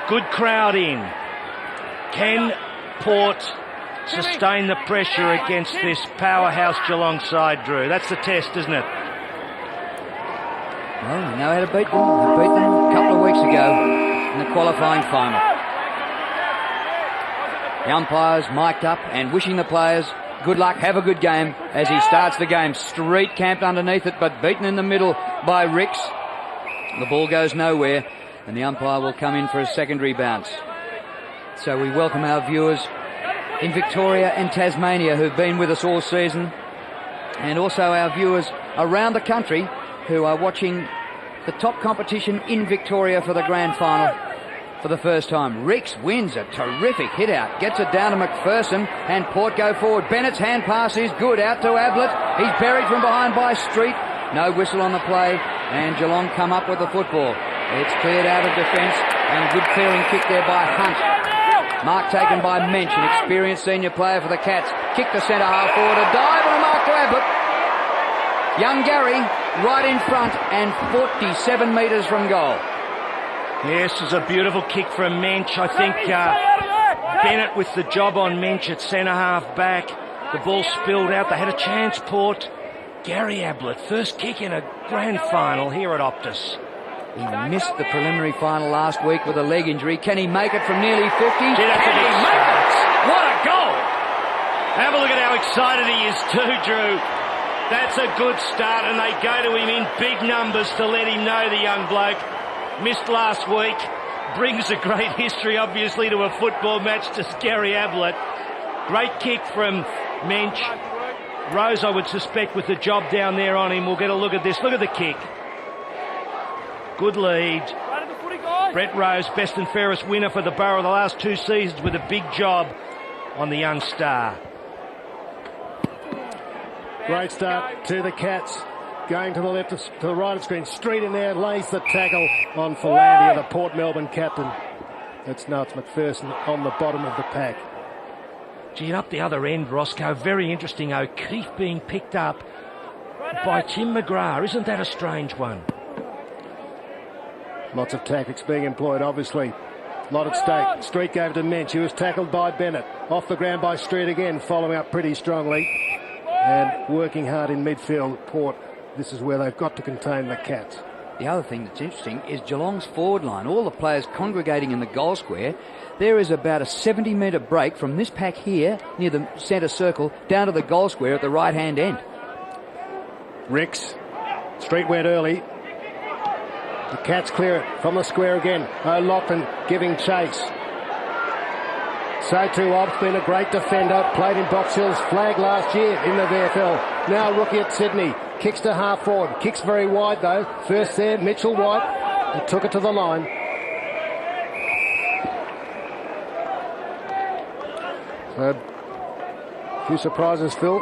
Good crowd in. Can Port sustain the pressure against this powerhouse Geelong side, Drew? That's the test, isn't it? Well, we know how to beat them. We beat them a couple of weeks ago in the qualifying final. The umpires mic'd up and wishing the players good luck, have a good game as he starts the game. Street camped underneath it, but beaten in the middle by Ricks. The ball goes nowhere, and the umpire will come in for a secondary bounce. So we welcome our viewers in Victoria and Tasmania who've been with us all season, and also our viewers around the country who are watching the top competition in Victoria for the grand final for the first time. Ricks wins a terrific hit out, gets it down to McPherson, and Port go forward. Bennett's hand pass is good, out to Ablett. He's buried from behind by Street. No whistle on the play, and Geelong come up with the football. It's cleared out of defence, and a good clearing kick there by Hunt. Mark taken by Mensch, an experienced senior player for the Cats. Kick to centre half forward, a dive and a mark to Ablett. Young Gary right in front and 47 metres from goal. Yes, it's a beautiful kick from Mensch. I think Bennett with the job on Mensch at centre half back. The ball spilled out. They had a chance, Port. Gary Ablett, first kick in a grand final here at Optus. He missed the preliminary final last week with a leg injury. Can he make it from nearly 50? Can he make it? What a goal! Have a look at how excited he is too, Drew. That's a good start, and they go to him in big numbers to let him know, the young bloke. Missed last week. Brings a great history, obviously, to a football match to Gary Ablett. Great kick from Mensch. Rose, I would suspect, with the job down there on him. We'll get a look at this. Look at the kick. Good lead. Brett Rose, best and fairest winner for the Borough the last 2 seasons, with a big job on the young star. Great start to the Cats. Going to the left, to the right of screen. Street in there, lays the tackle on Philandia, the Port Melbourne captain. That's nuts. McPherson on the bottom of the pack. Gee, and up the other end, Roscoe, very interesting. O'Keefe being picked up by Tim McGrath. Isn't that a strange one? Lots of tactics being employed, obviously. A lot at stake. Street gave it to Mensch. He was tackled by Bennett. Off the ground by Street again, following up pretty strongly. And working hard in midfield, Port. This is where they've got to contain the Cats. The other thing that's interesting is Geelong's forward line. All the players congregating in the goal square. There is about a 70-metre break from this pack here, near the centre circle, down to the goal square at the right-hand end. Ricks. Street went early. The Cats clear it from the square again. O'Loughlin giving chase. So too, Obb's been a great defender. Played in Box Hill's flag last year in the VFL. Now rookie at Sydney. Kicks to half forward. Kicks very wide though. First there, Mitchell White. He took it to the line. So, a few surprises, Phil,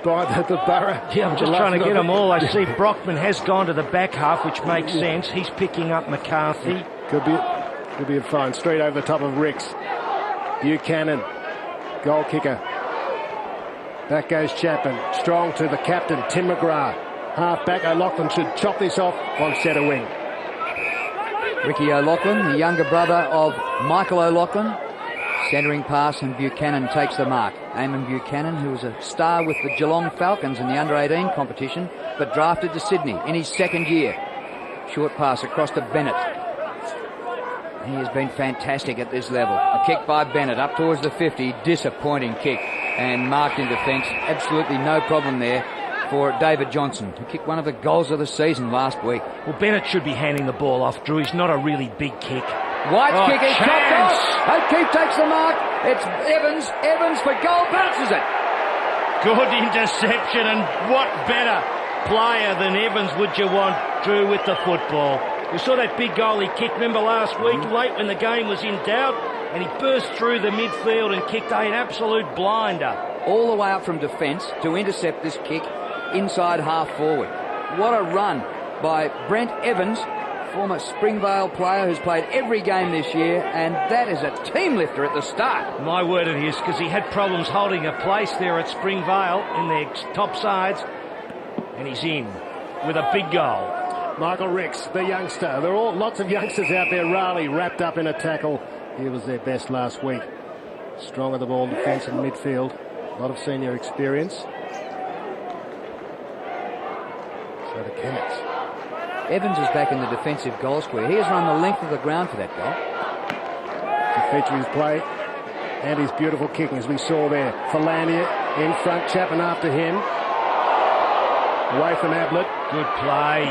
by the Borough. Yeah, I'm just trying to get them all. I see Brockman has gone to the back half, which makes sense. He's picking up McCarthy. Could be a fine. Straight over the top of Ricks. Buchanan, goal kicker. Back goes Chapman. Strong to the captain, Tim McGrath. Half back, O'Loughlin should chop this off on centre wing. Ricky O'Loughlin, the younger brother of Michael O'Loughlin. Centering pass, and Buchanan takes the mark. Eamon Buchanan, who was a star with the Geelong Falcons in the under-18 competition, but drafted to Sydney in his second year. Short pass across to Bennett. He has been fantastic at this level. A kick by Bennett up towards the 50. Disappointing kick, and marked in defence. Absolutely no problem there for David Johnson, who kicked one of the goals of the season last week. Well, Bennett should be handing the ball off, Drew. He's not a really big kick. White's kick is chopped off. O'Keefe takes the mark. It's Evans. Evans for goal. Bounces it. Good interception, and what better player than Evans would you want, Drew, with the football? We saw that big goal he kicked, remember, last week, late when the game was in doubt, and he burst through the midfield and kicked an absolute blinder. All the way up from defence to intercept this kick inside half forward. What a run by Brent Evans, former Springvale player who's played every game this year, and that is a team lifter at the start. My word it is, because he had problems holding a place there at Springvale in their top sides, and he's in with a big goal. Michael Ricks, the youngster. There are all lots of youngsters out there. Raleigh wrapped up in a tackle. He was their best last week. Strong of the ball defence and midfield. A lot of senior experience. So the Cats. Evans is back in the defensive goal square. He has run the length of the ground for that goal. To feature his play and his beautiful kicking, as we saw there. Philania in front, Chapman after him. Away from Ablett. Good play.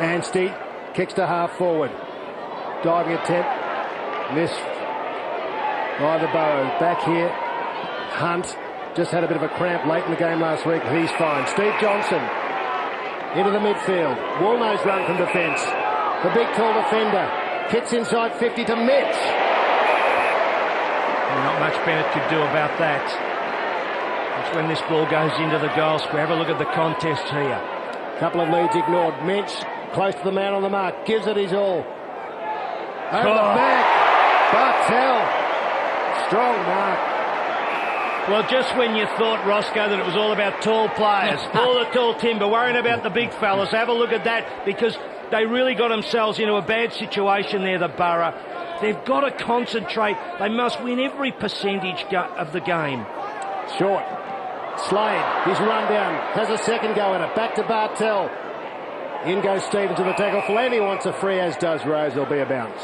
Anstey kicks to half forward. Diving attempt. Missed by the Burrow. Back here. Hunt just had a bit of a cramp late in the game last week. He's fine. Steve Johnson into the midfield. Woolnose run from defence. The big tall defender kicks inside 50 to Mitch. Not much Bennett could do about that. It's when this ball goes into the goal square. Have a look at the contest here. Couple of leads ignored. Minch close to the man on the mark. Gives it his all. Over the back. Bartel. Strong mark. Well, just when you thought, Roscoe, that it was all about tall players, all the tall timber, worrying about the big fellas, have a look at that, because they really got themselves into a bad situation there, the Borough. They've got to concentrate. They must win every percentage of the game. Short. Slade, his run down, has a second go at it. Back to Bartel. In goes Stevens to the tackle. Fellaini wants a free, as does Rose. There'll be a bounce.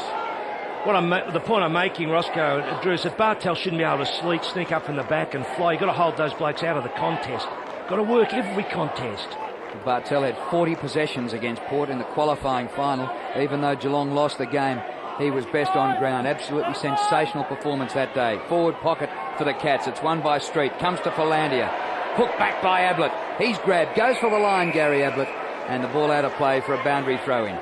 The point I'm making, Roscoe, Drew, is that Bartel shouldn't be able to sneak up from the back and fly. You've got to hold those blokes out of the contest. Got to work every contest. Bartel had 40 possessions against Port in the qualifying final. Even though Geelong lost the game, he was best on ground. Absolutely sensational performance that day. Forward pocket for the Cats. It's won by Street. Comes to Philandia. Hooked back by Ablett. He's grabbed. Goes for the line, Gary Ablett. And the ball out of play for a boundary throw-in.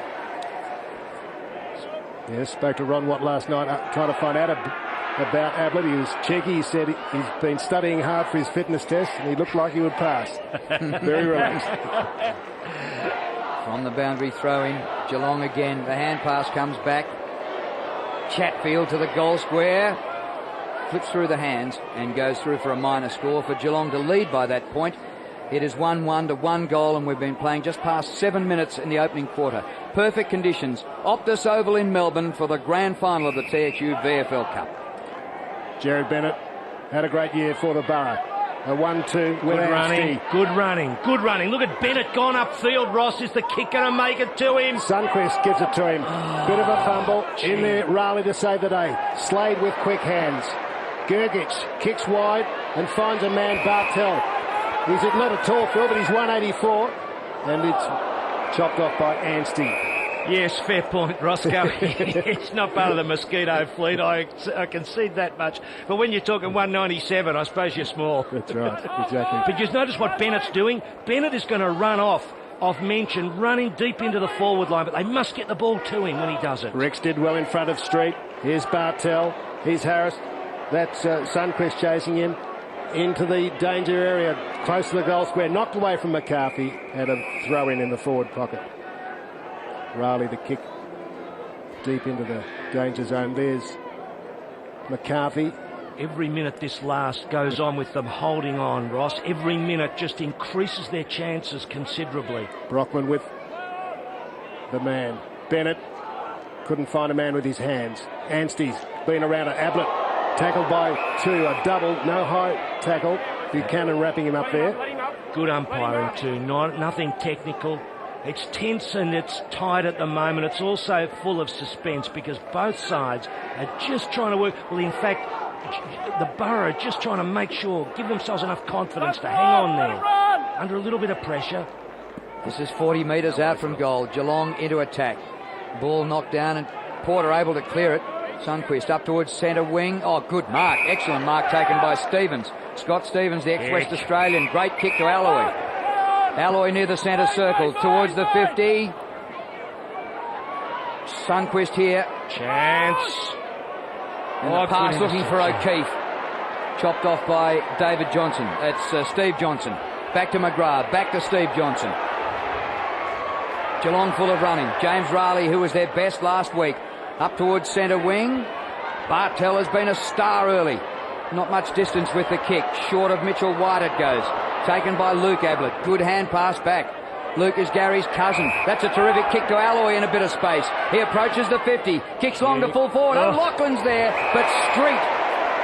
Yes, spoke to Ron Watt last night trying to find out about Ablett. He was cheeky. He said he's been studying hard for his fitness test and he looked like he would pass. Very relaxed. From the boundary throw-in, Geelong again. The hand pass comes back. Chatfield to the goal square. Flips through the hands and goes through for a minor score for Geelong to lead by that point. It is 1-1 to 1 goal, and we've been playing just past 7 minutes in the opening quarter. Perfect conditions. Optus Oval in Melbourne for the grand final of the TXU VFL Cup. Jared Bennett had a great year for the Borough. A 1-2 with Anstey. Good running. Look at Bennett gone upfield. Ross, is the kick going to make it to him? Sunquist gives it to him. Bit of a fumble. In there, Raleigh to save the day. Slade with quick hands. Gergich kicks wide and finds a man, Bartel. He's not a tall field, but he's 184. And it's chopped off by Anstey. Yes, fair point, Roscoe. It's not part of the mosquito fleet. I concede that much. But when you're talking 197, I suppose you're small. That's right, exactly. But just notice what Bennett's doing. Bennett is going to run off mention, running deep into the forward line, but they must get the ball to him when he does it. Rex did well in front of Street. Here's Bartel. Here's Harris. That's Sunquist chasing him into the danger area, close to the goal square, knocked away from McCarthy, and a throw in the forward pocket. Raleigh the kick deep into the danger zone. There's McCarthy. Every minute this last goes on with them holding on, Ross. Every minute just increases their chances considerably. Brockman with the man. Bennett couldn't find a man with his hands. Anstey's been around it. Ablett tackled by two, a double, no high tackle. Buchanan wrapping him up there. Good umpiring too, nothing technical. It's tense and it's tight at the moment. It's also full of suspense because both sides are just trying to work. Well, in fact, the Borough are just trying to make sure, give themselves enough confidence to hang on there under a little bit of pressure. This is 40 metres out from goal. Geelong into attack. Ball knocked down and Porter able to clear it. Sunquist up towards centre wing. Oh, good mark. Excellent mark taken by Stevens. Scott Stevens, the ex-West Australian. Great kick to Alloy. Alloy near the centre circle towards the 50. Sunquist here. Chance. And the pass looking for O'Keefe. Chopped off by David Johnson. It's Steve Johnson. Back to McGrath. Back to Steve Johnson. Geelong full of running. James Raleigh, who was their best last week. Up towards centre wing. Bartel has been a star early. Not much distance with the kick. Short of Mitchell White it goes. Taken by Luke Ablett. Good hand pass back. Luke is Gary's cousin. That's a terrific kick to Alloy in a bit of space. He approaches the 50. Kicks long to full forward. O'Loughlin's there, but Street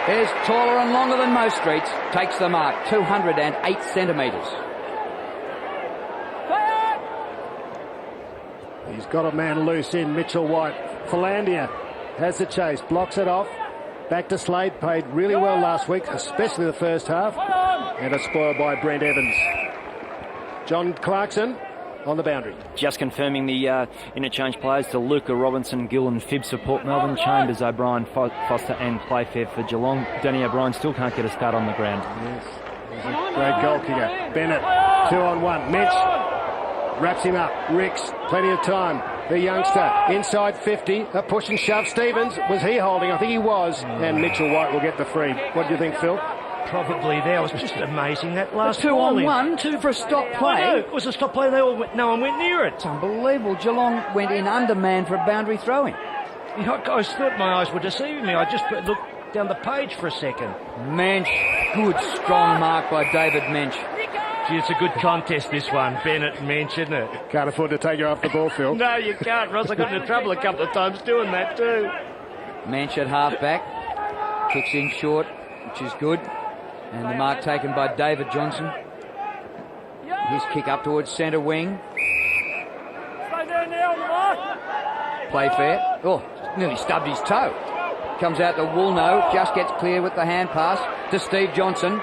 is taller and longer than most Streets. Takes the mark, 208 centimetres. He's got a man loose in, Mitchell White. Philandia has the chase, blocks it off. Back to Slade, played really well last week, especially the first half. And a spoil by Brent Evans. John Clarkson on the boundary. Just confirming the interchange players to Luca Robinson, Gill and Phibbs for Port Melbourne, Chambers, O'Brien, Foster and Playfair for Geelong. Danny O'Brien still can't get a start on the ground. Yes, he's a great goal kicker. Bennett, 2-on-1. Mitch wraps him up. Ricks, plenty of time. The youngster inside 50, a push and shove. Stevens, was he holding? I think he was. And Mitchell White will get the free. What do you think, Phil? Probably there. It was just amazing that last 2-on-1, 2 for a stop play. It was a stop play. No one went near it. It's unbelievable. Geelong went in undermanned for a boundary throw-in. I thought my eyes were deceiving me. I just looked down the page for a second. Mensch, good strong mark by David Mensch. Gee, it's a good contest, this one. Bennett and Mensch, isn't it? Can't afford to take her off the ball, Phil. No, you can't, Ross. I got into trouble a couple of times doing that too. Mensch at half-back. Kicks in short, which is good. And the mark taken by David Johnson. His kick up towards centre wing. Playfair. Oh, nearly stubbed his toe. Comes out to Woolno. Just gets clear with the hand pass to Steve Johnson.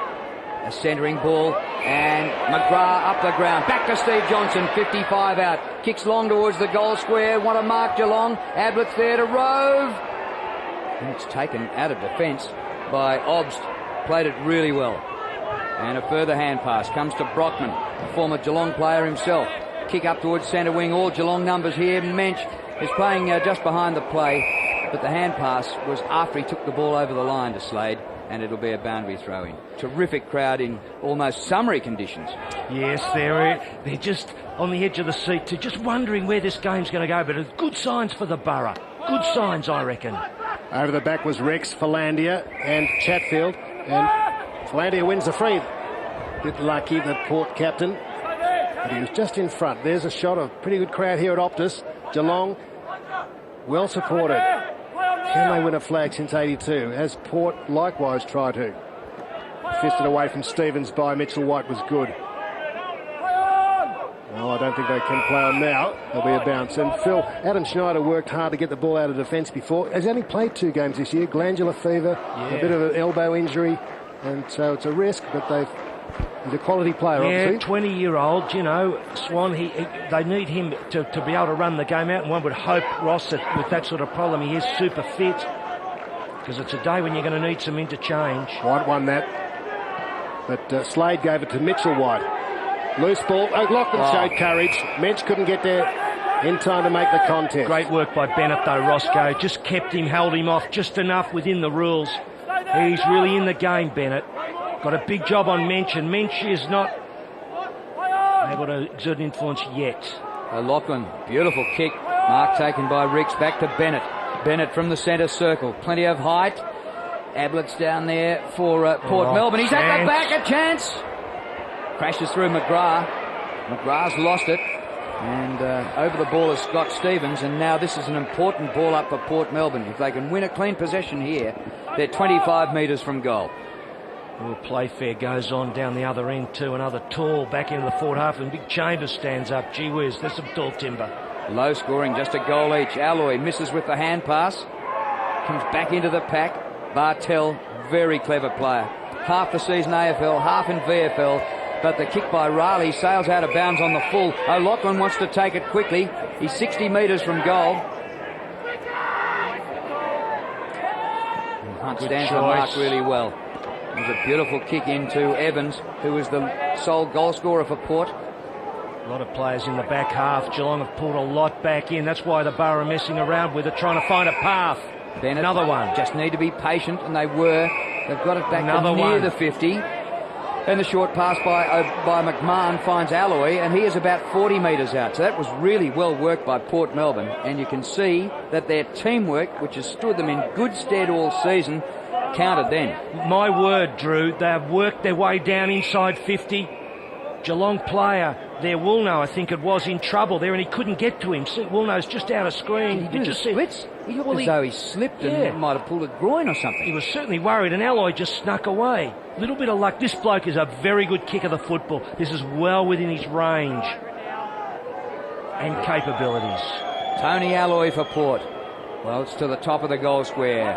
A centering ball. And McGrath up the ground. Back to Steve Johnson. 55 out. Kicks long towards the goal square. Want to mark Geelong. Ablett's there to rove. And it's taken out of defence by Obst. Played it really well. And a further hand pass comes to Brockman, a former Geelong player himself. Kick up towards centre wing. All Geelong numbers here. Mensch is playing just behind the play, but the hand pass was after he took the ball over the line to Slade, and it'll be a boundary throw-in. Terrific crowd in almost summery conditions. Yes, they're just on the edge of the seat, too, just wondering where this game's going to go, but it's good signs for the Borough. Good signs, I reckon. Over the back was Rex, Philandia and Chatfield. And Philandia wins the free. Bit lucky, the Port captain. But he was just in front. There's a shot of pretty good crowd here at Optus. Geelong, well supported. Can they win a flag since 82? As Port likewise tried to. Fisted away from Stevens by Mitchell White was good. No, I don't think they can play on now. There'll be a bounce. And Phil, Adam Schneider worked hard to get the ball out of defence before. Has only played 2 games this year. Glandular fever, a bit of an elbow injury, and so it's a risk. But he's a quality player, obviously. 20-year-old, Swan. They need him to be able to run the game out. And one would hope, Ross, that with that sort of problem, he is super fit, because it's a day when you're going to need some interchange. White won that, but Slade gave it to Mitchell White. Loose ball. O'Loughlin showed courage. Mensch couldn't get there in time to make the contest. Great work by Bennett, though, Roscoe. Just kept him, held him off just enough within the rules. He's really in the game, Bennett. Got a big job on Mensch, and Mensch is not able to exert influence yet. O'Loughlin, beautiful kick. Mark taken by Ricks. Back to Bennett. Bennett from the centre circle. Plenty of height. Ablett's down there for Port Melbourne. He's at the back. A chance. Crashes through McGrath. McGrath's lost it. And over the ball is Scott Stevens. And now this is an important ball up for Port Melbourne. If they can win a clean possession here, they're 25 metres from goal. Well, Playfair goes on down the other end too. Another tall back into the forward half. And Big Chambers stands up. Gee whiz, there's some tall timber. Low scoring, just a goal each. Alloy misses with the hand pass. Comes back into the pack. Bartel, very clever player. Half the season AFL, half in VFL. But the kick by Riley sails out of bounds on the full. O'Loughlin wants to take it quickly. He's 60 metres from goal. And Hunt stands the mark really well. It was a beautiful kick into Evans, who was the sole goal scorer for Port. A lot of players in the back half. Geelong have pulled a lot back in. That's why the Borough are messing around with it, trying to find a path. Bennett, another one. Just need to be patient, and they were. They've got it back to near the 50. And the short pass by McMahon finds Alloy, and he is about 40 metres out. So that was really well worked by Port Melbourne. And you can see that their teamwork, which has stood them in good stead all season, counted then. My word, Drew, they have worked their way down inside 50. Geelong player there, Woolno, I think it was, in trouble there, and he couldn't get to him. See, Woolno's just out of screen. Did he do the splits? He looked Well, as though he slipped and might have pulled a groin or something. He was certainly worried, and Alloy just snuck away. A little bit of luck. This bloke is a very good kicker of the football. This is well within his range and capabilities. Tony Alloy for Port. Well, it's to the top of the goal square.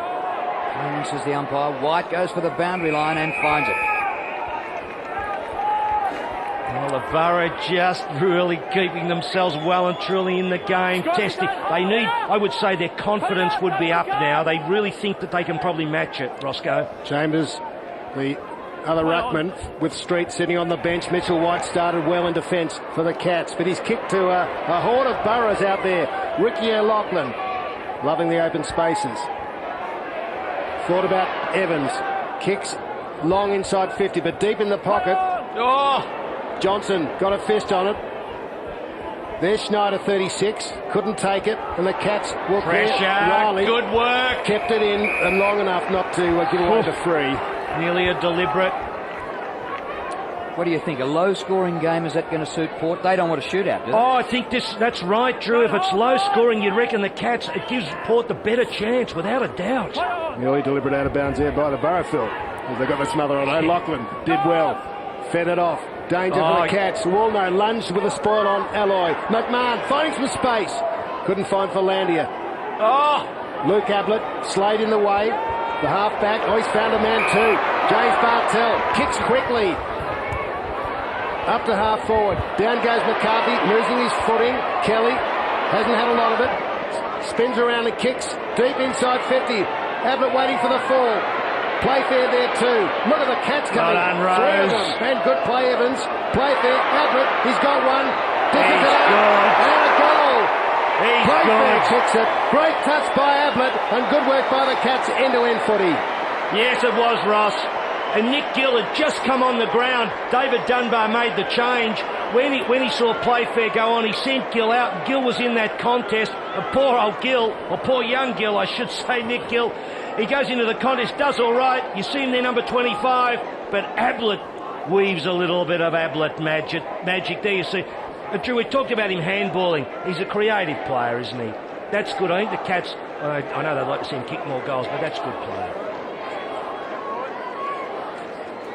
Clearances the umpire. White goes for the boundary line and finds it. Well, the Borough just really keeping themselves well and truly in the game, testing. They need, I would say, their confidence would be up now. They really think that they can probably match it, Roscoe. Chambers, the other ruckman, with Street sitting on the bench. Mitchell White started well in defence for the Cats, but he's kicked to a horde of Boroughs out there. Ricky O'Loughlin, loving the open spaces. Thought about Evans. Kicks long inside 50, but deep in the pocket. Oh! Johnson got a fist on it. There's Schneider, 36. Couldn't take it, and the Cats will Pressure. Riley Good work. kept it in and long enough not to give away the free. Nearly a deliberate. What do you think? A low-scoring game, is that going to suit Port? They don't want a shootout, do they? Oh, I think that's right, Drew. If it's low scoring, you'd reckon the Cats, it gives Port the better chance, without a doubt. Nearly deliberate out of bounds there by the Burrowfield. They got the smother on. O'Loughlin did well. Fed it off. Danger for the Cats. Woolno lunged with a spoil on Alloy. McMahon finding some space. Couldn't find Philandia. Oh! Luke Ablett, Slade in the way. The half-back. Oh, he's found a man too. James Bartell kicks quickly. Up to half forward. Down goes McCarthy, losing his footing. Kelly hasn't had a lot of it. Spins around and kicks deep inside 50. Ablett waiting for the fall. Playfair there too. Look at the Cats coming. Well done, Three of Rose. them. And good play, Evans. Playfair, Ablett, he's got one. He's good. And a goal. He's Playfair good. kicks it. Great touch by Ablett and good work by the Cats. End-to-end footy. Yes, it was, Ross. And Nick Gill had just come on the ground. David Dunbar made the change. When he saw Playfair go on, he sent Gill out. Gill was in that contest. And poor old Gill, or poor young Gill, I should say, Nick Gill, he goes into the contest, does all right. You see him there, number 25. But Ablett weaves a little bit of Ablett magic there, you see. Drew, we talked about him handballing. He's a creative player, isn't he? That's good. I think the Cats, I know they'd like to see him kick more goals, but that's good play.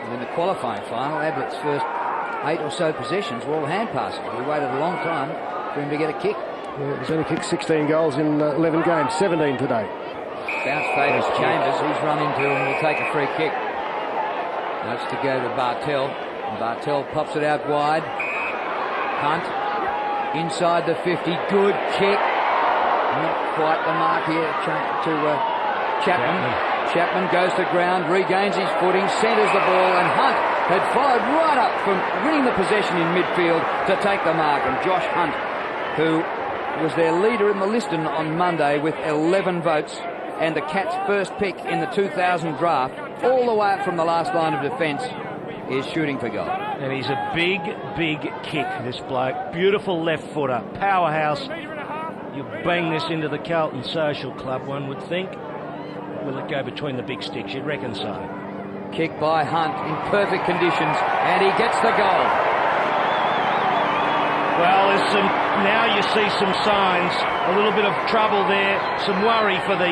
And in the qualifying final, Ablett's first 8 or so possessions were all hand passes. We waited a long time for him to get a kick. Yeah, he's only kicked 16 goals in 11 games, 17 today. Bounce favours Chambers. He's run into and will take a free kick. That's to go to Bartell. And Bartell pops it out wide. Hunt inside the 50. Good kick. Not quite the mark here to Chapman. Chapman goes to ground, regains his footing, centres the ball, and Hunt had followed right up from winning the possession in midfield to take the mark. And Josh Hunt, who was their leader in the Liston on Monday with 11 votes, and the Cats' first pick in the 2000 draft, all the way up from the last line of defence, is shooting for goal. And he's a big, big kick, this bloke. Beautiful left footer, powerhouse. You bang this into the Carlton Social Club, one would think. Will it go between the big sticks? You'd reckon so. Kick by Hunt in perfect conditions, and he gets the goal. Well, now you see some signs, a little bit of trouble there, some worry for the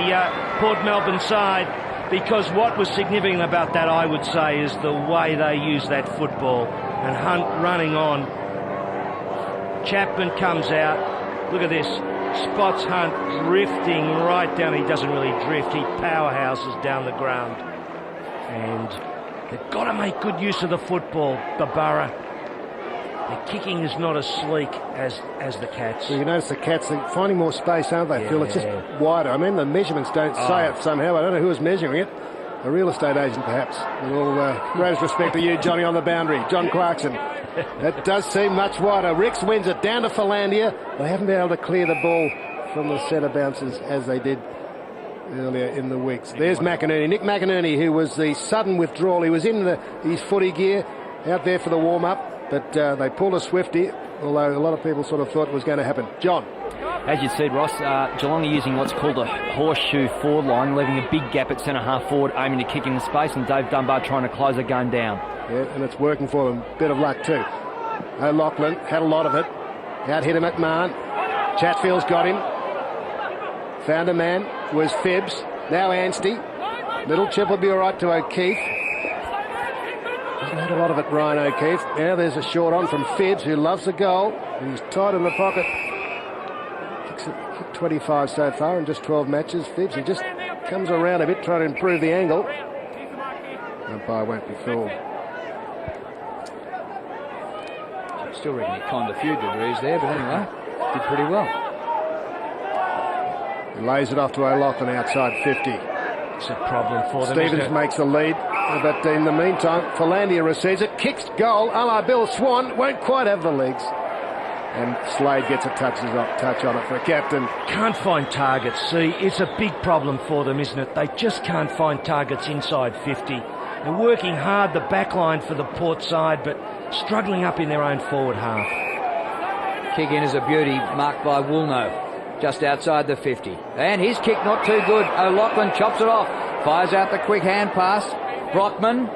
Port Melbourne side, because what was significant about that, I would say, is the way they use that football. And Hunt running on. Chapman comes out. Look at this. Spots Hunt drifting right down. He doesn't really drift. He powerhouses down the ground. And they've got to make good use of the football, the Borough. The kicking is not as sleek as the Cats. Well, you notice the Cats are finding more space, aren't they, Phil? It's just wider. I mean, the measurements don't say it somehow. I don't know who is measuring it. A real estate agent, perhaps. With all greatest respect to you, Johnny, on the boundary. John Clarkson. That does seem much wider. Ricks wins it down to Philandia. They haven't been able to clear the ball from the centre bounces as they did earlier in the weeks. There's McInerney. Nick McInerney, who was the sudden withdrawal. He was in his footy gear out there for the warm-up, but they pulled a Swifty, although a lot of people sort of thought it was going to happen. John. As you said, Ross, Geelong are using what's called a horseshoe forward line, leaving a big gap at centre half forward, aiming to kick in the space, and Dave Dunbar trying to close the game down. Yeah, and it's working for them. Bit of luck too. O'Loughlin had a lot of it. Out hit him at Marn. Chatfield's got him. Found a man. Was Phibbs. Now Anstey. Little chip will be all right to O'Keefe. Hasn't had a lot of it, Ryan O'Keefe. Now there's a short on from Phibbs, who loves the goal. And he's tight in the pocket. Kicked 25 so far in just 12 matches. Phibbs, he just comes around a bit, trying to improve the angle. Umpire won't be fooled. Still reckon he conned a few degrees there, but anyway, did pretty well. He lays it off to O'Loughlin outside 50. It's a problem for them. Stevens makes the lead, but in the meantime, Philandia receives it, kicks goal, a la Bill Swan, won't quite have the legs. And Slade gets a touch on it for a captain. Can't find targets. See, it's a big problem for them, isn't it? They just can't find targets inside 50. They're working hard, the back line for the Port side, but struggling up in their own forward half. Kick in is a beauty, marked by Woolnough, just outside the 50. And his kick not too good. O'Loughlin chops it off, fires out the quick hand pass. Brockman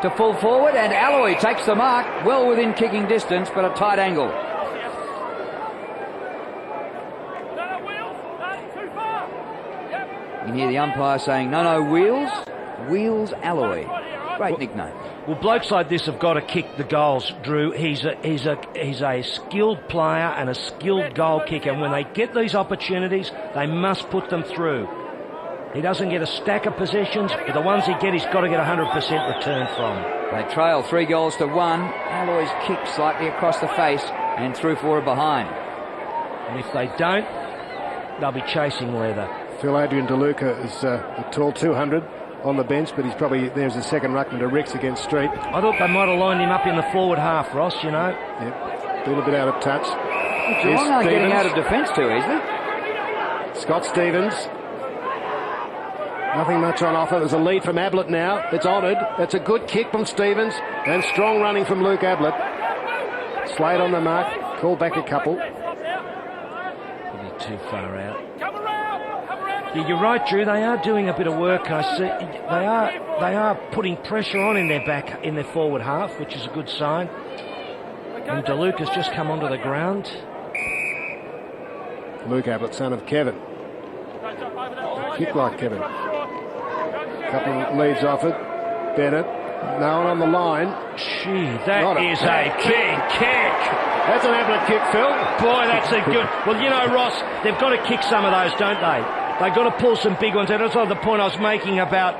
to full forward, and Alloy takes the mark, well within kicking distance, but a tight angle. You can hear the umpire saying, no, Wheels Alloy. Great nickname. Well, blokes like this have got to kick the goals, Drew. He's a skilled player and a skilled goal kicker. And when they get these opportunities, they must put them through. He doesn't get a stack of possessions, but the ones he gets, he's got to get 100% return from. They trail 3 goals to 1. Alloy's kick slightly across the face and through for a behind. And if they don't, they'll be chasing leather. Phil Adrian DeLuca is a tall 200 on the bench, but he's probably, there's a second ruckman to Ricks against Street. I thought they might have lined him up in the forward half, Ross, you know. Yep, been a bit out of touch. Geelong aren't getting out of defence too easily. Scott Stevens. Nothing much on offer. There's a lead from Ablett now. It's honoured. That's a good kick from Stevens, and strong running from Luke Ablett. Slade on the mark. Call back a couple. Probably too far out. Yeah, you're right, Drew. They are doing a bit of work. I see. They are putting pressure on in their forward half, which is a good sign. And DeLuca's just come onto the ground. Luke Ablett, son of Kevin. Kick like Kevin. Couple of leads offered. Bennett. No one on the line. Gee, that is a big kick. That's an Ablett kick, Phil. Boy, that's a good... Well, you know, Ross, they've got to kick some of those, don't they? They've got to pull some big ones. And that's the point I was making about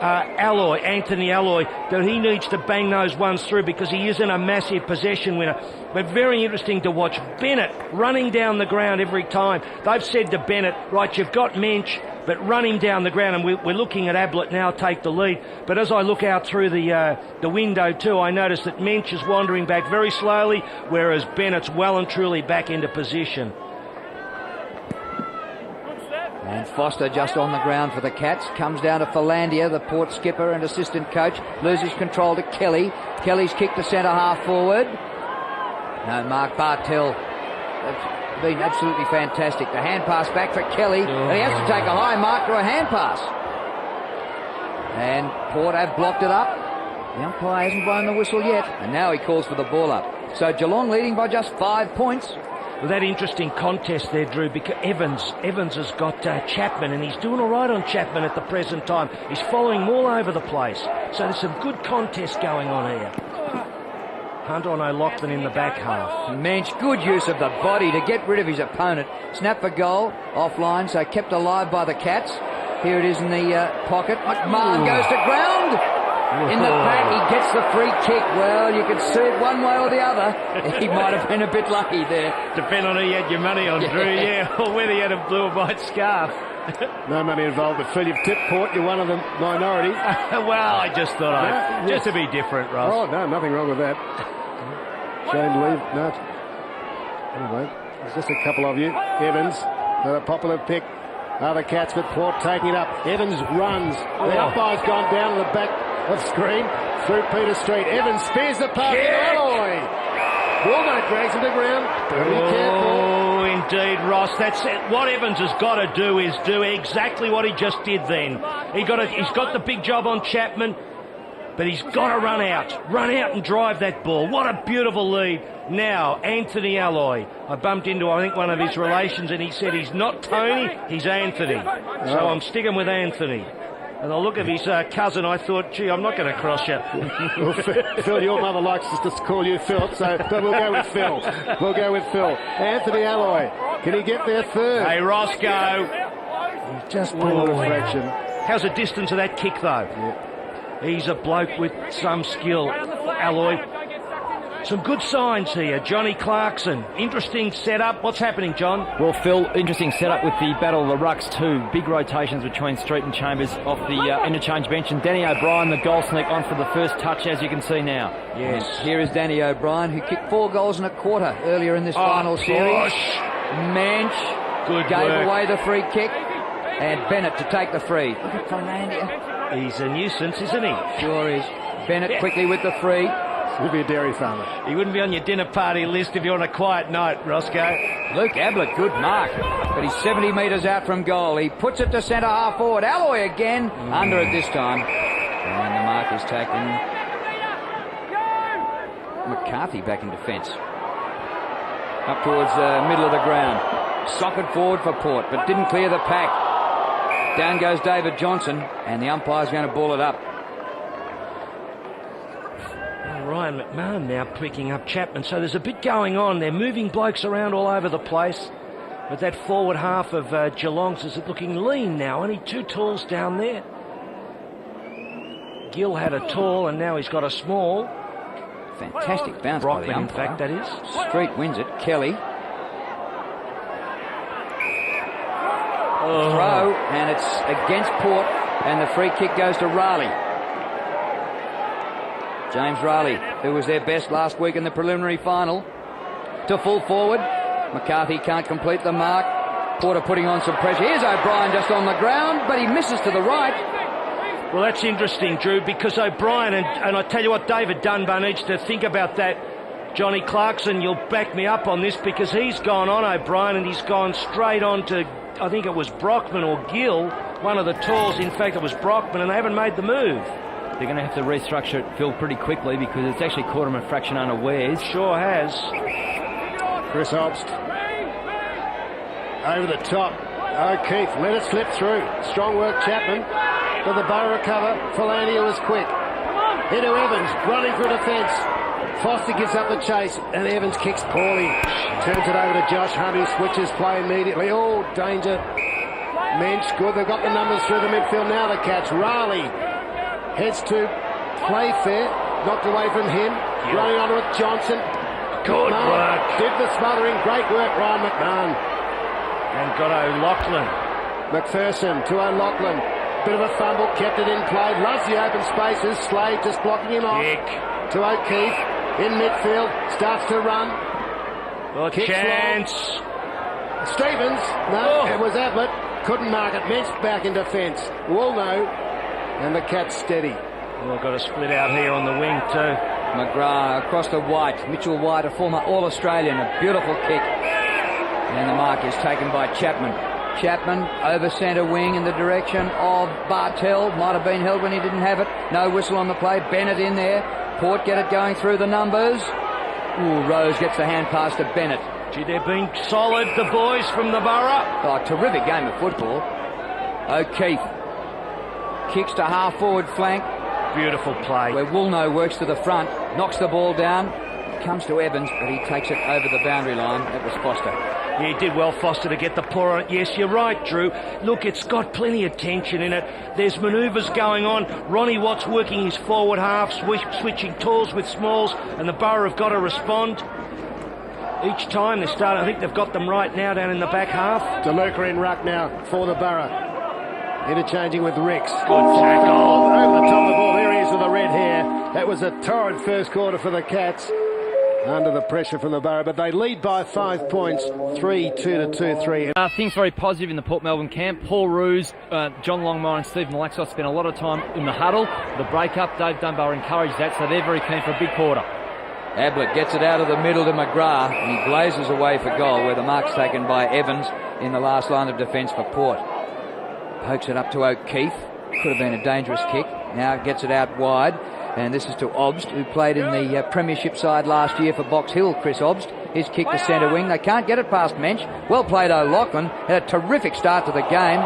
Alloy, Anthony Alloy, that he needs to bang those ones through because he isn't a massive possession winner. But very interesting to watch Bennett running down the ground every time. They've said to Bennett, right, you've got Mensch, but run him down the ground. And we're looking at Ablett now take the lead. But as I look out through the window too, I notice that Mensch is wandering back very slowly, whereas Bennett's well and truly back into position. And Foster just on the ground for the Cats. Comes down to Philandia, the Port skipper and assistant coach. Loses control to Kelly. Kelly's kick to centre half forward. No, Mark Bartell. That's been absolutely fantastic. The hand pass back for Kelly. And he has to take a high mark for a hand pass. And Port have blocked it up. The umpire hasn't blown the whistle yet. And now he calls for the ball up. So Geelong leading by just 5 points. Well, that interesting contest there, Drew, because Evans has got Chapman, and he's doing all right on Chapman at the present time. He's following him all over the place. So there's some good contest going on here. Hunt on O'Loughlin in the back half. Mensch, good use of the body to get rid of his opponent. Snap for goal, offline, so kept alive by the Cats. Here it is in the pocket. McMahon goes to ground. In the pack, he gets the free kick. Well, you could see it one way or the other. He might have been a bit lucky there. Depending on who you had your money on, Drew, yeah, or whether you had a blue or white scarf. No money involved, but Phil, you've tipped Port. You're one of the minority. Well, I just thought just to be different, Ross. Oh, no, nothing wrong with that. Shane Lee, no. Anyway, there's just a couple of you. Evans, the popular pick. Other Cats, but Port taking it up. Evans runs. The umpire's gone down to the back of screen through Peter Street. Evans spears the puck. Alloy. Woolnough drags him to ground. Be careful. Oh, indeed, Ross. That's it. What Evans has got to do is do exactly what he just did then. He's got the big job on Chapman. but he's got to run out and drive that ball. What a beautiful lead. Now, Anthony Alloy. I bumped into, I think, one of his relations, and he said he's not Tony, he's Anthony. So I'm sticking with Anthony. And the look of his cousin, I thought, gee, I'm not going to cross you. Well, Phil, your mother likes us to call you Phil, but we'll go with Phil. We'll go with Phil. Anthony Alloy, can he get there third? Hey, Roscoe. He's just pulled a fraction. How's the distance of that kick, though? Yeah. He's a bloke with some skill, Alloy. Some good signs here. Johnny Clarkson. Interesting setup. What's happening, John? Well, Phil, interesting setup with the Battle of the Rucks too. Big rotations between Street and Chambers off the interchange bench. And Danny O'Brien, the goal sneak, on for the first touch, as you can see now. Yes. And here is Danny O'Brien, who kicked 4 goals and a quarter earlier in this final series. Mensch gave away the free kick. And Bennett to take the free. Look at Finlandia. He's a nuisance, isn't he? Sure is. Bennett quickly with the free. He'll be a dairy farmer. He wouldn't be on your dinner party list if you're on a quiet night, Roscoe. Luke Ablett, good mark. But he's 70 metres out from goal. He puts it to centre half forward. Alloy again. Under it this time. And the mark is taken. McCarthy back in defence. Up towards the middle of the ground. Socket forward for Port, but didn't clear the pack. Down goes David Johnson, and the umpire's going to ball it up. Ryan McMahon now picking up Chapman. So there's a bit going on. They're moving blokes around all over the place. But that forward half of Geelong's is looking lean now. Only 2 talls down there. Gill had a tall, and now he's got a small. Fantastic bounce Brockman, by the in umpire. fact, that is. Street wins it. Kelly. Throw, and it's against Port, and the free kick goes to Raleigh. James Raleigh, who was their best last week in the preliminary final, to full forward. McCarthy can't complete the mark. Porter putting on some pressure. Here's O'Brien just on the ground, but he misses to the right. Well, that's interesting, Drew, because O'Brien, and I tell you what, David Dunbar needs to think about that. Johnny Clarkson, you'll back me up on this, because he's gone on O'Brien and he's gone straight on to, I think it was Brockman or Gill, one of the talls. In fact, it was Brockman, and they haven't made the move. They're going to have to restructure it, Phil, pretty quickly, because it's actually caught him a fraction unawares. Sure has. Chris Obst. Over the top. O'Keefe, let it slip through. Strong work, Chapman. But the Borough recover. Philania was quick. Into Evans, running for defence. Foster gives up the chase, and Evans kicks poorly. Turns it over to Josh Hunt, who switches play immediately. Oh, danger. Mensch, good. They've got the numbers through the midfield now to catch. Raleigh heads to Playfair, knocked away from him. Running onto it, Johnson. Good work. Did the smothering. Great work, Ryan McMahon. And got O'Loughlin. McPherson to O'Loughlin. Bit of a fumble, kept it in play. Loves the open spaces. Slade just blocking him off. Kick. To O'Keefe in midfield. Starts to run. Well, chance. Long. Stevens. No, it was Ablett. Couldn't mark it. Mensch back in defence. Wolno. And the Cats steady. Well, got a split out here on the wing too. McGrath across to White. Mitchell White, a former All-Australian. A beautiful kick. And the mark is taken by Chapman. Chapman over centre wing in the direction of Bartell. Might have been held when he didn't have it. No whistle on the play. Bennett in there. Port get it going through the numbers. Ooh, Rose gets the hand pass to Bennett. Gee, they're being solid, the boys from the Borough. Oh, terrific game of football. O'Keefe kicks to half forward flank. Beautiful play. Where Woolno works to the front, knocks the ball down, comes to Evans, but he takes it over the boundary line. That was Foster. Yeah, he did well, Foster, to get the paw on it. Yes, you're right, Drew. Look, it's got plenty of tension in it. There's manoeuvres going on. Ronnie Watts working his forward half, switching talls with smalls, and the Borough have got to respond. Each time they're starting, I think they've got them right now down in the back half. DeLuca in ruck now for the Borough. Interchanging with Ricks. Good tackle. Over the top of the ball. There he is with the red hair. That was a torrid first quarter for the Cats. Under the pressure from the Borough, but they lead by 5 points, 3-2 to 2-3. Things very positive in the Port Melbourne camp. Paul Roos, John Longmire and Steve Malaxos spent a lot of time in the huddle. The break-up, Dave Dunbar encouraged that, so they're very keen for a big quarter. Ablett gets it out of the middle to McGrath, and he blazes away for goal, where the mark's taken by Evans in the last line of defence for Port. Pokes it up to O'Keefe. Could have been a dangerous kick. Now gets it out wide. And this is to Obst, who played in the premiership side last year for Box Hill, Chris Obst. His kick to centre wing. They can't get it past Mensch. Well played O'Loughlin. Had a terrific start to the game.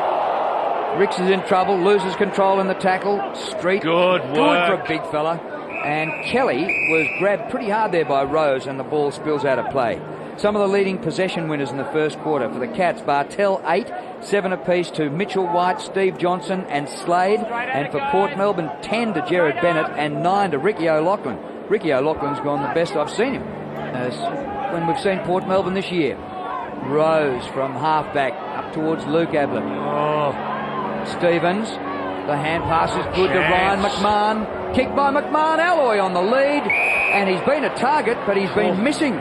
Ricks is in trouble, loses control in the tackle. Street. Good work. Good for a big fella. And Kelly was grabbed pretty hard there by Rose, and the ball spills out of play. Some of the leading possession winners in the first quarter for the Cats: Bartel 8, 7 apiece to Mitchell White, Steve Johnson and Slade. And for Port Melbourne, 10 to Gerard Bennett and 9 to Ricky O'Loughlin. Ricky O'Loughlin's gone the best I've seen him as when we've seen Port Melbourne this year. Rose from half-back up towards Luke Ablett. Stevens, the hand pass is good to Ryan McMahon. Kicked by McMahon. Alloy on the lead, and he's been a target, but he's been missing.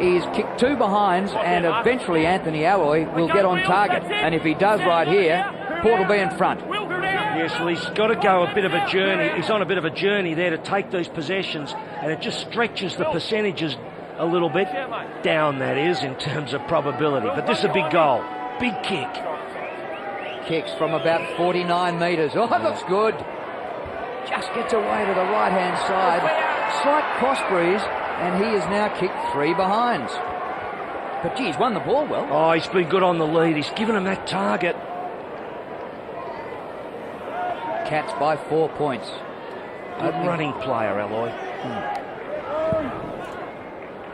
He's kicked 2 behinds, and eventually Anthony Alloy will get on target. And if he does right here, Port will be in front. Yes, well, he's got to go a bit of a journey. He's on a bit of a journey there to take these possessions, and it just stretches the percentages a little bit down, that is, in terms of probability. But this is a big goal. Big kick. Kicks from about 49 metres. Oh, it looks good. Just gets away to the right-hand side. Slight cross breeze, and he has now kicked 3 behinds. But, gee, he's won the ball well. Oh, he's been good on the lead. He's given him that target. Cats by 4 points. Good running player, Alloy.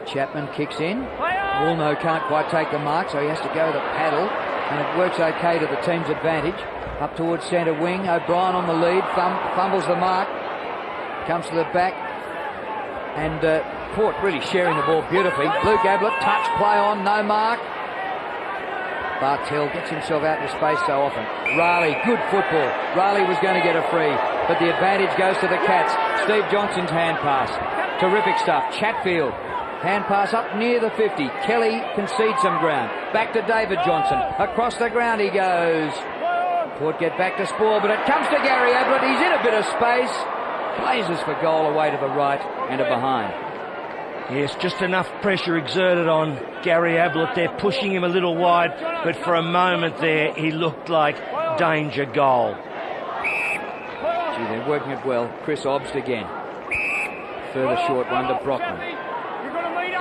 Chapman kicks in. Woolno can't quite take the mark, so he has to go the paddle. And it works okay to the team's advantage. Up towards centre wing. O'Brien on the lead. Fumbles the mark. Comes to the back. And Port really sharing the ball beautifully. Luke Ablett, touch, play on, no mark. Bartel gets himself out into space so often. Riley, good football. Riley was going to get a free, but the advantage goes to the Cats. Steve Johnson's hand pass. Terrific stuff. Chatfield. Hand pass up near the 50. Kelly concedes some ground. Back to David Johnson. Across the ground he goes. Port get back to Spoor, but it comes to Gary Ablett. He's in a bit of space. Blazes for goal away to the right and a behind. Yes, just enough pressure exerted on Gary Ablett there, pushing him a little wide, but for a moment there he looked like danger goal. Gee, they're working it well. Chris Obst again. Further short one to Brockman.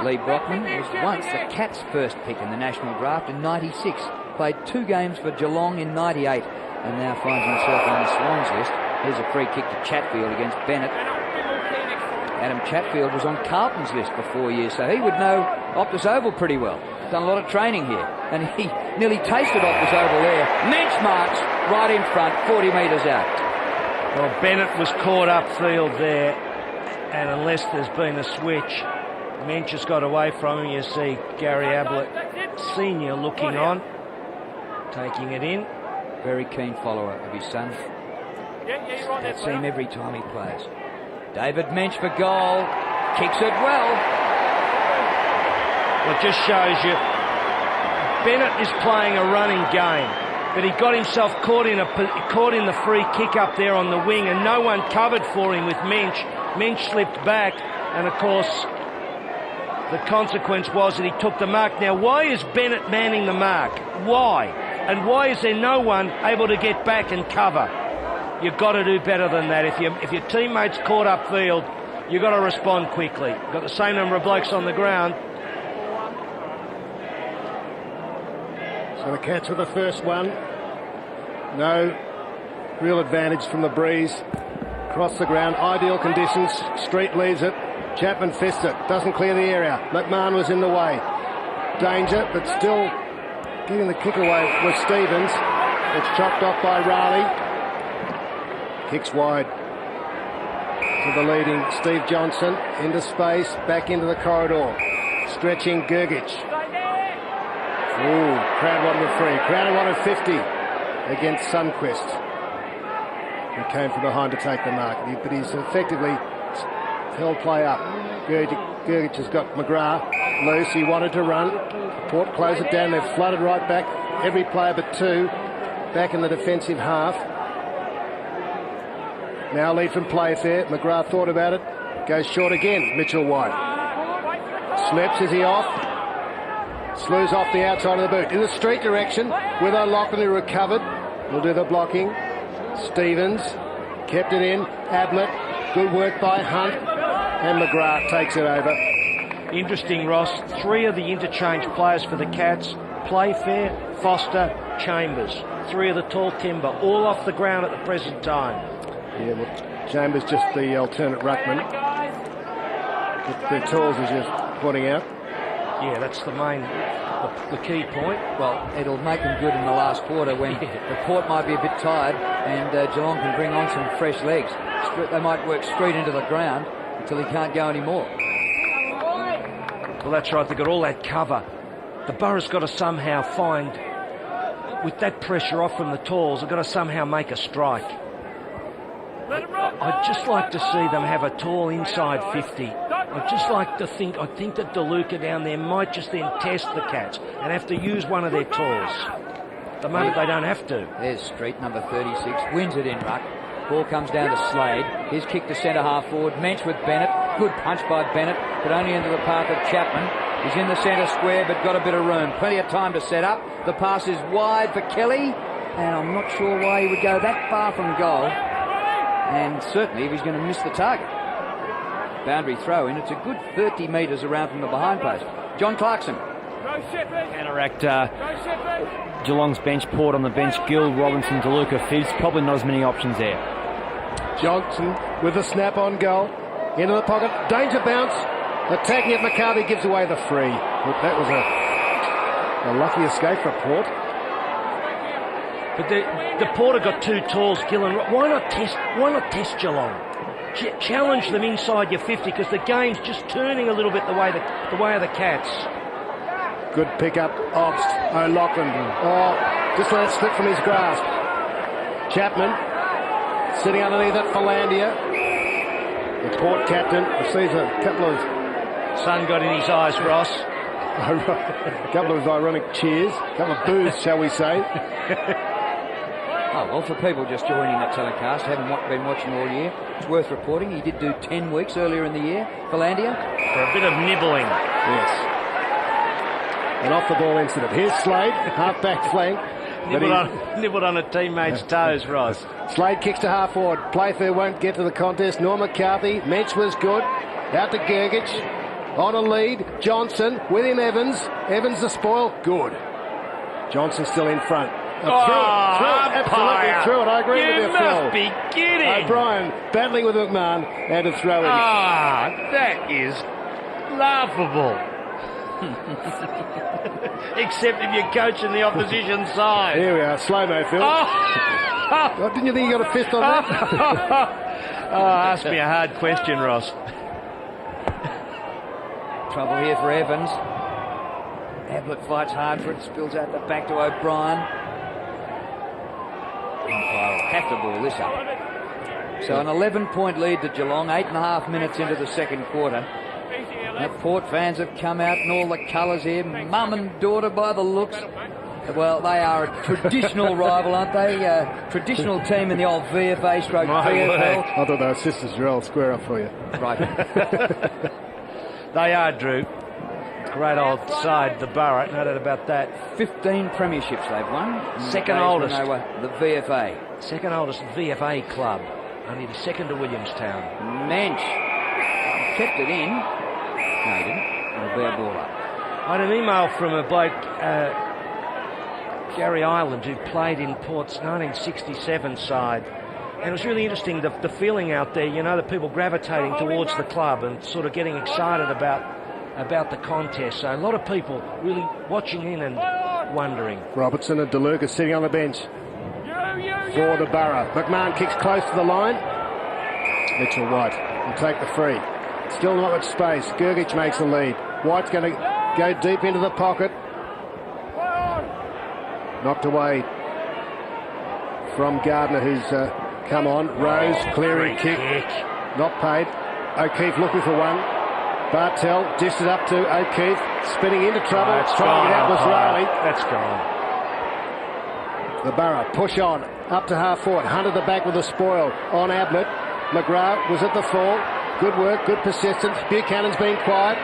Lee Brockman was once the Cats' first pick in the national draft in '96. Played 2 games for Geelong in '98 and now finds himself on the Swans list. Here's a free kick to Chatfield against Bennett. Adam Chatfield was on Carlton's list for 4 years, so he would know Optus Oval pretty well. Done a lot of training here, and he nearly tasted Optus Oval there. Mensch marks right in front, 40 metres out. Well, Bennett was caught upfield there, and unless there's been a switch, Mensch has got away from him. You see Gary Ablett Senior looking on, taking it in. Very keen follower of his son. That's him every time he plays. David Mensch for goal. Kicks it well. Well, it just shows you Bennett is playing a running game, but he got himself caught in the free kick up there on the wing, and no one covered for him with Mensch. Mensch slipped back, and of course the consequence was that he took the mark. Now, why is Bennett manning the mark? Why? And why is there no one able to get back and cover? You've got to do better than that. If your teammate's caught upfield, you've got to respond quickly. You've got the same number of blokes on the ground. So the Cats with the first one. No real advantage from the breeze. Across the ground, ideal conditions. Street leaves it. Chapman fists it. Doesn't clear the area. McMahon was in the way. Danger, but still getting the kick away with Stevens. It's chopped off by Riley. Kicks wide to the leading Steve Johnson. Into space, back into the corridor. Stretching Gergich. Ooh, crowd wanted a free. Crowd wanted 50 against Sundquist. He came from behind to take the mark, but he's effectively held play up. Gergich has got McGrath loose. He wanted to run. Port close it down. They've flooded right back. Every player but 2 back in the defensive half. Now lead from Playfair. McGrath thought about it. Goes short again. Mitchell White. Slips. Is he off? Slews off the outside of the boot. In the street direction with O'Loughlin, who recovered. Will do the blocking. Stevens kept it in. Ablett Good work by Hunt. And McGrath takes it over. Interesting, Ross. 3 of the interchange players for the Cats, Playfair, Foster, Chambers. 3 of the tall timber, all off the ground at the present time. Yeah, well, Chambers just the alternate ruckman. The tools is just pointing out. Yeah, that's the main, the key point. Well, it'll make them good in the last quarter when the Port might be a bit tired and Geelong can bring on some fresh legs. They might work straight into the ground until he can't go anymore. Well, that's right. They've got all that cover. The Borough's got to somehow find, with that pressure off from the talls, they've got to somehow make a strike. I'd just like to see them have a tall inside 50. I'd just like to think, I think that DeLuca down there might just then test the Cats and have to use one of their talls. At the moment, they don't have to. There's Street, number 36, wins it in ruck. Ball comes down to Slade. His kick to centre half forward. Mensch with Bennett. Good punch by Bennett, but only into the path of Chapman. He's in the centre square, but got a bit of room. Plenty of time to set up. The pass is wide for Kelly, and I'm not sure why he would go that far from goal. And certainly if he's going to miss the target. Boundary throw in. It's a good 30 metres around from the behind post. John Clarkson. Counteract Geelong's bench. Port on the bench. Gill, Robinson, DeLuca, Phibbs. Probably not as many options there. Johnson with a snap on goal. Into the pocket. Danger bounce. Attacking it. McCarthy gives away the free. Look, that was a lucky escape for Port. But the Port have got 2 talls, Gillen. Why not test Geelong? Challenge them inside your 50 because the game's just turning a little bit the way of the Cats. Good pick up. Obst. O'Loughlin. Oh, just let it slip from his grasp. Chapman sitting underneath it for Landia. The Port captain receives a couple of... Sun got in his eyes, Ross. A couple of ironic cheers. A couple of boos, shall we say. Oh, well, for people just joining the telecast, haven't been watching all year, it's worth reporting he did do 10 weeks earlier in the year for Landia. For a bit of nibbling. Yes. An off-the-ball incident. Here's Slade, half-back flank. Nibbled on a teammate's toes, Ross. Slade kicks to half-forward. Playfair won't get to the contest. Norm McCarthy. Mensch was good. Out to Gergich. On a lead. Johnson. With him Evans. Evans the spoil. Good. Johnson still in front. Through it. Absolutely through it. I agree with you, Phil. You must be kidding. O'Brien battling with McMahon and a throw in. That is laughable. Except if you're coaching the opposition side. Here we are. Slow-mo, Phil. Oh, didn't you think you got a fist on that? Ask me a hard question, Ross. Trouble here for Evans. Ablett fights hard for it. Spills out the back to O'Brien. Umpire will have to ball this up. So an 11-point lead to Geelong, 8.5 minutes into the second quarter. Now Port fans have come out in all the colours here, mum and daughter by the looks. Well, they are a traditional rival, aren't they? Traditional team in the old VFA stroke VFL. I thought they were sisters. I'll square up for you. Right. They are, Drew. Great old side, the Borough, no doubt about that. 15 premierships they've won. Second oldest. They were the VFA. Second oldest VFA club. Only the second to Williamstown. Mensch kept it in. No, he didn't. It'll be a ball up. I had an email from a bloke, Gary Ireland, who played in Port's 1967 side. And it was really interesting, the feeling out there, you know, the people gravitating towards the club and sort of getting excited about the contest. So a lot of people really watching in and wondering. Robertson and DeLuca sitting on the bench for the Borough. McMahon kicks close to the line. Mitchell White will take the free. Still not much space. Gergich makes the lead. White's going to go deep into the pocket. Knocked away from Gardner, who's come on. Rose, clearing kick. Not paid. O'Keefe looking for one. Bartell dished it up to O'Keefe. Spinning into trouble. Trying to get out was Riley. That's gone. The Borough push on. Up to half forward. Hunter the back with a spoil on Ablett. McGrath was at the fall. Good work, good persistence. Buchanan's been quiet.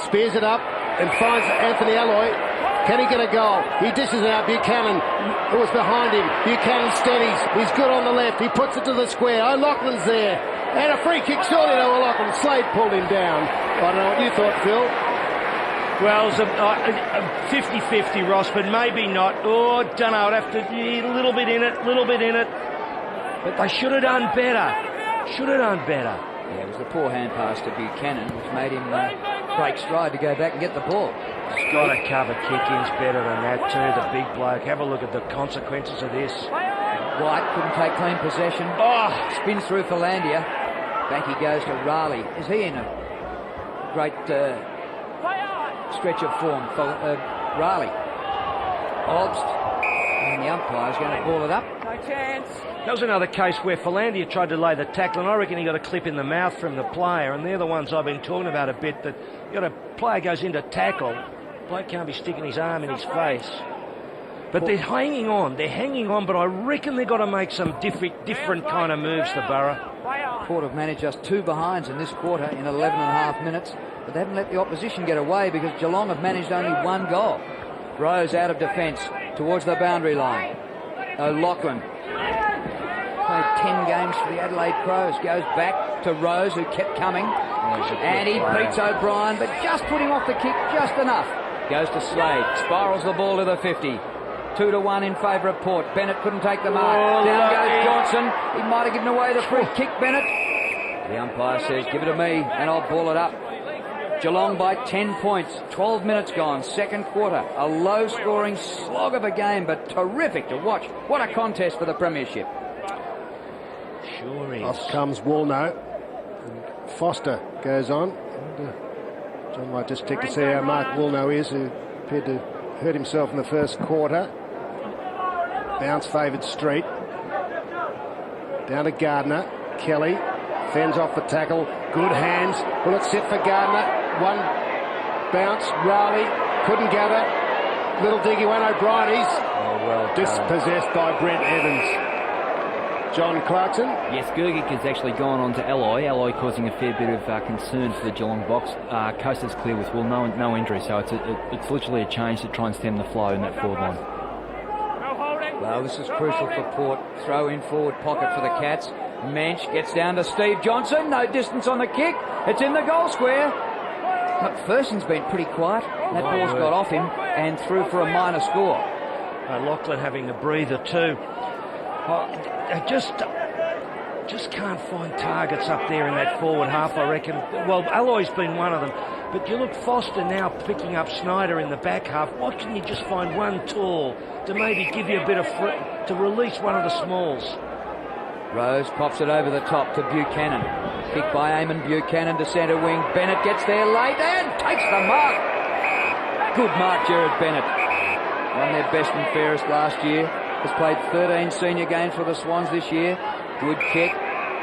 Spears it up and finds Anthony Alloy. Can he get a goal? He dishes it out. Buchanan, who was behind him. Buchanan steadies. He's good on the left. He puts it to the square. O'Loughlin's there. And a free kick, surely to O'Loughlin. Slade pulled him down. I don't know what you thought, Phil. Well, it's a 50-50, Ross, but maybe not. Oh, don't know. I'd have to a little bit in it. But they should have done better. Yeah, it was the poor hand pass to Buchanan, which made him break stride to go back and get the ball. He's got to cover kick-ins better than that too, the big bloke. Have a look at the consequences of this. White couldn't take clean possession. Oh, Spins through for Landia. Back he goes to Raleigh. Is he in a great stretch of form for Raleigh? Obst. And the umpire's going to ball it up. No chance. that was another case where Philandia tried to lay the tackle, and I reckon he got a clip in the mouth from the player, and they're the ones I've been talking about a bit, that you got a player goes into tackle, bloke can't be sticking his arm in his face. But they're hanging on, but I reckon they've got to make some different kind of moves, the Borough. Port have managed just 2 behinds in this quarter in 11.5 minutes, but they haven't let the opposition get away because Geelong have managed only 1 goal. Rose out of defence towards the boundary line. O'Loughlin played 10 games for the Adelaide Crows, goes back to Rose, who kept coming, and he beats O'Brien, but just put him off the kick just enough. Goes to Slade, spirals the ball to the 50. 2-1 in favour of Port. Bennett couldn't take the mark. Down goes Johnson. He might have given away the free kick, Bennett. The umpire says, give it to me and I'll ball it up. Geelong by 10 points. 12 minutes gone. Second quarter. A low-scoring slog of a game, but terrific to watch. What a contest for the premiership. Sure is. Off comes Woolnough. And Foster goes on. And, John might just check to see how Mark Woolnough is, who appeared to hurt himself in the first quarter. Bounce favoured Street. Down to Gardner. Kelly fends off the tackle. Good hands. Will it sit for Gardner? One bounce. Raleigh couldn't gather. Little diggy one. O'Brien. He's dispossessed by Brent Evans. John Clarkson. Yes, Gergic has actually gone on to Alloy. Alloy causing a fair bit of concern for the Geelong box. Coast is clear with Will, no injury, so it's literally a change to try and stem the flow in that forward line. Well, this is crucial for Port. Throw in forward pocket for the Cats. Mensch gets down to Steve Johnson. No distance on the kick. It's in the goal square. McPherson's been pretty quiet. That ball's got off him and through for a minor score. Lachlan having a breather too. I just can't find targets up there in that forward half, I reckon. Well, Alloy's been one of them. But you look, Foster now picking up Snyder in the back half. Why can't you just find one tall to maybe give you a bit of to release one of the smalls? Rose pops it over the top to Buchanan. Kick by Eamon Buchanan to centre wing. Bennett gets there late and takes the mark. Good mark, Jared Bennett. Won their best and fairest last year. Has played 13 senior games for the Swans this year. Good kick.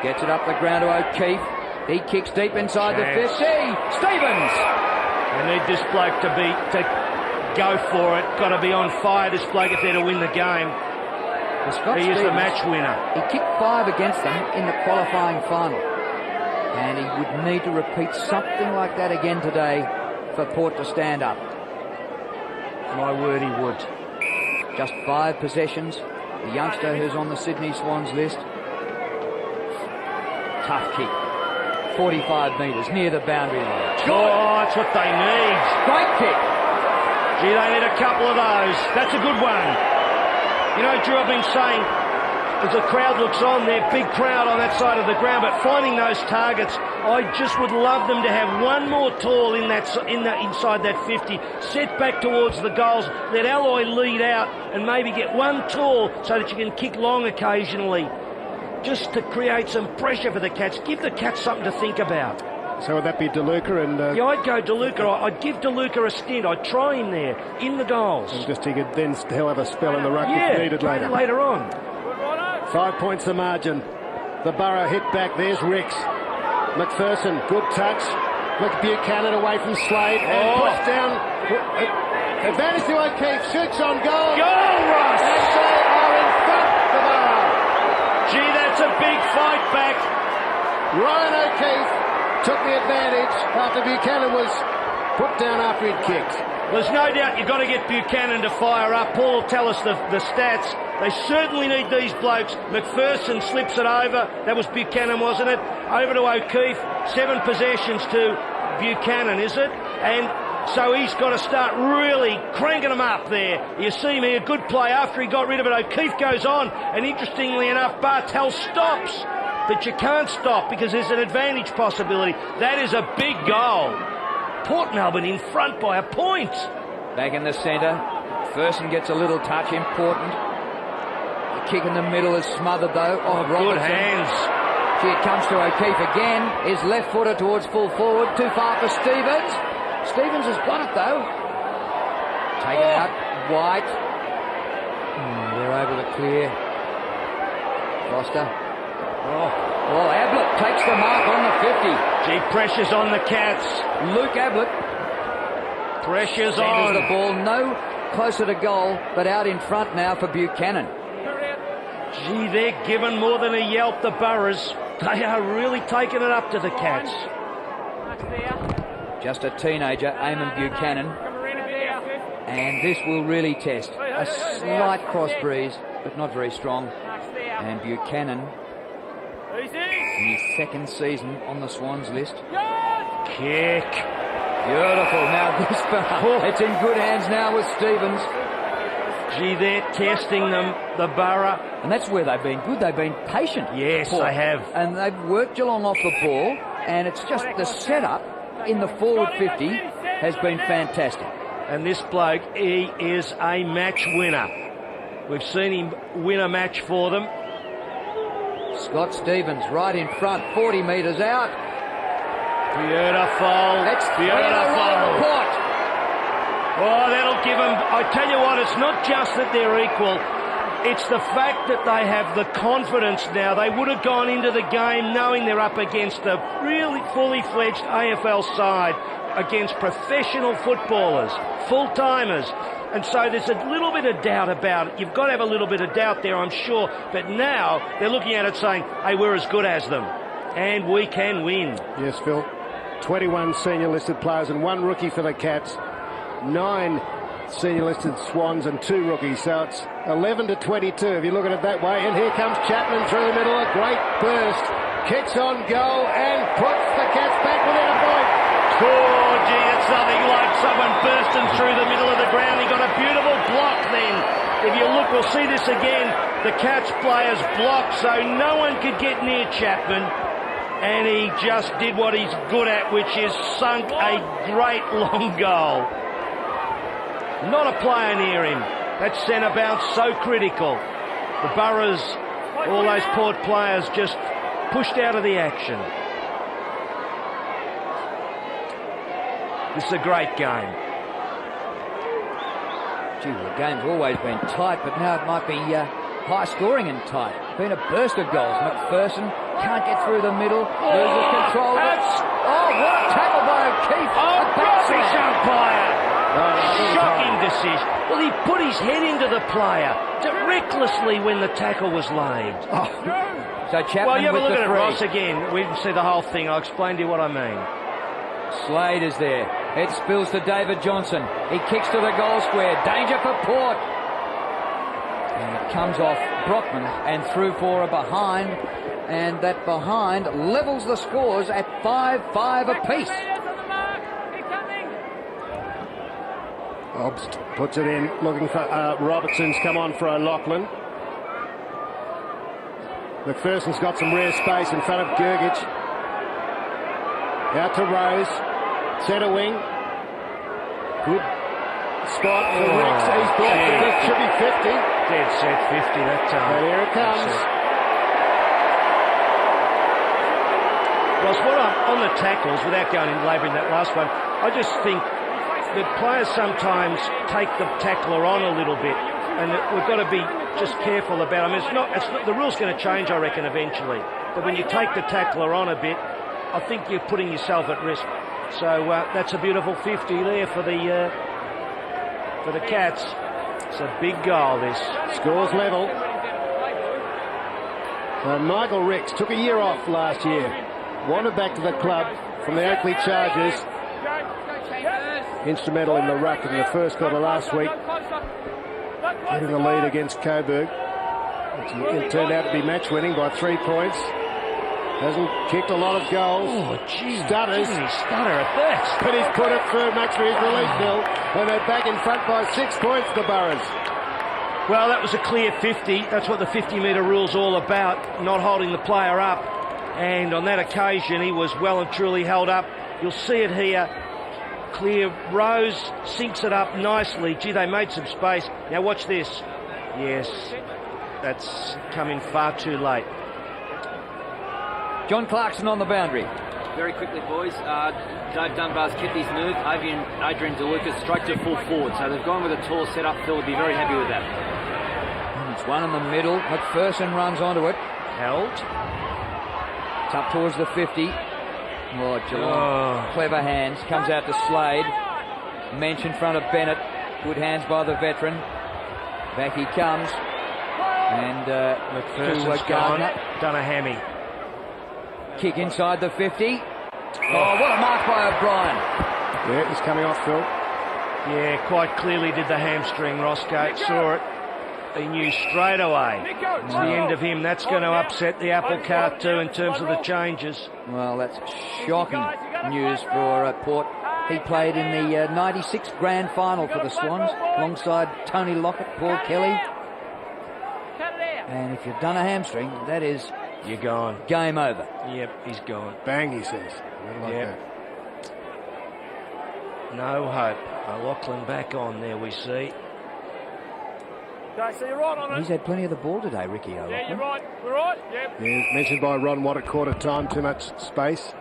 Gets it up the ground to O'Keefe. He kicks deep inside the 50. Stevens! They need this bloke to go for it. Got to be on fire, this bloke, if they're to win the game. He is the match winner. He kicked 5 against them in the qualifying final. And he would need to repeat something like that again today for Port to stand up. My word, he would. Just 5 possessions. The youngster who's on the Sydney Swans list. Tough kick. 45 metres near the boundary line. Oh, that's what they need. Great kick. Gee, they need a couple of those. That's a good one. You know, Drew, I've been saying, as the crowd looks on, they're big crowd on that side of the ground, but finding those targets, I just would love them to have one more tall inside that 50, set back towards the goals, let Alloy lead out and maybe get one tall so that you can kick long occasionally, just to create some pressure for the Cats. Give the Cats something to think about. So would that be DeLuca? And yeah, I'd go DeLuca. I'd give DeLuca a stint. I'd try him there in the goals. And just he could then still have a spell in the ruck if needed later on. 5 points the margin. The Borough hit back. There's Ricks. McPherson, good touch. Buchanan away from Slade and puts down. Advantage to O'Keefe. Shoots on goal. Goal, Ross! And they are in front, the Borough. Gee, that's a big fight back. Ryan O'Keefe took the advantage after Buchanan was Put down after he'd kicked. There's no doubt you've got to get Buchanan to fire up. Paul will tell us the stats. They certainly need these blokes. McPherson slips it over. That was Buchanan, wasn't it? Over to O'Keefe. 7 possessions to Buchanan, is it? And so he's got to start really cranking them up there. You see me, a good play after he got rid of it. O'Keefe goes on, and interestingly enough, Bartel stops. But you can't stop because there's an advantage possibility. That is a big goal. Port Melbourne in front by a point. Back in the centre. Ferguson gets a little touch, important. The kick in the middle is smothered though. Oh, good hands. Here it comes to O'Keefe again. His left footer towards full forward. Too far for Stevens. Stevens has got it though. Taken out. White. They're able to clear. Foster. Well, Ablett takes the mark on the 50. Gee, pressure's on the Cats. Luke Ablett. Pressure's on. The ball no closer to goal, but out in front now for Buchanan. Gee, they're given more than a yelp, the Boroughs. They are really taking it up to the Cats. Just a teenager, Eamon Buchanan. And this will really test. A slight cross breeze, but not very strong. And Buchanan, in his second season on the Swans list. Kick. Beautiful. Now this far, it's in good hands now with Stevens. Gee, they're testing them, the Borough. And that's where they've been good. They've been patient. Yes, Port. they have. And they've worked Geelong off the ball. And it's just the setup in the forward 50 has been fantastic. And this bloke, he is a match winner. We've seen him win a match for them. Scott Stevens right in front, 40 metres out. Beautiful. That's beautiful. Port. Oh, that'll give them... I tell you what, it's not just that they're equal. It's the fact that they have the confidence now. They would have gone into the game knowing they're up against a really fully fledged AFL side, against professional footballers, full-timers. And so there's a little bit of doubt about it. You've got to have a little bit of doubt there, I'm sure. But now they're looking at it saying, hey, we're as good as them. And we can win. Yes, Phil. 21 senior listed players and 1 rookie for the Cats. 9 senior listed Swans and 2 rookies. So it's 11 to 22 if you look at it that way. And here comes Chapman through the middle. A great burst. Kicks on goal and puts the Cats back within a point. Oh, gee, it's nothing like someone bursting through the middle of the ground. He got a beautiful block then. If you look, we'll see this again. The Cats players blocked so no one could get near Chapman. And he just did what he's good at, which is sunk a great long goal. Not a player near him. That centre bounce so critical. The Boroughs, all those Port players just pushed out of the action. This is a great game. Gee, well, the game's always been tight, but now it might be high scoring and tight. Been a burst of goals. McPherson can't get through the middle. Loses control. What a tackle by O'Keefe. Rubbish umpire. Shocking decision. Well, he put his head into the player recklessly when the tackle was laid. So Chapman well, you have a with look the at it, free. Ross, again. We didn't see the whole thing. I'll explain to you what I mean. Slade is there. It spills to David Johnson. He kicks to the goal square. Danger for Port. And it comes off Brockman and through for a behind. And that behind levels the scores at 5-5 apiece. Obst puts it in, looking for Robertson's come on for O'Loughlin. McPherson's got some rare space in front of Gergich. Out to Rose. Centre wing. Good spot for Ricks. He's blocked. It should be 50. Dead set 50 that time. And here it comes. Ross, what on the tackles, without going in labouring that last one, I just think that players sometimes take the tackler on a little bit, and we've got to be just careful about it. I mean, the rule's going to change, I reckon, eventually. But when you take the tackler on a bit, I think you're putting yourself at risk. So that's a beautiful 50 there for the Cats. It's a big goal, this. Scores level. Michael Ricks took a year off last year. Wanted back to the club from the Oakley Chargers. instrumental in the ruck in the first quarter last week, getting the lead against Coburg. It turned out to be match winning by 3 points. Hasn't kicked a lot of goals. Oh, gee. Stutters. Stutter at best. But he's put it through, makes for his relief, Bill. And they're back in front by 6 points, the Burrows. Well, that was a clear 50. That's what the 50-metre rule's all about, not holding the player up. And on that occasion, he was well and truly held up. You'll see it here. Clear. Rose sinks it up nicely. Gee, they made some space. Now watch this. Yes, that's coming far too late. John Clarkson on the boundary. Very quickly, boys. Dave Dunbar's kept his move. Adrian DeLucas straight to full forward. So they've gone with a tall setup. Phil would be very happy with that. It's one in the middle. McPherson runs onto it. Held. It's up towards the 50. Oh, Geelong. Clever hands. Comes out to Slade. Mensch in front of Bennett. Good hands by the veteran. Back he comes. And McPherson's gone. Done a hammy. Kick inside the 50. Oh, what a mark by O'Brien. Yeah, he's coming off, Phil. Yeah, quite clearly did the hamstring. Roscoe saw it. He knew straight away. It's the end of him. That's going to upset the apple cart too in terms of the changes. Well, that's shocking news for Port. He played in the 96 grand final for the Swans alongside Tony Lockett, Paul Kelly. And if you've done a hamstring, that is... You're gone. Game over. Yep, he's gone. Bang, he says. Yep. No hope. O'Loughlin back on there, we see. Okay, so you're right on it. He's had plenty of the ball today, Ricky O'Loughlin. Yeah, you're right. We're right. Yep. Yeah, mentioned by Ron Watt at quarter time, too much space.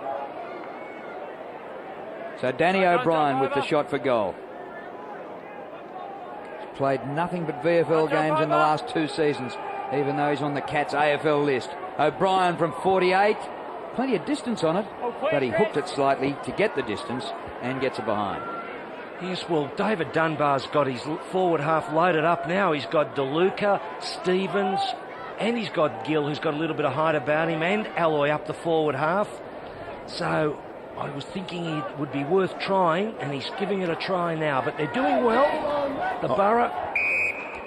So Danny O'Brien with the shot for goal. He's played nothing but VFL games in the last 2 seasons, even though he's on the Cats AFL list. O'Brien from 48, plenty of distance on it, but he hooked it slightly to get the distance and gets it behind. Yes, well, David Dunbar's got his forward half loaded up now. He's got DeLuca, Stevens, and he's got Gill, who's got a little bit of height about him, and Alloy up the forward half. So I was thinking it would be worth trying, and he's giving it a try now. But they're doing well. The Borough.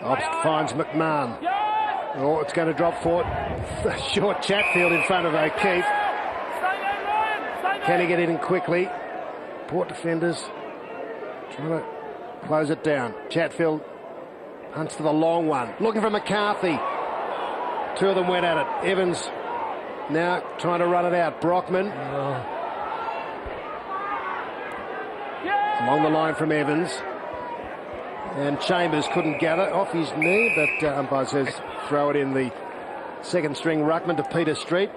Obst finds McMahon. Oh, it's going to drop for short Chatfield in front of O'Keefe. Can he get it in quickly? Port defenders trying to close it down. Chatfield hunts for the long one. Looking for McCarthy. 2 of them went at it. Evans now trying to run it out. Brockman. Along the line from Evans. And Chambers couldn't gather off his knee, but umpire says throw it in the second string ruckman to Peter Street.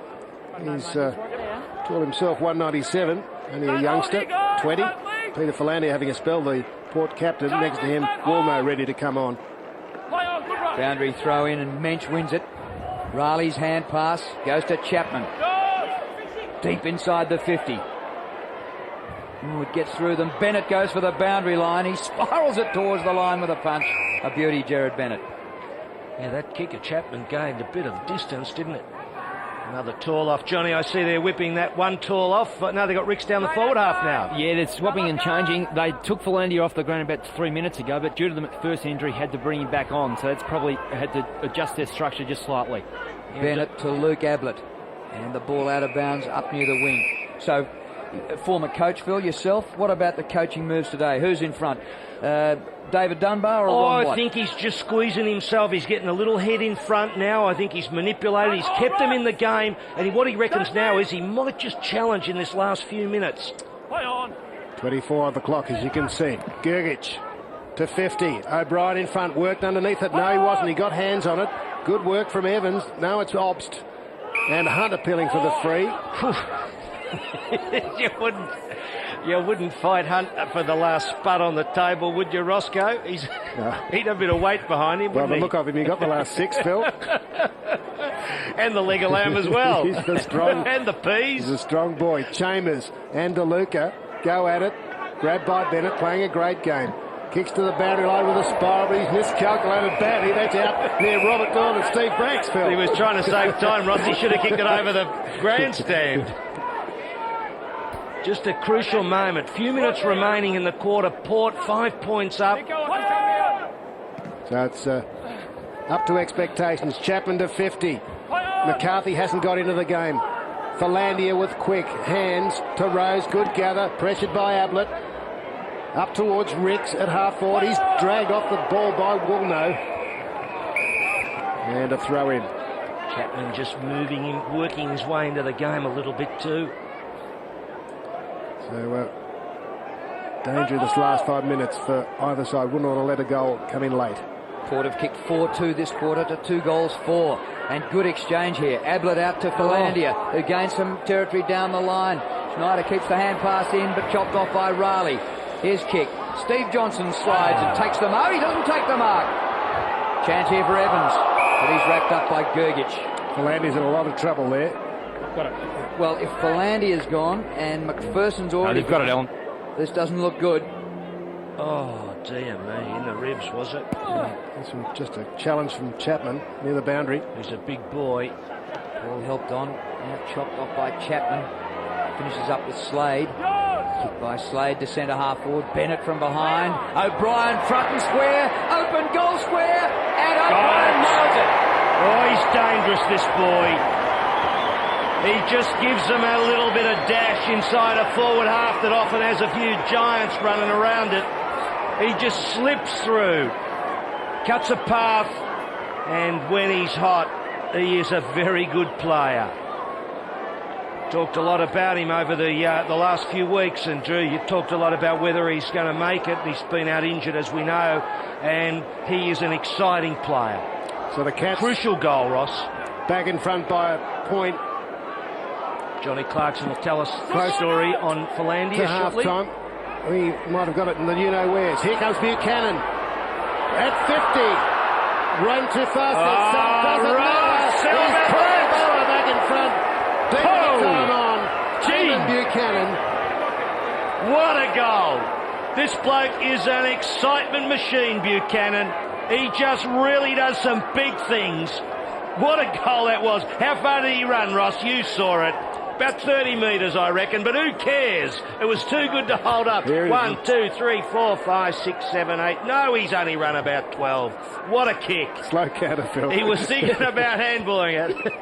He's taught himself 197, only a youngster, 20. Peter Philander having a spell, the Port captain. Next to him, Walmo ready to come on. Boundary throw in and Mensch wins it. Riley's hand pass goes to Chapman. Deep inside the 50. Ooh, it gets through them. Bennett goes for the boundary line. He spirals it towards the line with a punch. A beauty, Jared Bennett. Yeah, that kick of Chapman gained a bit of distance, didn't it? Another tall off. Johnny, I see they're whipping that one tall off. But no, they got Ricks down the forward half now. Yeah, they're swapping and changing. They took Philander off the ground about 3 minutes ago, but due to the McPherson injury, had to bring him back on. So that's probably had to adjust their structure just slightly. Yeah, Bennett to Luke Ablett. And the ball out of bounds up near the wing. So, former coach, Phil, yourself, what about the coaching moves today? Who's in front? David Dunbar or Ron Watt? I think he's just squeezing himself. He's getting a little head in front now. I think he's manipulated. He's kept them in the game. And what he reckons now is he might just challenge in this last few minutes. Play on. 24 on the clock, as you can see. Gergich to 50. O'Brien in front. Worked underneath it. No, he wasn't. He got hands on it. Good work from Evans. Now it's Obst. And Hunt appealing for the free. You wouldn't fight Hunt for the last spud on the table, would you, Roscoe? He'd a bit of weight behind him, Well, wouldn't the look of him, he got the last 6, Phil. And the leg of lamb as well. He's the strong, and the peas. He's a strong boy. Chambers and DeLuca go at it. Grabbed by Bennett, playing a great game. Kicks to the boundary line with a spiral, but he's miscalculated badly. That's out near Robert Doyle and Steve Branks, Phil. He was trying to save time, Ross. He should have kicked it over the grandstand. Just a crucial moment. Few minutes remaining in the quarter. Port 5 points up. Keep going, keep coming So it's up to expectations. Chapman to 50. McCarthy hasn't got into the game. Philandia with quick hands to Rose. Good gather. Pressured by Ablett. Up towards Ricks at half forward. He's dragged off the ball by Woolno. And a throw in. Chapman just moving in, working his way into the game a little bit too. So danger this last 5 minutes for either side. Wouldn't want to let a goal come in late. Port have kicked 4-2 this quarter to 2 goals 4. And good exchange here. Ablett out to Philandia, who gains some territory down the line. Schneider keeps the hand pass in, but chopped off by Riley. Here's kick. Steve Johnson slides and takes the mark. He doesn't take the mark. Chance here for Evans, but he's wrapped up by Gergich. Philandia's in a lot of trouble there. Well, if Philandia's gone and McPherson's already... they've got it, Ellen. This doesn't look good. Oh, dear me. In the ribs, was it? This was just a challenge from Chapman near the boundary. He's a big boy. Ball helped on. Now chopped off by Chapman. Finishes up with Slade. Kick by Slade to centre half forward. Bennett from behind. O'Brien front and square. Open goal square. And O'Brien nails it. Oh, he's dangerous, this boy. He just gives them a little bit of dash inside a forward half that often has a few giants running around it. He just slips through, cuts a path, and when he's hot, he is a very good player. Talked a lot about him over the last few weeks, and Drew, you talked a lot about whether he's going to make it. He's been out injured, as we know, and he is an exciting player. So the Cats Crucial goal, Ross. back in front by a point Johnny Clarkson will tell us the story on Philandia to half shortly. time. We might have got it in the you-know-wheres. Here comes Buchanan at 50. Run too fast. Doesn't matter. He's put the bowler back in front. Big time on. Jamin Buchanan. What a goal. This bloke is an excitement machine, Buchanan. He just really does some big things. What a goal that was. How far did he run, Ross? You saw it. About 30 metres, I reckon, but who cares? It was too good to hold up. 1, 2, 3, 4, 5, 6, 7, 8. No, he's only run about 12. What a kick. Slow counter, Phil. He was thinking about handballing it.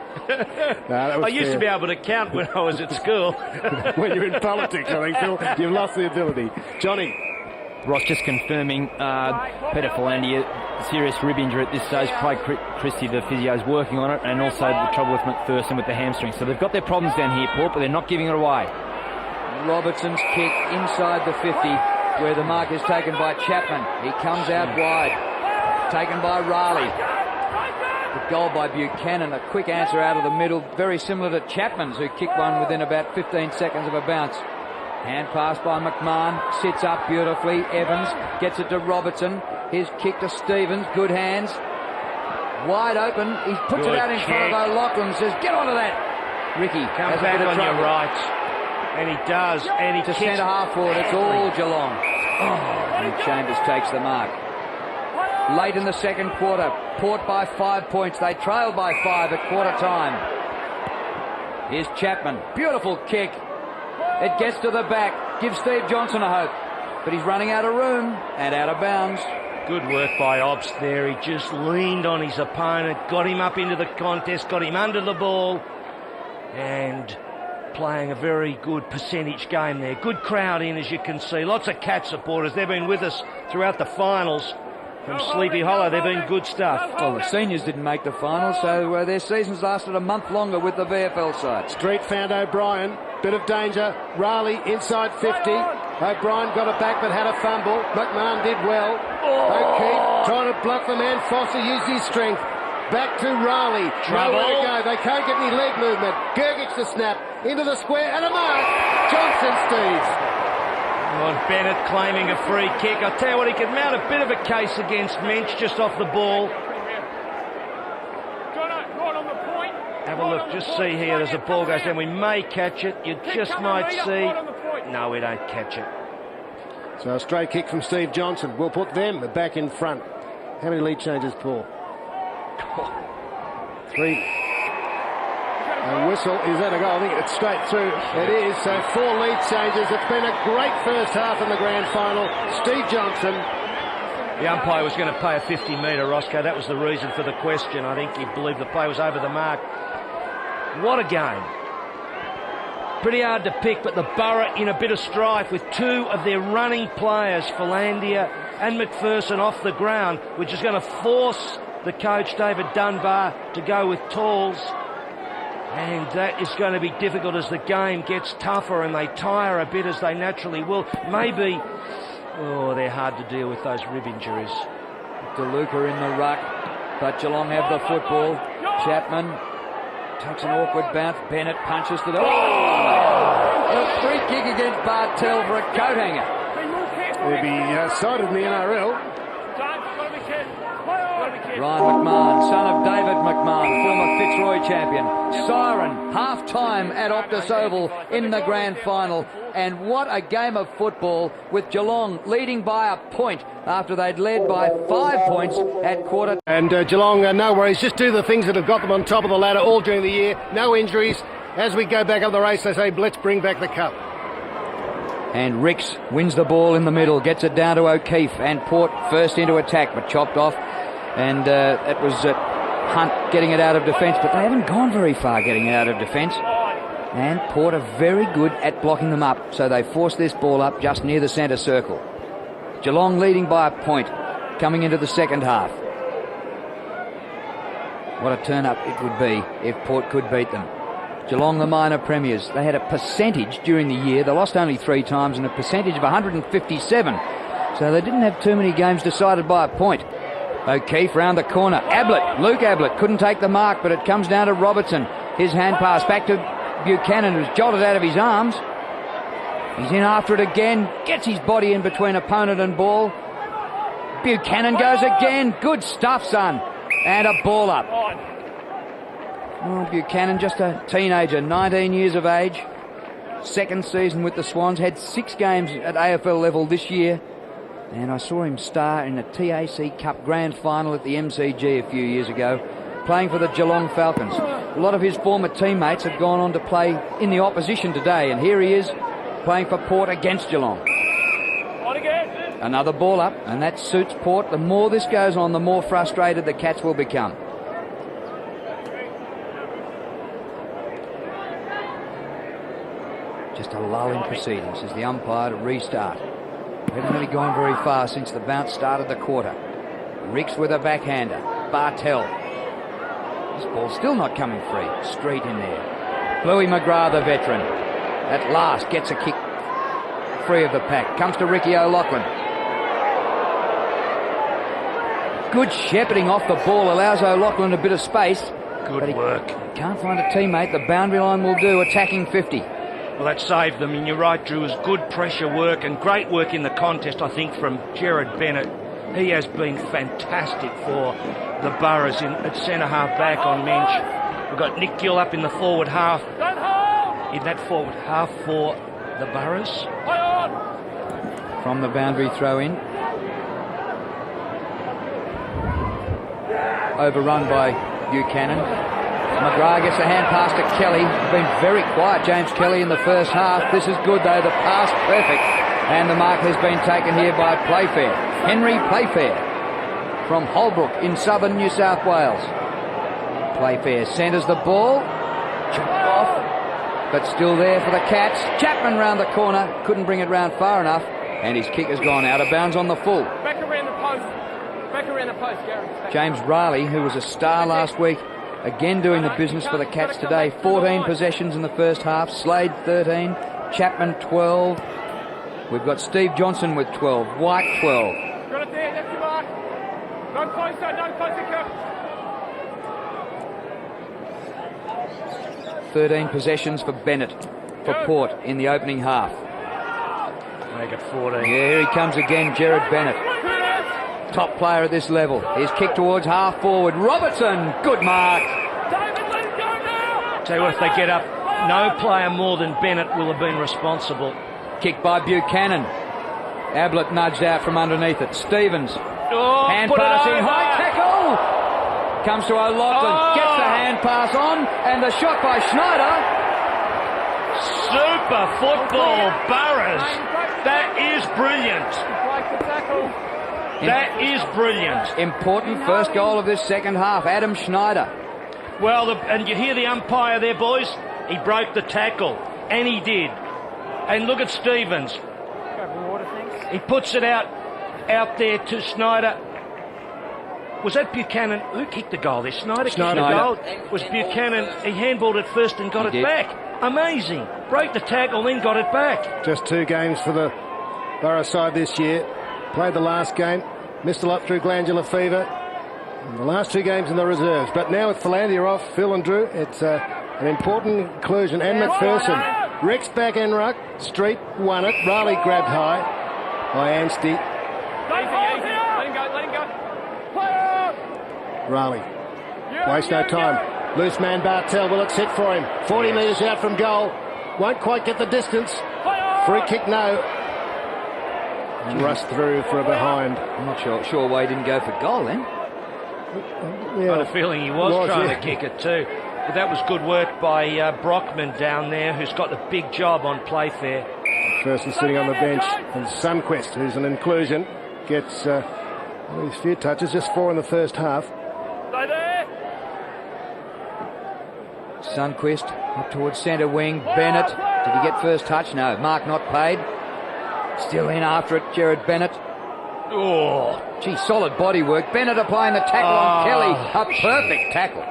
That was I used to be able to count when I was at school. When you're in politics, I think, Phil, you've lost the ability. Johnny. Ross just confirming Peter Philandia, serious rib injury at this stage. Craig Christie, the physio, is working on it, and also the trouble with McPherson with the hamstring. So they've got their problems down here, Port, but they're not giving it away. Robertson's kick inside the 50, where the mark is taken by Chapman. He comes out wide, taken by Riley. The goal by Buchanan, a quick answer out of the middle, very similar to Chapman's, who kicked one within about 15 seconds of a bounce. Hand pass by McMahon, sits up beautifully. Evans gets it to Robertson. His kick to Stevens, good hands. Wide open, he puts it out in front of O'Loughlin, says, get onto that. Ricky Come has back a bit of on trouble. your right. And he does, and he To kicks. centre half forward, it's all Geelong. And Chambers takes the mark. Late in the second quarter, Port by 5 points. They trail by 5 at quarter time. Here's Chapman, beautiful kick. It gets to the back, gives Steve Johnson a hope, but he's running out of room and out of bounds. Good work by Obst there. He just leaned on his opponent, got him up into the contest, got him under the ball, and playing a very good percentage game there. Good crowd in, as you can see. Lots of Cat supporters. They've been with us throughout the finals from Sleepy Hollow. They've been good stuff. Well, the seniors didn't make the final, so their seasons lasted a month longer with the VFL side. Street found O'Brien. Bit of danger. Riley inside 50. O'Brien got it back but had a fumble. McMahon did well. O'Keefe trying to block the man. Foster used his strength. Back to Riley. Trouble. Nowhere to go. They can't get any leg movement. Gergich the snap. Into the square and a mark. Johnson, Steve. On Bennett claiming a free kick. I'll tell you what, he could mount a bit of a case against Mensch just off the ball. Have a look, just see here, as the ball goes down, we may catch it, you just might see. No, we don't catch it. So a straight kick from Steve Johnson. We'll put them back in front. How many lead changes, Paul? 3. The whistle is at a goal. I think it's straight through. It is. So 4 lead changes. It's been a great first half in the grand final. Steve Johnson. The umpire was going to pay a 50-metre, Roscoe. That was the reason for the question. I think he believed the play was over the mark. What a game. Pretty hard to pick, but the Borough in a bit of strife with 2 of their running players, Philandia and McPherson, off the ground, which is going to force the coach, David Dunbar, to go with Talls. And that is going to be difficult as the game gets tougher and they tire a bit, as they naturally will. Maybe... Oh, they're hard to deal with, those rib injuries. DeLuca in the ruck, but Geelong have the football. Chapman takes an awkward bounce. Bennett punches to the... Oh! A free kick against Bartel for a coat hanger. He'll be cited in the NRL. Ryan McMahon, son of David McMahon, former Fitzroy champion. Siren, half-time at Optus Oval in the grand final. And what a game of football, with Geelong leading by a point after they'd led by 5 points at quarter. And Geelong, no worries, just do the things that have got them on top of the ladder all during the year. No injuries. As we go back up the race, they say, let's bring back the cup. And Ricks wins the ball in the middle, gets it down to O'Keefe, and Port first into attack, but chopped off. And it was Hunt getting it out of defence, but they haven't gone very far getting it out of defence. And Port are very good at blocking them up, so they force this ball up just near the centre circle. Geelong leading by a point coming into the second half. What a turn-up it would be if Port could beat them. Geelong, the minor premiers, they had a percentage during the year. They lost only 3 times and a percentage of 157. So they didn't have too many games decided by a point. O'Keefe round the corner. Ablett, Luke Ablett, couldn't take the mark, but it comes down to Robertson. His hand pass back to Buchanan, who's jolted out of his arms. He's in after it again, gets his body in between opponent and ball. Buchanan goes again. Good stuff, son. And a ball up. Well, Buchanan, just a teenager, 19 years of age. Second season with the Swans. Had 6 games at AFL level this year. And I saw him star in the TAC Cup Grand Final at the MCG a few years ago, playing for the Geelong Falcons. A lot of his former teammates have gone on to play in the opposition today, and here he is playing for Port against Geelong. Another ball up, and that suits Port. The more this goes on, the more frustrated the Cats will become. Just a lull in proceedings as the umpire to restart. We haven't really gone very far since the bounce started the quarter. Ricks with a backhander. Bartel. This ball's still not coming free. Street in there. Bluey McGrath, the veteran, at last gets a kick free of the pack. Comes to Ricky O'Loughlin. Good shepherding off the ball. Allows O'Loughlin a bit of space. Good work. Can't find a teammate. The boundary line will do. Attacking 50. Well, that saved them, and you're right, Drew. It was good pressure work and great work in the contest, I think, from Jared Bennett. He has been fantastic for the Boroughs at centre half back on Minch. We've got Nick Gill up in the forward half. In that forward half for the Boroughs. From the boundary throw in. Overrun by Buchanan. McGrath gets a hand pass to Kelly. Been very quiet, James Kelly, in the first half. This is good, though. The pass perfect. And the mark has been taken here by Playfair. Henry Playfair from Holbrook in southern New South Wales. Playfair centres the ball. Chopped off, but still there for the Cats. Chapman round the corner. Couldn't bring it round far enough. And his kick has gone out of bounds on the full. Back around the post. Back around the post, Gary. James Riley, who was a star last week, again doing the business for the Cats today. 14 possessions in the first half. Slade 13. Chapman 12. We've got Steve Johnson with 12. White 12. Got it there, that's your mark. No closer, no closer, Kev. 13 possessions for Bennett for Port in the opening half. Make it 14. Yeah, here he comes again, Jared Bennett. Top player at this level. His kick towards half forward. Robertson, good mark. David, let him go now. Tell you what, if they get up, no player more than Bennett will have been responsible. Kick by Buchanan. Ablett nudged out from underneath it. Stevens. Hand put it pass in. over. High tackle. Comes to O'Loughlin. Gets the hand pass on. And the shot by Schneider. Super football, Burrows. That is brilliant. Break the tackle. That is brilliant. Important first goal of this second half, Adam Schneider. Well, and you hear the umpire there, boys? He broke the tackle, and he did. And look at Stevens. Go for water, thanks. He puts it out there to Schneider. Was that Buchanan? Who kicked the goal there? Schneider kicked the goal. Was Buchanan? He handballed it first and got it back. Amazing. Broke the tackle, then got it back. Just 2 games for the Borough side this year. Played the last game, missed a lot through glandular fever. And the last 2 games in the reserves. But now with Philandia off, Phil and Drew, it's an important inclusion. And McPherson. Rex back en ruck. Street won it. Riley grabbed high by Anstey. Let him go. Riley. Waste no time. Loose man Bartel. Will it sit for him? 40 metres out from goal. Won't quite get the distance. Free kick, no. And Russ through for a behind. I'm not sure why he didn't go for goal then. I had a feeling he was trying to kick it too. But that was good work by Brockman down there, who's got the big job on Playfair. Person sitting on the bench. And Sunquist, who's an inclusion, gets a few touches, just 4 in the first half. Stay there. Sunquist up towards centre wing. Bennett. Did he get first touch? No. Mark not paid. Still in after it, Jared Bennett. Oh, gee, solid body work. Bennett applying the tackle on Kelly. A perfect tackle.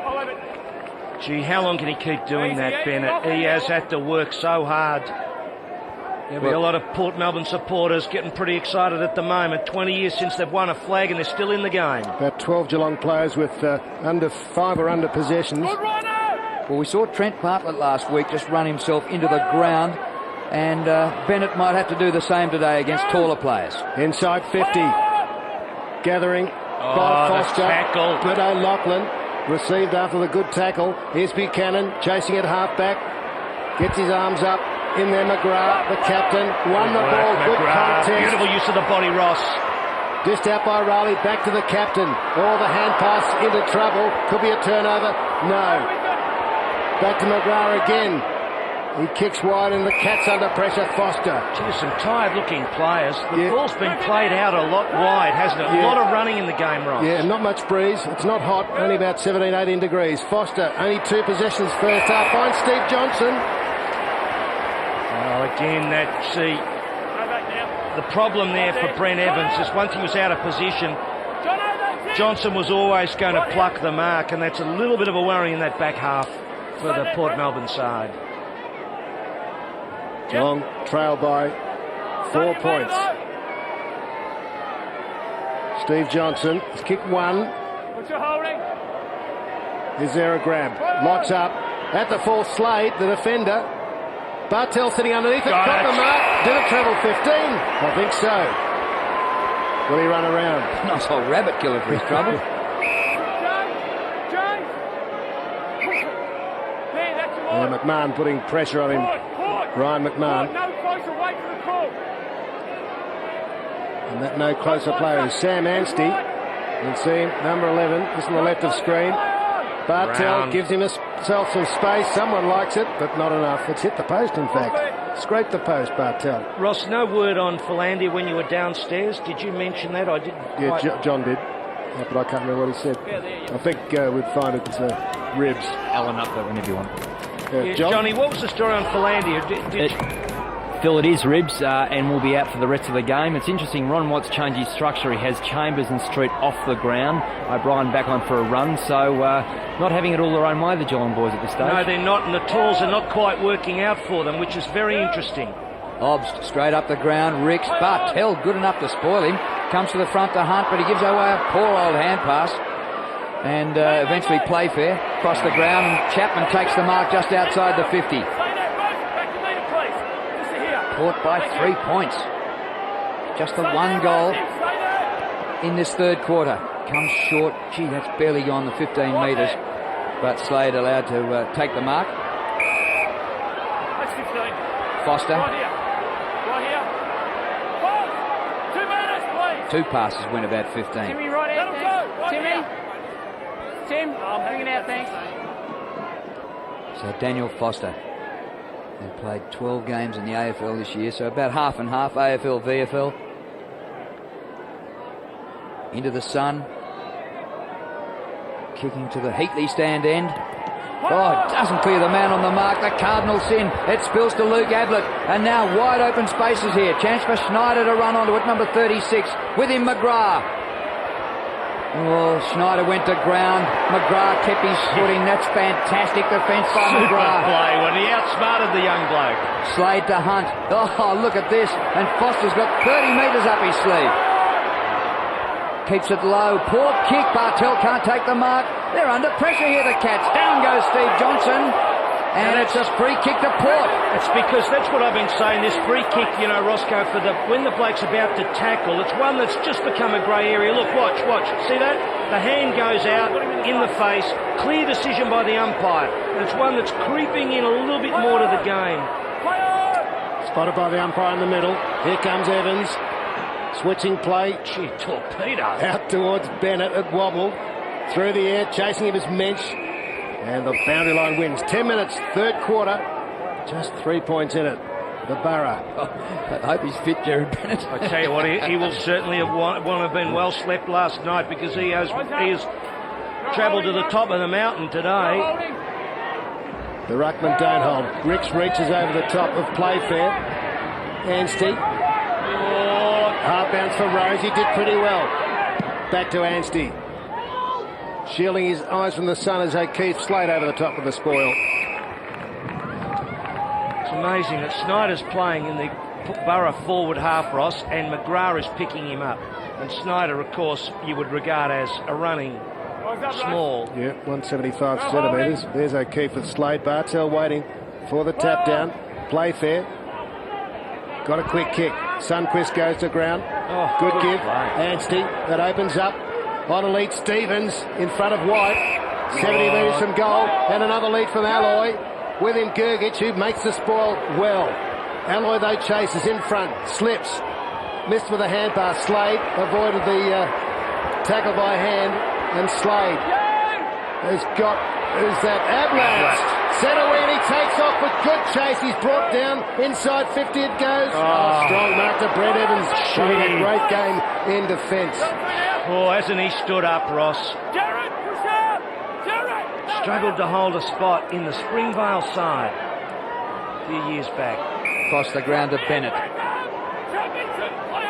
Gee, how long can he keep doing that, Bennett? He has had to work so hard. There'll be a lot of Port Melbourne supporters getting pretty excited at the moment. 20 years since they've won a flag and they're still in the game. About 12 Geelong players with under 5 or under possessions. Well, we saw Trent Bartlett last week just run himself into the ground, and Bennett might have to do the same today against taller players. Inside 50. Gathering by Foster. Tackle. But O'Loughlin received after the good tackle. Here's Buchanan chasing it half back. Gets his arms up. In there, McGrath, the captain, won the ball. Good contest. Beautiful use of the body, Ross. Dished out by Riley, back to the captain. The hand pass into trouble. Could be a turnover. No. Back to McGrath again. He kicks wide and the Cats under pressure. Foster. Gee, some tired-looking players. The ball's been played out a lot wide, hasn't it? A lot of running in the game, Ross. Yeah, not much breeze. It's not hot. Only about 17, 18 degrees. Foster, only 2 possessions first half. Finds Steve Johnson. Well, again, the problem there for Brent Evans is once he was out of position, Johnson was always going to pluck the mark, and that's a little bit of a worry in that back half for the Port Melbourne side. Geelong trail by 4 points. Steve Johnson has kicked 1. What you holding? Is there a grab? Locks up at the full Slade, the defender. Bartel sitting underneath it, got the mark. Did it travel 15? I think so. Will he run around? Nice old rabbit killer for his trouble. And McMahon putting pressure on him. Ryan McMahon. No closer, wait for the call. And that no closer player is Sam Anstey. You can see him, number 11, just on the left of screen. Bartel gives himself some space. Someone likes it, but not enough. It's hit the post, in fact. Scraped the post, Bartel. Ross, no word on Philandia when you were downstairs. Did you mention that? I didn't. Yeah, John did. But I can't remember what he said. I think we'd find it ribs. Alan up there whenever you want. John? Johnny, what was the story on Philandia? Phil, it is ribs and will be out for the rest of the game. It's interesting, Ron Watts changed his structure. He has Chambers and Street off the ground. O'Brien back on for a run, so not having it all their own way, the Geelong boys at this stage. No, they're not, and the tools are not quite working out for them, which is very interesting. Obst straight up the ground. Ricks. Bartel good enough to spoil him. Comes to the front to Hunt, but he gives away a poor old hand pass. And eventually Playfair across the ground, and Chapman takes the mark just outside the 50. Port by 3 points. Just the 1 goal in this third quarter. Comes short. Gee, that's barely gone the 15 metres. But Slade allowed to take the mark. Foster. Right here. 2 minutes, please. 2 passes went about 15. Timmy, right out, thanks. Timmy. Tim, I'm bringing out, thanks. So Daniel Foster, who played 12 games in the AFL this year, so about half and half AFL, VFL. Into the sun. Kicking to the Heatley stand end. Oh, it doesn't clear the man on the mark. The Cardinals in. It spills to Luke Ablett. And now wide open spaces here. Chance for Schneider to run onto it, number 36. With him, McGrath. Oh, Schneider went to ground. McGrath kept his footing. That's fantastic defence by Super McGrath. play when he outsmarted the young bloke. Slade to Hunt. Oh, look at this. And Foster's got 30 metres up his sleeve. Keeps it low. Poor kick. Bartel can't take the mark. They're under pressure here, the Cats. Down goes Steve Johnson. And it's a free kick to Port. It's because that's what I've been saying. This free kick, you know, Roscoe, when the bloke's about to tackle, it's one that's just become a grey area. Look, watch. See that? The hand goes out in the face. Clear decision by the umpire. And it's one that's creeping in a little bit more to the game. Spotted by the umpire in the middle. Here comes Evans. Switching play. Gee, torpedo. Out towards Bennett. It wobbled. Through the air. Chasing him is Mensch. And the boundary line wins. 10 minutes, third quarter. Just 3 points in it. The Borough. I hope he's fit, Jared Bennett. I tell you what, he will certainly want to have been well slept last night because he has travelled to the top of the mountain today. The ruckman don't hold. Ricks reaches over the top of Playfair. Anstey. Half bounce for Rose. He did pretty well. Back to Anstey. Shielding his eyes from the sun as O'Keefe Slade over the top of the spoil. It's amazing that Snyder's playing in the Borough forward half, Ross, and McGrath is picking him up. And Snyder, of course, you would regard as a running small. Yeah, 175 centimetres. There's O'Keefe with Slade. Bartel waiting for the tap down. Playfair. Got a quick kick. Sunquist goes to ground. Oh, good give. Play. Anstey. That opens up. On a lead, Stevens in front of White. 70 metres from goal. And another lead from Alloy. With him, Gergich, who makes the spoil well. Alloy, though, chases in front. Slips. Missed with a hand pass. Slade avoided the tackle by hand. And Slade has got... Who's that? Ablett. Setaway, he takes off with good chase. He's brought down inside 50. It goes. Oh, strong mark to Brent Evans. Having a great game in defence. Oh, hasn't he stood up, Ross? Jared, push out! Jared! Struggled to hold a spot in the Springvale side a few years back. Across the ground to Bennett.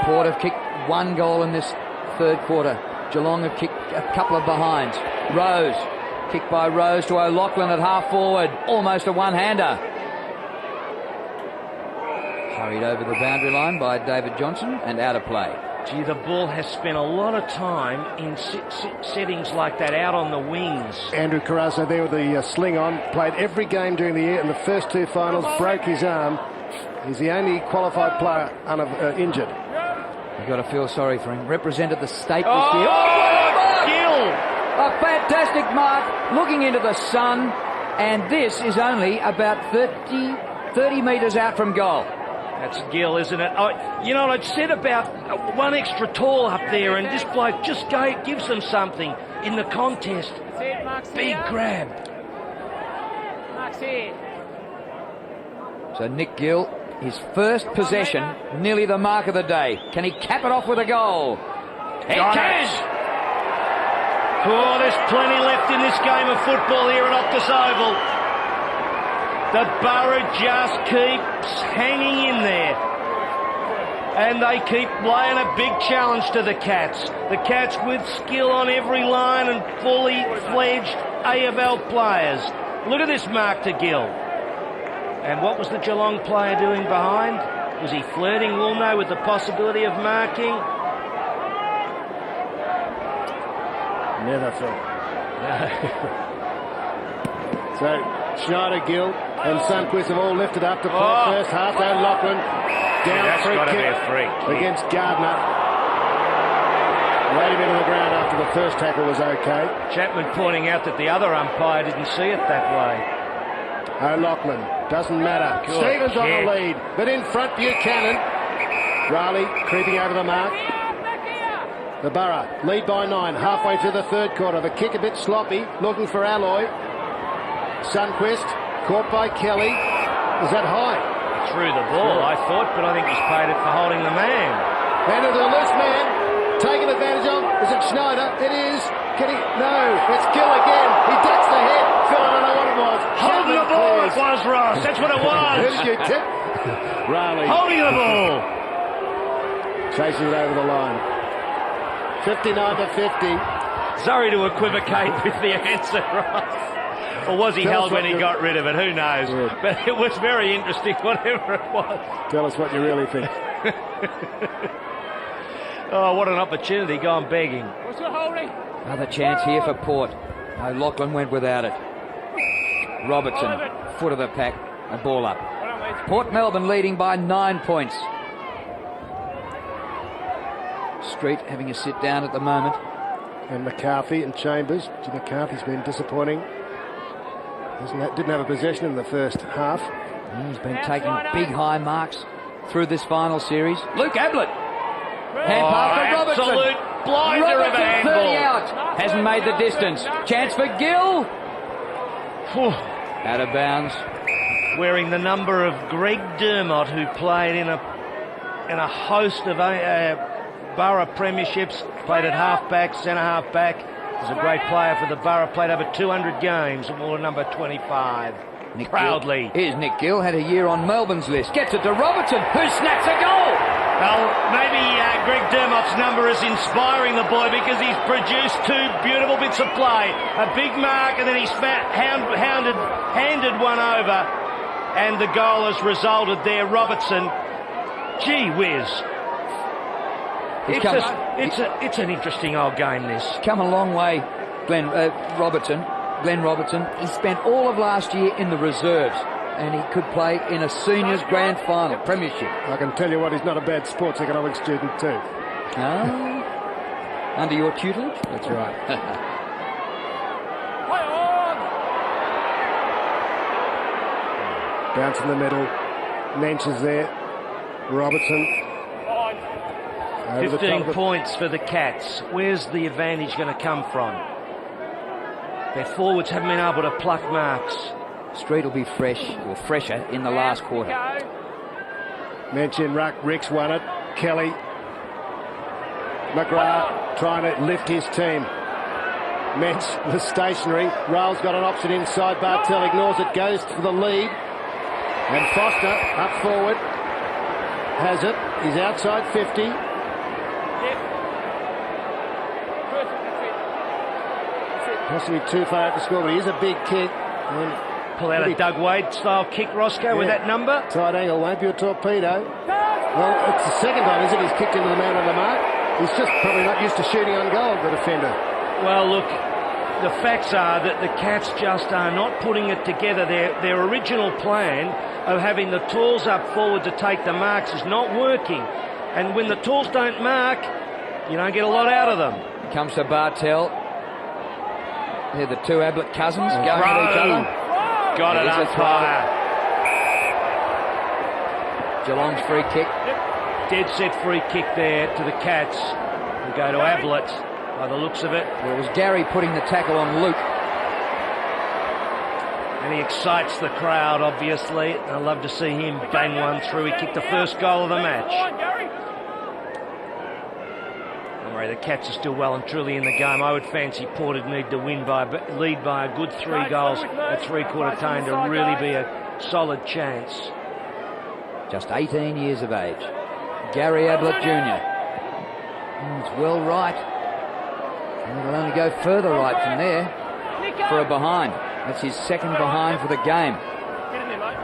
Port have kicked one goal in this third quarter. Geelong have kicked a couple of behinds. Rose. Kick by Rose to O'Loughlin at half forward. Almost a one-hander. Hurried over the boundary line by David Johnson and out of play. Gee, the ball has spent a lot of time in settings like that, out on the wings. Andrew Carrazzo there with the sling on. Played every game during the year in the first two finals. Broke his arm. He's the only qualified player injured. You've got to feel sorry for him. Represented the state this year. Oh, Gill! A fantastic mark, looking into the sun, and this is only about 30 metres out from goal. That's Gill, isn't it? You know what I'd said about one extra tall up there, and this bloke just gives them something in the contest. Big grab. So Nick Gill, his first possession, nearly the mark of the day. Can he cap it off with a goal? He can! Oh, there's plenty left in this game of football here at Optus Oval. The Borough just keeps hanging in there. And they keep laying a big challenge to the Cats. The Cats with skill on every line and fully fledged AFL players. Look at this mark to Gill. And what was the Geelong player doing behind? Was he flirting Woolno with the possibility of marking? Never felt. So Schneider, Gill and Sunquist have all lifted up to play first half. O'Loughlin down That's free got to kick be a free against Gardner. Laid him into the ground after the first tackle was okay. Chapman pointing out that the other umpire didn't see it that way. O'Loughlin, doesn't matter. Good Stevens on kick. the lead, but in front Buchanan. Riley creeping over the mark. The Borough lead by 9, halfway through the third quarter. The kick a bit sloppy, looking for Alloy. Sunquist Caught by Kelly. Is that high? Threw the ball, I thought, but I think he's paid it for holding the man. And there's a loose man. Taken advantage of. Is it Schneider? It is. Can he? No. It's Gill again. He ducks the head. Phil, I don't know what it was. Holding the ball, it was, Ross. That's what it Who was. did you tip? Riley. Holding the ball. Chasing it over the line. 59 to 50. Sorry to equivocate with the answer, Ross. Or was he Tell us held when what he you- got rid of it? Who knows? Yeah. But it was very interesting, whatever it was. Tell us what you really think. Oh, what an opportunity gone begging. What's your holding? Another chance here for Port. No, Lachlan went without it. Robertson, foot of the pack, a ball up. Well done, mate. Port Melbourne leading by 9 points. Street having a sit down at the moment. And McCarthy and Chambers. Jim McCarthy's been disappointing. Didn't have a possession in the first half. He's been taking big high marks through this final series. Luke Ablett. Hand pass to Robertson. Absolute blinder of a Robertson 30 handball. out. Hasn't made the distance. Chance for Gill. Out of bounds. Wearing the number of Greg Dermott, who played in a host of Borough premierships, played at half-back, centre-half-back. He's a great player for the Borough, played over 200 games and wore number 25. Nick Proudly. Gill. Here's Nick Gill, had a year on Melbourne's list. Gets it to Robertson, who snaps a goal. Well, maybe Greg Dermott's number is inspiring the boy because he's produced two beautiful bits of play. A big mark and then he's handed one over, and the goal has resulted there. Robertson, gee whiz. It's an interesting old game, this. Come a long way, Glenn Robertson. He spent all of last year in the reserves, and he could play in a seniors grand final, premiership. I can tell you what, he's not a bad sports economics student too. Under your tutelage? That's right. Play on! Bounce in the middle. Mensch is there. Robertson. Over the 15 top of- points for the Cats. Where's the advantage going to come from? Their forwards haven't been able to pluck marks. Street will be fresh, or fresher, in the last quarter. Go. Mensch in ruck. Ricks won it. Kelly. McGrath trying to lift his team. Mensch was stationary. Rail's got an option inside. Bartel ignores it. Goes for the lead. And Foster up forward. Has it. He's outside 50. Yep. Perfect, that's it. That's it. Possibly too far out to score, but he is a big kick. And Pull out a Doug Wade style kick, Roscoe, with Yeah. that number. tight angle won't be a torpedo. Well, it's the second time, isn't it? He's kicked into the man on the mark. He's just probably not used to shooting on goal, the defender. Well, look, the facts are that the Cats just are not putting it together. Their original plan of having the tools up forward to take the marks is not working. And when the tools don't mark, you don't get a lot out of them. Comes to Bartel. They're the two Ablett cousins going at each other. Got it, There's a umpire. Geelong's free kick. Dead set free kick there to the Cats. We go to Ablett by the looks of it. Well, it was Gary putting the tackle on Luke. And he excites the crowd, obviously. I love to see him bang one through. He kicked the first goal of the match. Come on, Gary. Don't worry, the Cats are still well and truly in the game. I would fancy Port would need to lead by a good 3 goals at three-quarter time to really be a solid chance. Just 18 years of age. Gary Ablett Jr. It's well right. And it'll only go further right from there for a behind. That's his second behind for the game. Get in there, mate.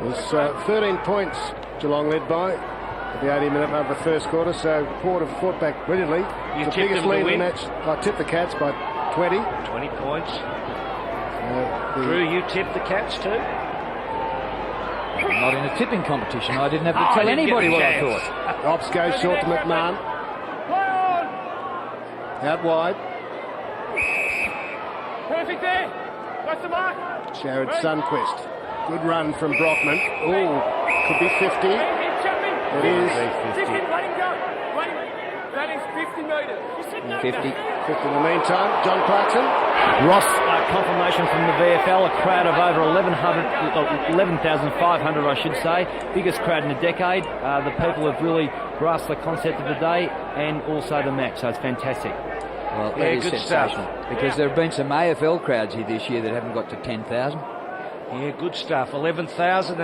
There's 13 points Geelong led by at the 80-minute mark of the first quarter, so Port have fought back brilliantly. You the tipped biggest them to lead in the win? match. I tipped the Cats by 20. 20 points. The- Drew, you tipped the Cats too? Not in a tipping competition. I didn't have to Oh, I tell didn't get anybody the what I chance. thought. Ops goes short to McMahon. Play on. Out wide. Perfect there. That's the mark. Jared Sundquist. Good run from Brockman. Oh, could be 50. Hit Chapman. It is. Stick him, let him go. Let him. That is 50 metres. 50. 50 in the meantime. John Clarkson. Ross, confirmation from the VFL, a crowd of over 11,500, I should say. Biggest crowd in a decade. The people have really grasped the concept of the day and also the match, so it's fantastic. Well, that is good sensational. stuff. Because there have been some AFL crowds here this year that haven't got to 10,000. Yeah, good stuff. 11,000,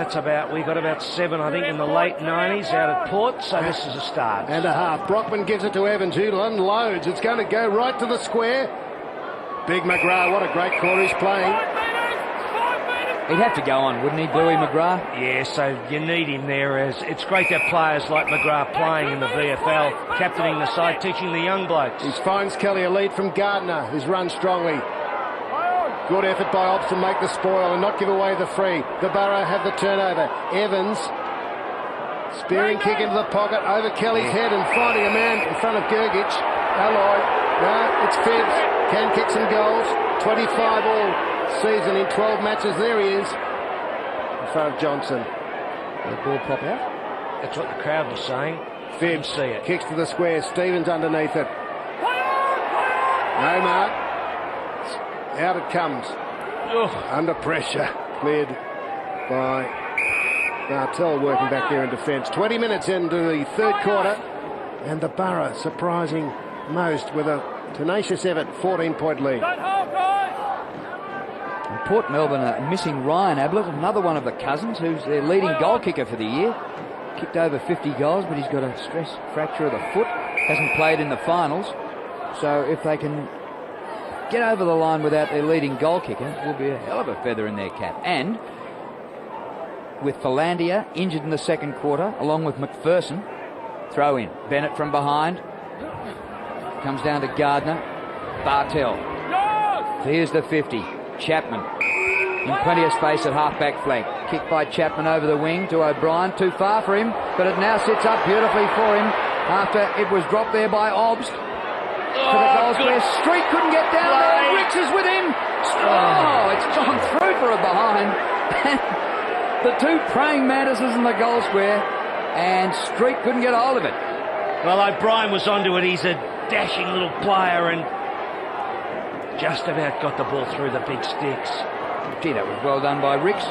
we got about 7, I think, in the late 90s out at Port, so this is a start. And a half. Brockman gives it to Evans, who unloads. It's going to go right to the square. Big McGrath, what a great call he's playing. He'd have to go on, wouldn't he, Bluey McGrath? Yeah, so you need him there. As it's great to have players like McGrath playing in the VFL, captaining the side, teaching the young blokes. He finds Kelly a lead from Gardner, who's run strongly. Good effort by Obbs to make the spoil and not give away the free. The Borough have the turnover. Evans, spearing kick into the pocket, over Kelly's head and finding a man in front of Gergich. Alloy, no, it's Phibbs, can kick some goals. 25 all season in 12 matches. There he is, in front of Johnson. The ball pop out. That's what the crowd was saying. Phibbs See it. kicks to the square. Stevens underneath it. No mark. Out it comes. Under pressure. Cleared by Bartel, working back there in defence. 20 minutes into the third quarter, and the Borough surprising most with a tenacious effort, 14-point lead. Don't hold, guys. And Port Melbourne are missing Ryan Ablett, another one of the cousins, who's their leading goal kicker for the year. Kicked over 50 goals, but he's got a stress fracture of the foot. Hasn't played in the finals. So if they can get over the line without their leading goal kicker, it will be a hell of a feather in their cap. And with Philandia injured in the second quarter, along with McPherson, throw in. Bennett from behind. Comes down to Gardner. Bartel. Here's the 50. Chapman. In plenty of space at half-back flank. Kick by Chapman over the wing to O'Brien. Too far for him, but it now sits up beautifully for him after it was dropped there by Obbs. To the goal square. Street couldn't get down there. Ricks is with him. It's gone through for a behind. The two praying mantises in the goal square, and Street couldn't get hold of it. Well, O'Brien was onto it. He's a dashing little player and just about got the ball through the big sticks. Gee, that was well done by Ricks.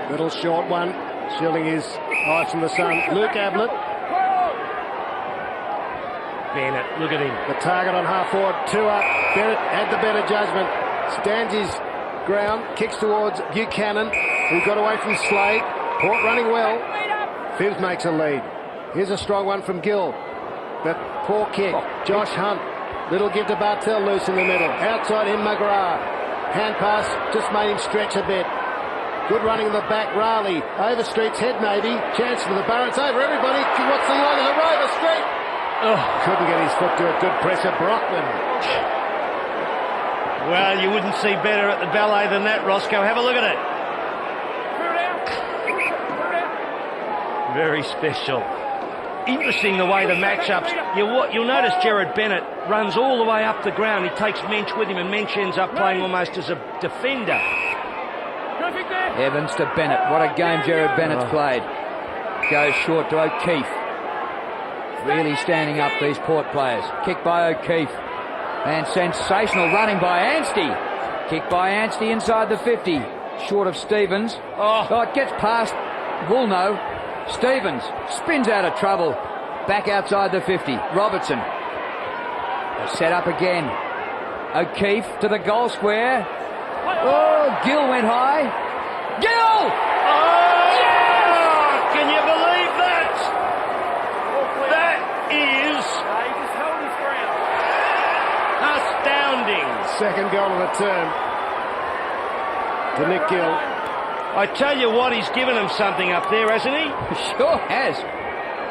Little short one. Shielding his eyes from the sun. Luke Ablett. Bennett, look at him. The target on half forward. 2 up. Bennett had the better judgment. Stands his ground. Kicks towards Buchanan, who got away from Slade. Port running well. Phibbs makes a lead. Here's a strong one from Gill. But poor kick. Josh Hunt. Little give to Bartel, loose in the middle. Outside him, McGrath. Hand pass just made him stretch a bit. Good running in the back, Raleigh. Over Street's head, maybe. Chance for the Borough. It's over everybody. What's the line of the rover? Street. Couldn't get his foot to it. Good pressure. Brockman. Well, you wouldn't see better at the ballet than that, Roscoe. Have a look at it. Very special. Interesting the way the matchups. You'll notice Jared Bennett runs all the way up the ground. He takes Mensch with him, and Mensch ends up playing almost as a defender. Evans to Bennett. What a game Jared Bennett's played. Goes short to O'Keefe. Really standing up, these Port players. Kick by O'Keefe. And sensational running by Anstey. Kick by Anstey inside the 50. Short of Stevens. It gets past Woolno. Stevens spins out of trouble. Back outside the 50. Robertson. Set up again. O'Keefe to the goal square. Gill went high. Gill! Can you believe that? That is astounding. Second goal of the term to Nick Gill. I tell you what, he's given him something up there, hasn't he? Sure has.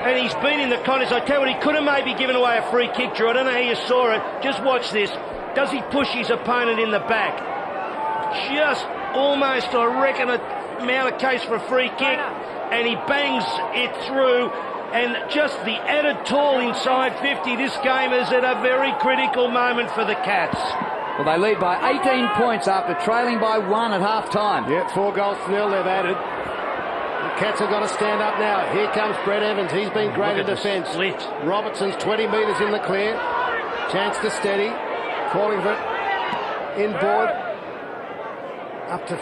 And he's been in the contest. I tell you what, he could have maybe given away a free kick, Drew. I don't know how you saw it. Just watch this. Does he push his opponent in the back? Just almost, I reckon, a amount of case for a free kick, and he bangs it through, and just the added toll inside 50. This game is at a very critical moment for the Cats. Well, they lead by 18 points after trailing by 1 at half-time. Yeah, 4 goals to 0 they've added. Cats have got to stand up now. Here comes Brett Evans. He's been great in defence. Robertson's 20 metres in the clear. Chance to steady. Calling for it. Inboard. Up to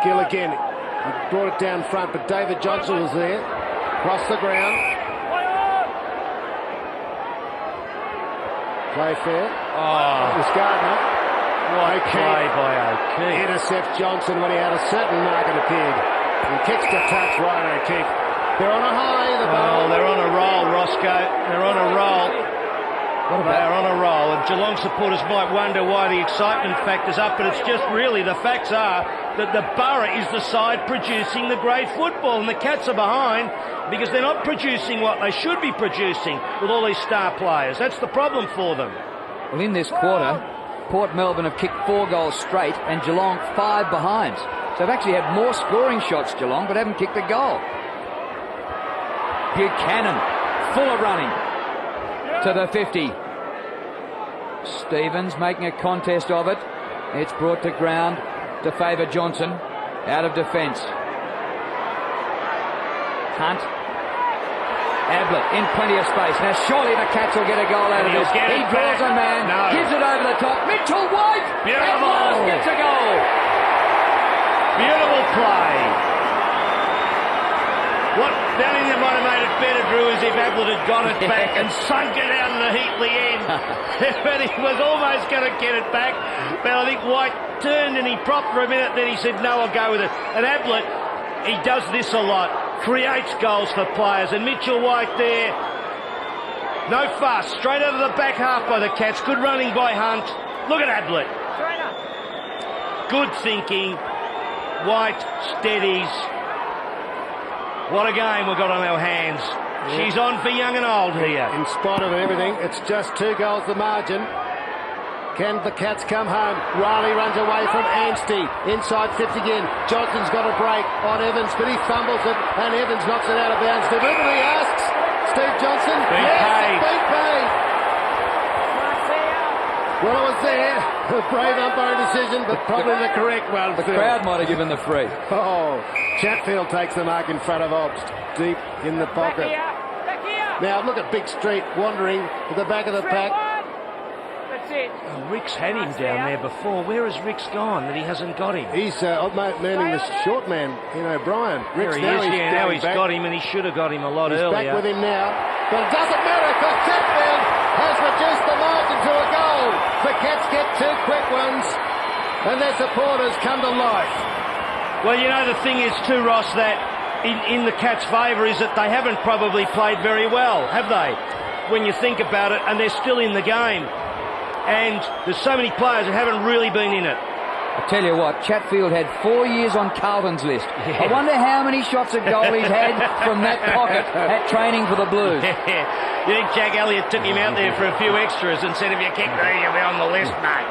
Gill again. He brought it down front, but David Johnson was there. Across the ground. Play fair. It was Gardner. What play by O'Keefe. Intercepts Johnson when he had a certain market appeared. And kicks to touch Ryan O'Keefe. They're on a high, the ball. They're on a roll, Roscoe. They're on a roll. They're on a roll. And Geelong supporters might wonder why the excitement factor's up, but it's just really, the facts are that the Borough is the side producing the great football, and the Cats are behind because they're not producing what they should be producing with all these star players. That's the problem for them. Well, in this quarter, Port Melbourne have kicked 4 goals straight and Geelong 5 behind. So they've actually had more scoring shots, Geelong, but haven't kicked a goal. Buchanan, full of running to the 50. Stevens making a contest of it. It's brought to ground to favour Johnson. Out of defence. Hunt. Ablett in plenty of space. Now surely the Cats will get a goal out of this. He draws a man, gives it over the top. Mitchell White at last gets a goal. Beautiful play. What the only thing that might have made it better, Drew, is if Ablett had got it back and sunk it out of the Heatley end. But he was almost going to get it back. But I think White turned and he propped for a minute, then he said, no, I'll go with it. And Ablett, he does this a lot. Creates goals for players, and Mitchell White there, no fuss, straight over the back half by the Cats. Good running by Hunt. Look at Ablett. Good thinking. White steadies. What a game we've got on our hands. She's on for young and old here. In spite of everything, it's just 2 goals the margin. Can the Cats come home? Riley runs away from Anstey. Inside 50 again. Johnson's got a break on Evans, but he fumbles it, and Evans knocks it out of bounds. Deliberately asks Steve Johnson. Been paid. Well, it was there. A brave umpire decision, but probably the correct one. The crowd might have given the free. Oh, Chatfield takes the mark in front of Obst. Deep in the pocket. Now look at Big Street wandering at the back of the pack. Oh, Rick's had him down there before. Where has Rick's gone that he hasn't got him? He's learning the short man in O'Brien. Rick's now he's got him, and he should have got him a lot earlier. He's back with him now. But it doesn't matter because Chatfield has reduced the margin to a goal. The Cats get 2 quick ones, and their supporters come to life. Well, you know, the thing is too, Ross, that in the Cats' favour is that they haven't probably played very well, have they? When you think about it, and they're still in the game. And there's so many players that haven't really been in it. I tell you what, Chatfield had 4 years on Carlton's list. I wonder how many shots at goal he's had from that pocket at training for the Blues. You think Jack Elliott took him out there for a few extras and said, if you kick these, you'll be on the list, mate.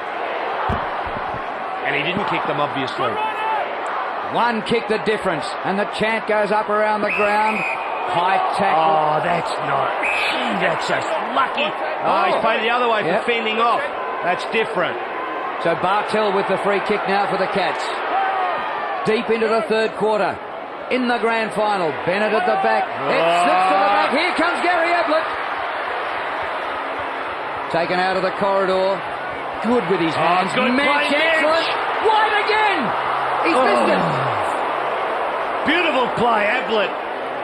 And he didn't kick them, obviously. 1 kick the difference, and the chant goes up around the ground. High tackle. Oh, that's not. Gee, that's just lucky. Oh, he's played the other way for fending off. That's different. So Bartell with the free kick now for the Cats. Deep into the 3rd quarter. In the grand final. Bennett at the back. It slips to the back. Here comes Gary Ablett. Taken out of the corridor. Good with his hands. Good play, excellent. Wide again. He's missed it. Beautiful play, Ablett.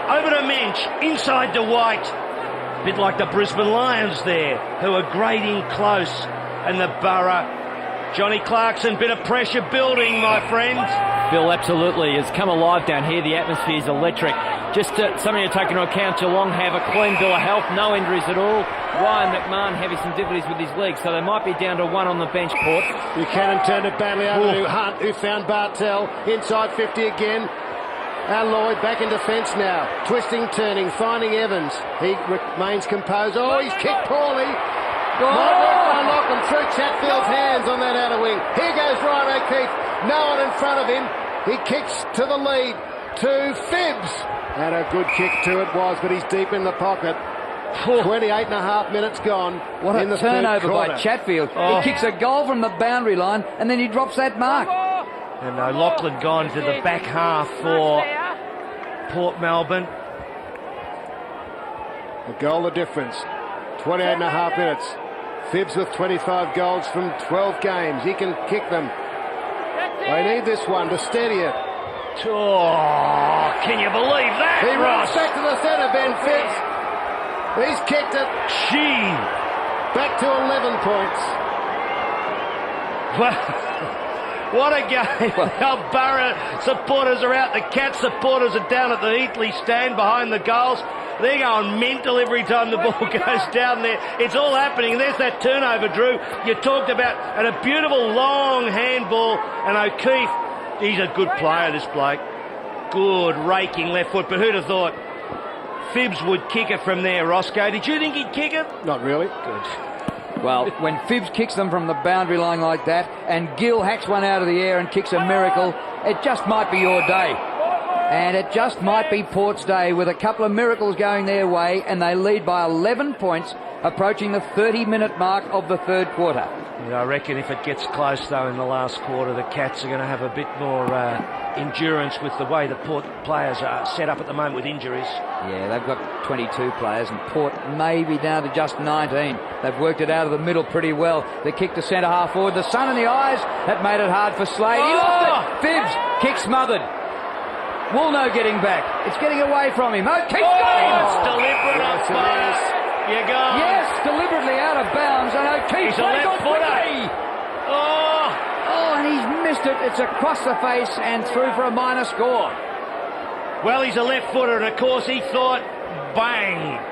Over to Mensch, inside to White. A bit like the Brisbane Lions there, who are grading close. And the Borough. Johnny Clarkson, bit of pressure building, my friend. Bill, absolutely. It's come alive down here. The atmosphere is electric. Just something to take into account, Geelong have a clean bill of health, no injuries at all. Ryan McMahon having some difficulties with his legs, so they might be down to 1 on the bench, Port. Buchanan turned it badly over to Hunt, who found Bartell. Inside 50 again. Lloyd back in defence now. Twisting, turning, finding Evans. He remains composed. Oh, he's kicked poorly. Might work to unlock him through Chatfield's hands on that outer wing. Here goes Ryan O'Keefe. No one in front of him. He kicks to the lead to Phibbs. And a good kick too it was, but he's deep in the pocket. 28 and a half minutes gone. What a in the turnover third quarter by Chatfield. He kicks a goal from the boundary line and then he drops that mark. And Lachlan gone to the back half for Port Melbourne. A goal the difference. 28 and a half minutes. Phibbs with 25 goals from 12 games. He can kick them. They need this one to steady it. Oh, can you believe that, He runs Ross? back to the centre, Ben Phibbs. He's kicked it Gee. back to 11 points. Well, what a game. Our Borough supporters are out. The Cat supporters are down at the Heatley stand behind the goals. They're going mental every time the ball goes down there. It's all happening. There's that turnover, Drew, you talked about, and a beautiful long handball. And O'Keefe, he's a good player, this bloke. Good raking left foot, but who'd have thought Phibbs would kick it from there, Roscoe? Did you think he'd kick it? Not really. Good. Well, when Phibbs kicks them from the boundary line like that, and Gill hacks one out of the air and kicks a miracle, it just might be your day. And it just might be Port's day with a couple of miracles going their way, and they lead by 11 points, approaching the 30-minute mark of the third quarter. Yeah, I reckon if it gets close, though, in the last quarter, the Cats are going to have a bit more endurance with the way the Port players are set up at the moment with injuries. Yeah, they've got 22 players, and Port may be down to just 19. They've worked it out of the middle pretty well. They kicked the centre half forward. The sun in the eyes, that made it hard for Slade. He lost it. Phibbs, kick smothered. Woolno getting back. It's getting away from him. O'Keefe's got him. It's deliberate Yes, it umpire. is. You go. Yes, deliberately out of bounds, and O'Keefe's He's a left footer. quickly. Oh, Oh, and he's missed it. It's across the face and through for a minor score. well, he's a left footer, and of course he thought, bang.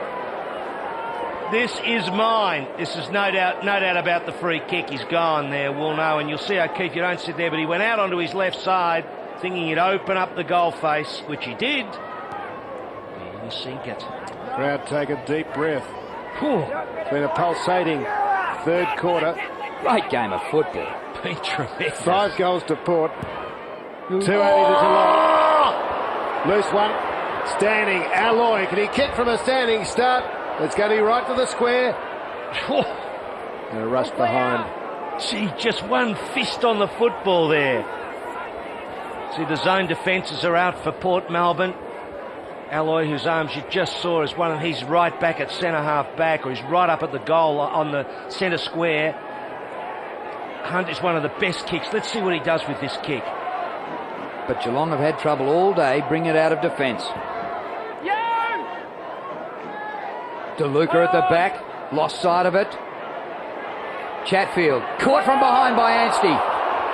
This is mine. This is no doubt about the free kick. He's gone there, Woolno, and you'll see O'Keefe, you don't sit there, but he went out onto his left side, thinking he'd open up the goal face, which he did. He didn't sink it. Crowd take a deep breath. Whew. It's been a pulsating third quarter. Great game of football. Been tremendous. 5 goals to Port. 2 only to Geelong. Loose one. Standing. Alloy. Can he kick from a standing start? It's going to be right to the square. And a rush behind. Gee, just one fist on the football there. See, the zone defences are out for Port Melbourne. Alloy, whose arms you just saw, is one, and he's right back at centre half back, or he's right up at the goal on the centre square. Hunt is one of the best kicks. Let's see what he does with this kick. But Geelong have had trouble all day bringing it out of defence. DeLuca at the back, lost sight of it. Chatfield, caught from behind by Anstey.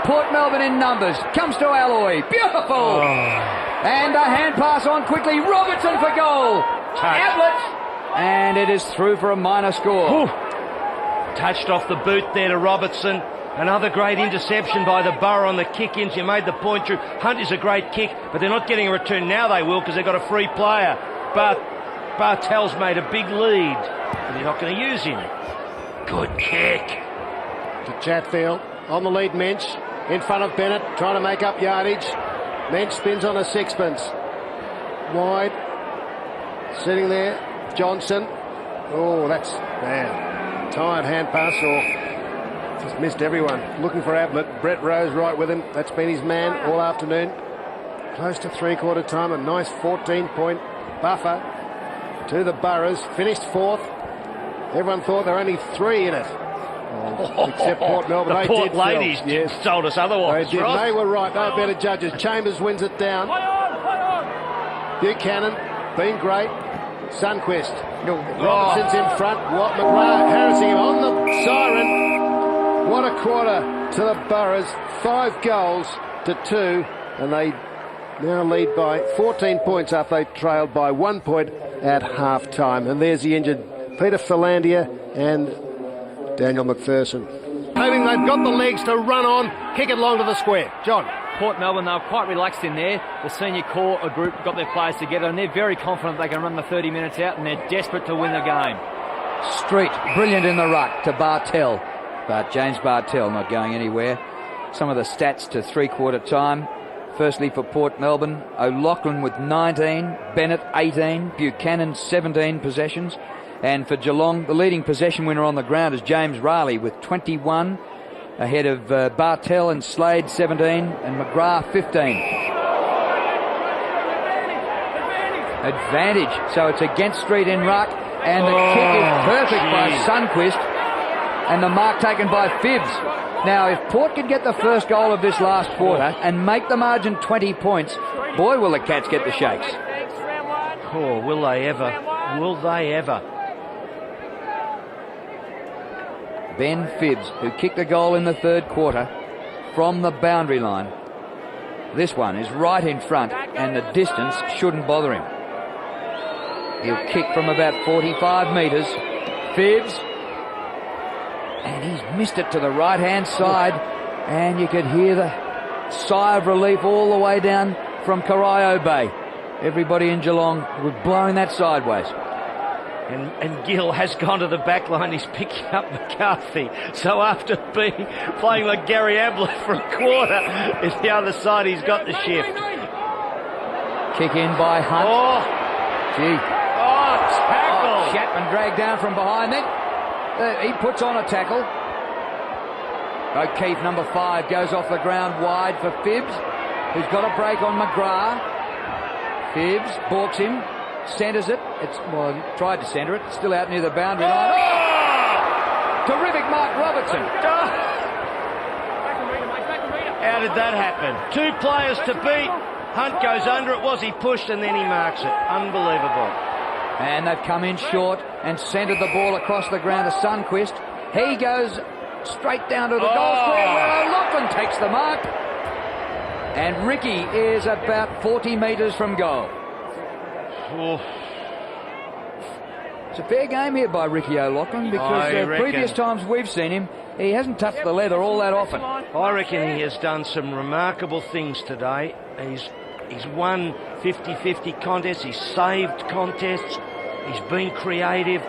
Port Melbourne in numbers, comes to Alloy, beautiful! And a hand pass on quickly, Robertson for goal! Ablett! And it is through for a minor score. Whew. Touched off the boot there to Robertson. Another great interception by the Borough on the kick-ins. You made the point, Drew. Hunt is a great kick, but they're not getting a return. Now they will, because they've got a free player. But Bartel's made a big lead, and they're not going to use him. Good kick. To Chatfield. On the lead, Mensch. In front of Bennett, trying to make up yardage. Mensch spins on a sixpence. Wide. Sitting there. Johnson. Oh, that's bad. Tired hand pass, or just missed everyone. Looking for Ablett. Brett Rose right with him. That's been his man all afternoon. Close to three-quarter time. A nice 14-point buffer to the Boroughs. Finished fourth. Everyone thought there were only 3 in it. Except Port Melbourne. The They Port did, ladies Phil. Yes. told us otherwise. They did. Ross. They were right. They were better judges. Chambers wins it down. Buchanan, been great. Sunquist. Robinson's in front. Watt McGrath harassing him on the siren. What a quarter to the Boroughs. 5 goals to 2. And they now lead by 14 points after they trailed by 1 point at half-time. And there's the injured Peter Philandia and Daniel McPherson. Hoping they've got the legs to run on, kick it long to the square. John. Port Melbourne, they were quite relaxed in there. The senior core, a group, got their players together, and they're very confident they can run the 30 minutes out, and they're desperate to win the game. Street, brilliant in the ruck to Bartel. But James Bartel not going anywhere. Some of the stats to three-quarter time. Firstly for Port Melbourne, O'Loughlin with 19, Bennett 18, Buchanan 17 possessions. And for Geelong, the leading possession winner on the ground is James Riley with 21, ahead of Bartel and Slade 17 and McGrath 15. advantage. So it's against Street in ruck, and the kick is perfect by Sundquist, and the mark taken by Phibbs. Now, if Port can get the first goal of this last quarter and make the margin 20 points, boy, will the Cats get the shakes. Oh, will they ever? Will they ever? Ben Phibbs, who kicked a goal in the third quarter from the boundary line. This one is right in front, and the distance shouldn't bother him. He'll kick from about 45 metres. Phibbs, and he's missed it to the right-hand side, and you could hear the sigh of relief all the way down from Corio Bay. Everybody in Geelong was blowing that sideways. And Gill has gone to the back line. He's picking up McCarthy. So after playing like Gary Ablett for a quarter, it's the other side. He's got the shift. Kick in by Hunt. Oh, gee. oh, tackle. Oh, Chapman dragged down from behind. Then he puts on a tackle. O'Keefe, number 5, goes off the ground wide for Phibbs, who's got a break on McGrath. Phibbs balks him. Centres it. Tried to centre it. Still out near the boundary line. Oh! Terrific Mark Robertson. How did that happen? 2 players to beat. Hunt goes under it. Was he pushed and then he marks it? Unbelievable. And they've come in short and centred the ball across the ground to Sundquist. He goes straight down to the goal square where O'Loughlin takes the mark. And Ricky is about 40 metres from goal. Oh. It's a fair game here by Ricky O'Loughlin, because previous times we've seen him, he hasn't touched the leather all that often. I reckon he has done some remarkable things today. He's won 50-50 contests. He's saved contests. He's been creative.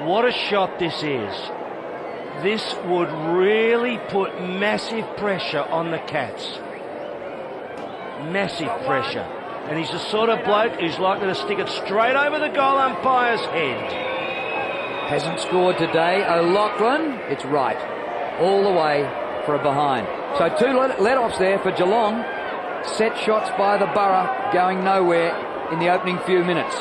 What a shot this is. This would really put massive pressure on the Cats. Massive pressure. And he's the sort of bloke who's likely to stick it straight over the goal umpire's head. Hasn't scored today. O'Loughlin, it's right. All the way for a behind. So 2 let-offs there for Geelong. Set shots by the Borough going nowhere in the opening few minutes.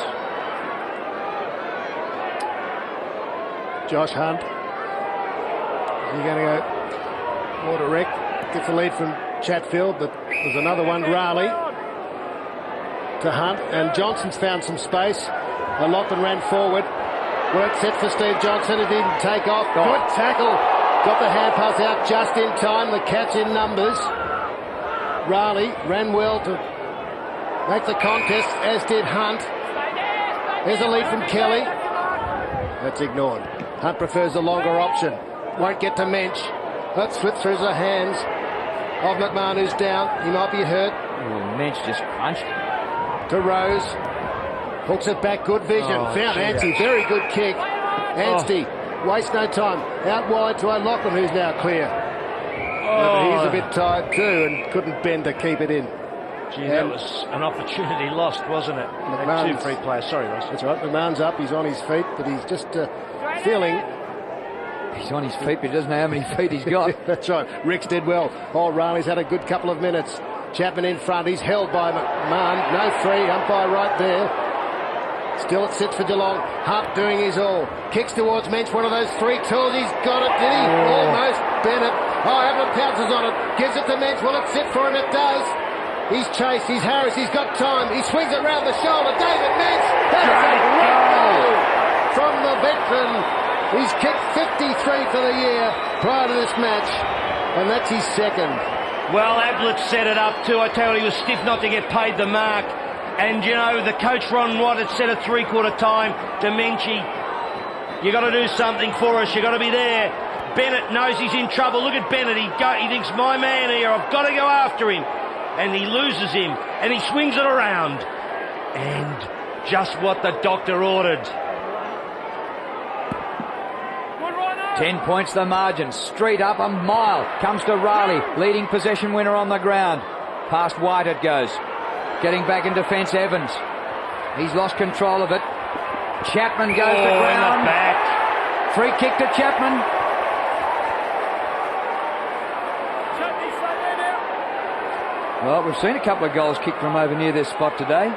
Josh Hunt. Is he going to go more direct? Gets the lead from Chatfield, but there's another one, Raleigh, to Hunt, and Johnson's found some space. O'Loughlin ran forward. Work set for Steve Johnson. It didn't take off. Good tackle. Got the hand pass out just in time. The Cats in numbers. Raleigh ran well to make the contest, as did Hunt. There's a lead from Kelly. That's ignored. Hunt prefers the longer option. Won't get to Mensch. That slipped through the hands of McMahon, who's down. He might be hurt. Ooh, Mensch just crunched him. To Rose. Hooks it back. Good vision. Found Anstey. Very good kick. Anstey. Waste no time. Out wide to O'Loughlin, who's now clear. But he's a bit tired too and couldn't bend to keep it in. Gee, that was an opportunity lost, wasn't it? Two free players. Sorry, Ross. That's right. McMahon's up. He's on his feet, but he's just feeling. He's on his feet, but he doesn't know how many feet he's got. That's right. Ricks did well. Oh, Riley's had a good couple of minutes. Chapman in front. He's held by McMahon. No free. Umpire right there. Still it sits for Geelong. Hunt doing his all. Kicks towards Mensch. One of those 3 tools. He's got it. Did he? Almost. Bennett. Oh, Ablett pounces on it. Gives it to Mensch. Will it sit for him? It does. He's Chase. He's Harris. He's got time. He swings it round the shoulder. David Mensch. That's a great goal from the veteran. He's kicked 53 for the year prior to this match. And that's his second. Well, Ablett set it up too. I tell you, he was stiff not to get paid the mark. And, you know, the coach, Ron Watt, had said at 3/4 time to Menchie, you got to do something for us. You got to be there. Bennett knows he's in trouble. Look at Bennett. He thinks, my man here, I've got to go after him. And he loses him. And he swings it around. And just what the doctor ordered. 10 points the margin. Street up a mile. Comes to Riley. Leading possession winner on the ground. Past White it goes. Getting back in defence, Evans. He's lost control of it. Chapman goes to ground. In the back. Free kick to Chapman. Well, we've seen a couple of goals kicked from over near this spot today.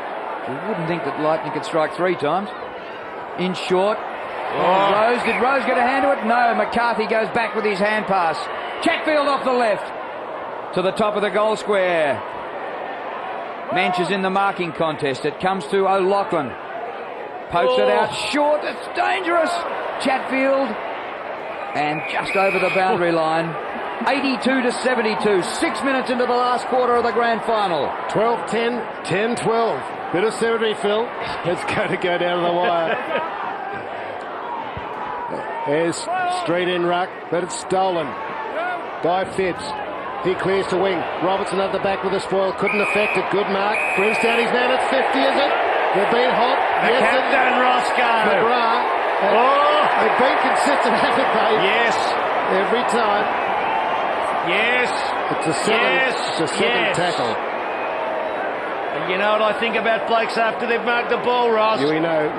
You wouldn't think that Lightning could strike 3 times. In short. Rose. Did Rose get a hand to it? No. McCarthy goes back with his hand pass. Chatfield off the left. To the top of the goal square. Manch is in the marking contest. It comes to O'Loughlin. Pokes it out short. It's dangerous. Chatfield. And just over the boundary line. 82-72. 6 minutes into the last quarter of the grand final. 12-10, 10-12. Bit of symmetry, Phil. It's going to go down to the wire. There's straight in ruck, but it's stolen by Phibbs. He clears to wing. Robertson at the back with a spoil. Couldn't affect it. Good mark. Brings down his man at 50, is it? They've been hot. The captain, Roscoe. McGrath. They've been consistent, haven't they? Yes. Every time. Yes. It's a second tackle. And you know what I think about blokes after they've marked the ball, Ross? Yeah, we know.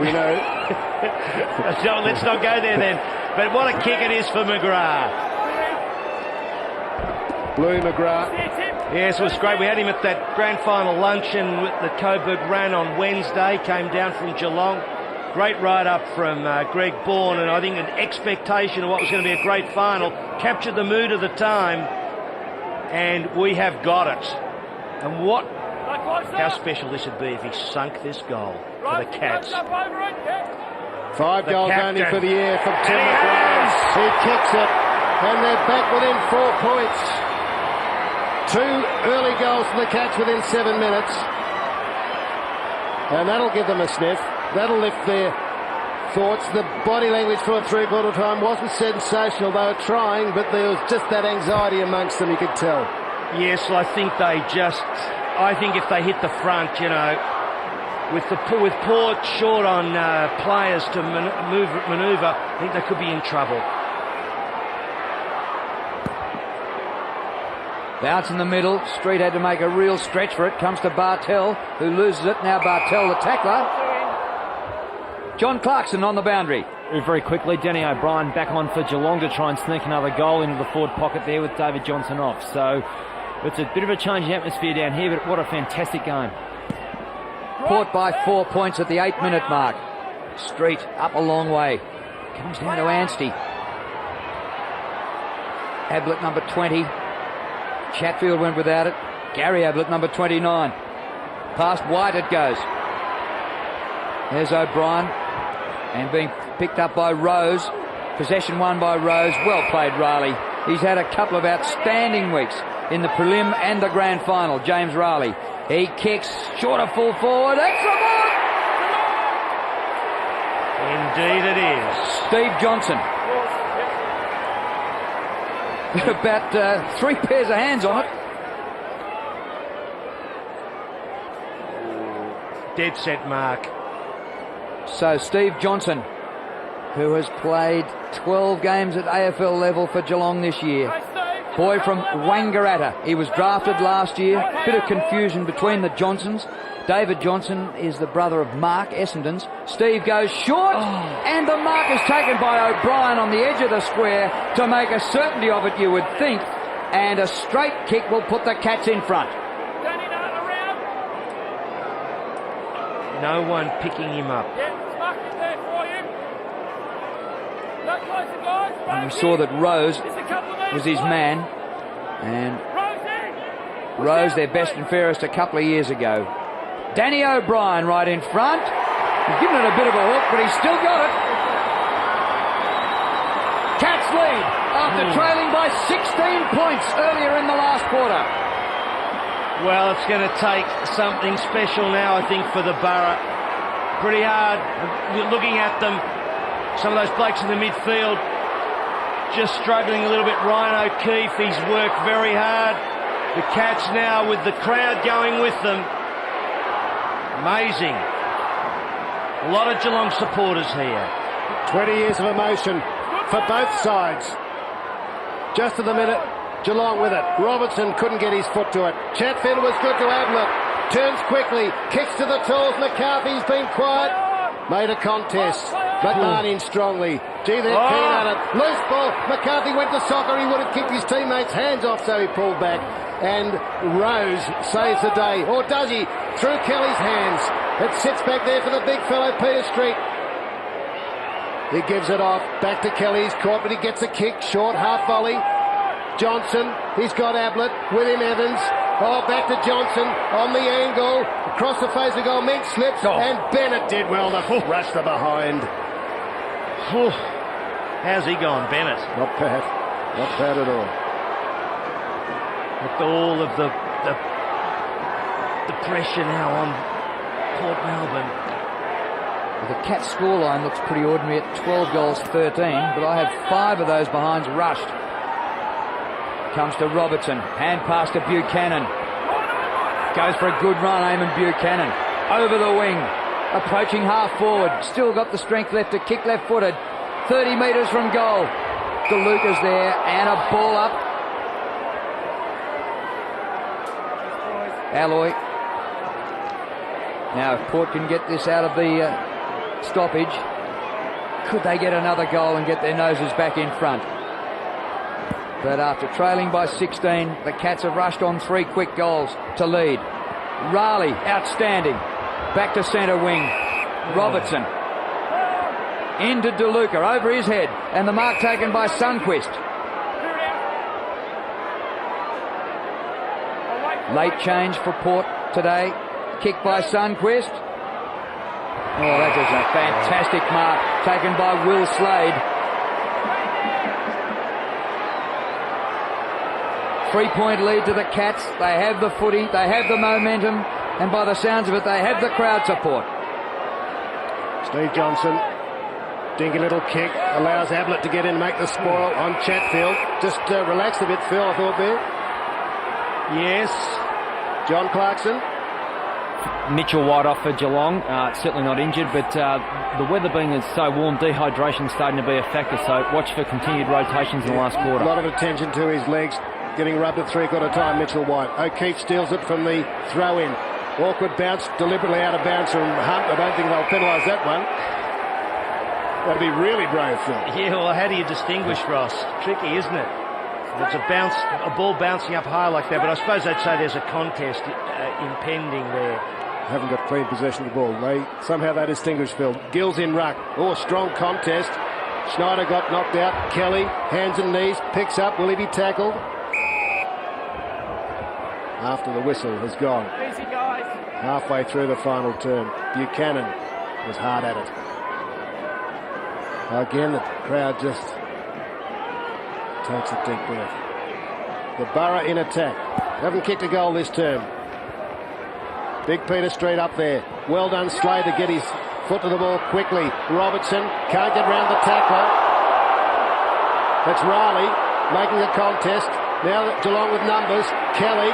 No, let's not go there then. But what a kick it is for McGrath. Blue McGrath. Yes, it was great. We had him at that grand final luncheon that Coburg ran on Wednesday. Came down from Geelong. Great write-up from Greg Bourne, and I think an expectation of what was going to be a great final. Captured the mood of the time, and we have got it. And how special this would be if he sunk this goal for the Cats. 5 goals only for the year from Tim McGrath. He kicks it, and they're back within 4 points. 2 early goals for the Cats within 7 minutes. And that'll give them a sniff. That'll lift their thoughts. The body language for a 3/4 time wasn't sensational. They were trying, but there was just that anxiety amongst them, you could tell. Yes, I think if they hit the front, you know, with Port short on players to manoeuvre, I think they could be in trouble. Bounce in the middle. Street had to make a real stretch for it. Comes to Bartell, who loses it. Now Bartell, the tackler. John Clarkson on the boundary. Very quickly, Danny O'Brien back on for Geelong to try and sneak another goal into the forward pocket there with David Johnson off. So it's a bit of a change in atmosphere down here, but what a fantastic game. Port by 4 points at the 8-minute mark. Street up a long way. Comes down to Anstey. Ablett number 20. Chatfield went without it. Gary Ablett number 29. Past White it goes. There's O'Brien. And being picked up by Rose. Possession won by Rose. Well played, Raleigh. He's had a couple of outstanding weeks in the prelim and the grand final. James Raleigh. He kicks short of full forward. Extra mark! Indeed it is. Steve Johnson. About 3 pairs of hands on it. Dead set mark. So Steve Johnson, who has played 12 games at AFL level for Geelong this year. Boy from Wangaratta. He was drafted last year. Bit of confusion between the Johnsons. David Johnson is the brother of Mark Essendon's. Steve goes short, and the mark is taken by O'Brien on the edge of the square to make a certainty of it, you would think. And a straight kick will put the Cats in front. No one picking him up. And we saw that Rose was his man, and Rose their best and fairest a couple of years ago. Danny O'Brien right in front. He's given it a bit of a hook, but he's still got it. Cats lead after trailing by 16 points earlier in the last quarter. Well, it's going to take something special now, I think, for the Borough. Pretty hard looking at them. Some of those blokes in the midfield just struggling a little bit. Ryan O'Keefe, he's worked very hard. The Cats now with the crowd going with them. Amazing. A lot of Geelong supporters here. 20 years of emotion for both sides. Just at the minute, Geelong with it. Robertson couldn't get his foot to it. Chatfield was good to Ablett. Turns quickly, kicks to the tools. McCarthy's been quiet. Made a contest. McMahon in strongly. Gee, they're keen at it. Loose ball. McCarthy went to soccer. He would have kicked his teammates' hands off, so he pulled back. And Rose saves the day. Or does he? Through Kelly's hands. It sits back there for the big fellow, Peter Street. He gives it off. Back to Kelly. He's caught, but he gets a kick. Short, half volley. Johnson. He's got Ablett. With him, Evans. Oh, back to Johnson on the angle. Across the face of goal. Mink slips. And Bennett did well to rush the behind. How's he gone, Bennett? Not bad. Not bad at all. With all of the pressure now on Port Melbourne. The Cats scoreline looks pretty ordinary at 12 goals 13, but I have 5 of those behinds rushed. Comes to Robertson, hand pass to Buchanan. Goes for a good run, Eamon Buchanan. Over the wing, approaching half forward. Still got the strength left to kick left footed. 30 metres from goal. DeLuca's there and a ball up. Alloy. Now if Port can get this out of the stoppage, could they get another goal and get their noses back in front? But after trailing by 16, the Cats have rushed on 3 quick goals to lead. Raleigh, outstanding. Back to centre wing. Robertson. Into DeLuca, over his head. And the mark taken by Sundquist. Late change for Port today. Kick by Sundquist. Oh, that is a fantastic mark taken by Will Slade. 3-point lead to the Cats. They have the footy, they have the momentum, and by the sounds of it, they have the crowd support. Steve Johnson, dinky little kick, allows Ablett to get in and make the spoil on Chatfield. Just relaxed a bit, Phil, I thought there. Yes. John Clarkson. Mitchell White off for Geelong, certainly not injured, but the weather being so warm, dehydration starting to be a factor, so watch for continued rotations in the last quarter. A lot of attention to his legs, getting rubbed at 3/4 time, Mitchell White. O'Keefe steals it from the throw-in. Awkward bounce, deliberately out of bounds from Hunt. I don't think they'll penalise that one. That'd be really brave, Phil. Yeah, well, how do you distinguish, Ross? Tricky, isn't it? It's a ball bouncing up high like that, but I suppose they'd say there's a contest impending there. Haven't got clean possession of the ball. Somehow they distinguish, Phil. Gills in ruck. Oh, strong contest. Schneider got knocked out. Kelly, hands and knees, picks up. Will he be tackled? After the whistle has gone. Easy, guys. Halfway through the final term. Buchanan was hard at it. Again, the crowd just takes a deep breath. The Borough in attack. Haven't kicked a goal this term. Big Peter Street up there. Well done, Slade, to get his foot to the ball quickly. Robertson can't get round the tackler. That's Riley making a contest. Now that Geelong with numbers. Kelly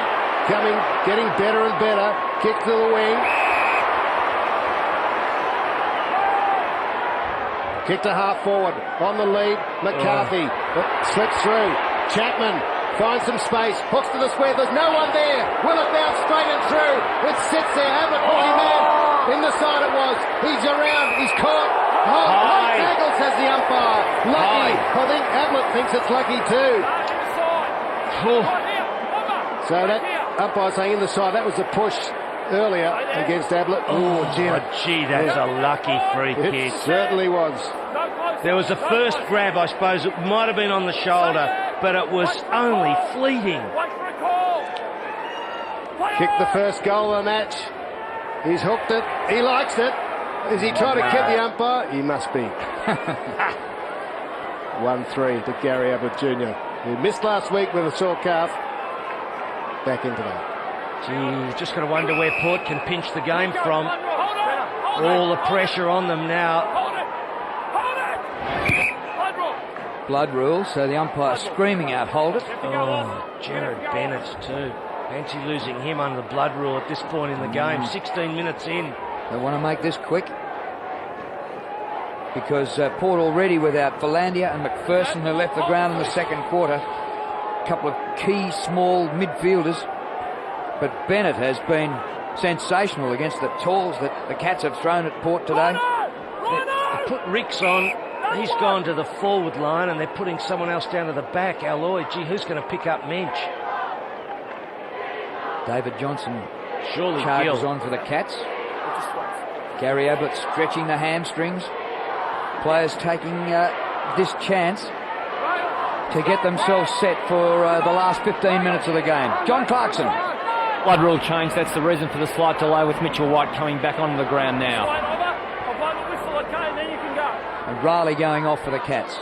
coming, getting better and better. Kick to the wing. Kick to half forward. On the lead, McCarthy. Slips through. Chapman finds some space. Hooks to the square. There's no one there. Will it bounce straight and through? It sits there. Ablett, holy man. In the side it was. He's around. He's caught. Oh, tackle, says the umpire. Lucky. I think Ablett thinks it's lucky too. So that umpire saying in the side, that was the push earlier against Ablett. Oh, gee, that's a lucky free kick. It certainly was. There was a first grab, I suppose. It might have been on the shoulder, but it was only fleeting. Kicked the first goal of the match. He's hooked it. He likes it. Is he trying to kid the umpire? He must be. 1-3 to Gary Ablett Jr., who missed last week with a sore calf. Back into that. Gee, just got to wonder where Port can pinch the game from. All the pressure on them now. Blood rule, so the umpire screaming out, hold it. Oh, Jared Bennett too. Fancy losing him under the blood rule at this point in the game. 16 minutes in. They want to make this quick. Because Port already without Philandia and McPherson, who left the ground in the second quarter. A couple of key small midfielders. But Bennett has been sensational against the tools that the Cats have thrown at Port today. They put Ricks on. He's gone to the forward line and they're putting someone else down to the back. Alloy, gee, who's going to pick up Mensch? David Johnson Surely charges Gill. on for the Cats. Gary Ablett stretching the hamstrings. Players taking this chance to get themselves set for the last 15 minutes of the game. John Clarkson. Blood rule change. That's the reason for the slight delay with Mitchell White coming back onto the ground now. And Riley going off for the Cats.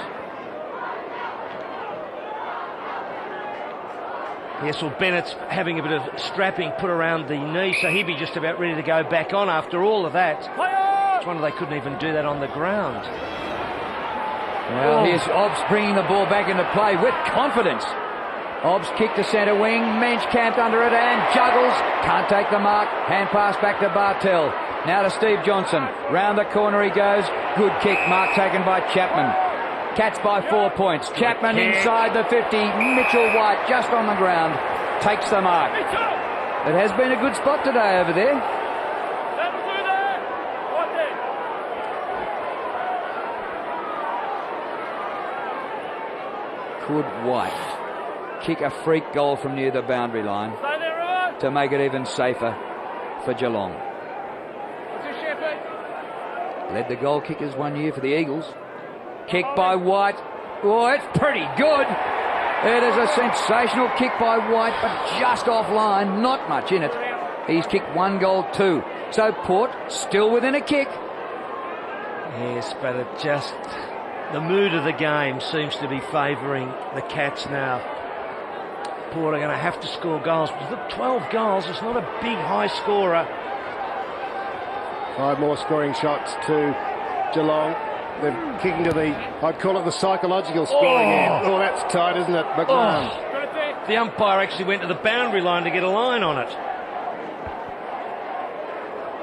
Yes, well, Bennett's having a bit of strapping put around the knee, so he'd be just about ready to go back on after all of that. It's wonder they couldn't even do that on the ground. Well, here's Obbs bringing the ball back into play with confidence. Obbs kick to centre wing, Mensch camped under it and juggles. Can't take the mark. Hand pass back to Bartel. Now to Steve Johnson. Round the corner he goes. Good kick. Mark taken by Chapman. Cats by 4 points. Chapman inside the 50. Mitchell White just on the ground. Takes the mark. It has been a good spot today over there. Could White kick a freak goal from near the boundary line to make it even safer for Geelong? Led the goal kickers 1 year for the Eagles. Kick by White. Oh, it's pretty good. It is a sensational kick by White, but just offline. Not much in it. He's kicked 1 goal, 2. So Port still within a kick. Yes, but it just... the mood of the game seems to be favouring the Cats now. Port are going to have to score goals. But look, 12 goals. It's not a big high scorer. 5 more scoring shots to Geelong. They're kicking to the, I'd call it the psychological scoring end. Oh, that's tight, isn't it, McMahon? The umpire actually went to the boundary line to get a line on it.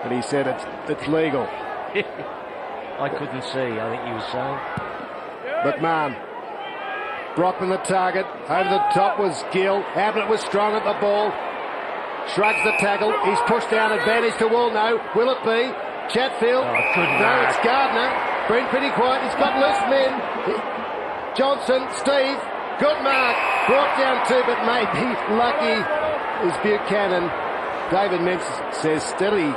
But he said it's legal. I couldn't see, I think he was saying. McMahon. Brockman the target. Over the top was Gill. Ablett was strong at the ball. Shrugs the tackle. He's pushed down advantage to Woolno. Will it be? Chatfield. No, it's Gardner. Been pretty quiet. He's got loose men. Johnson, Steve. Good mark. Brought down 2, but maybe lucky is Buchanan. David Mintz says, steady,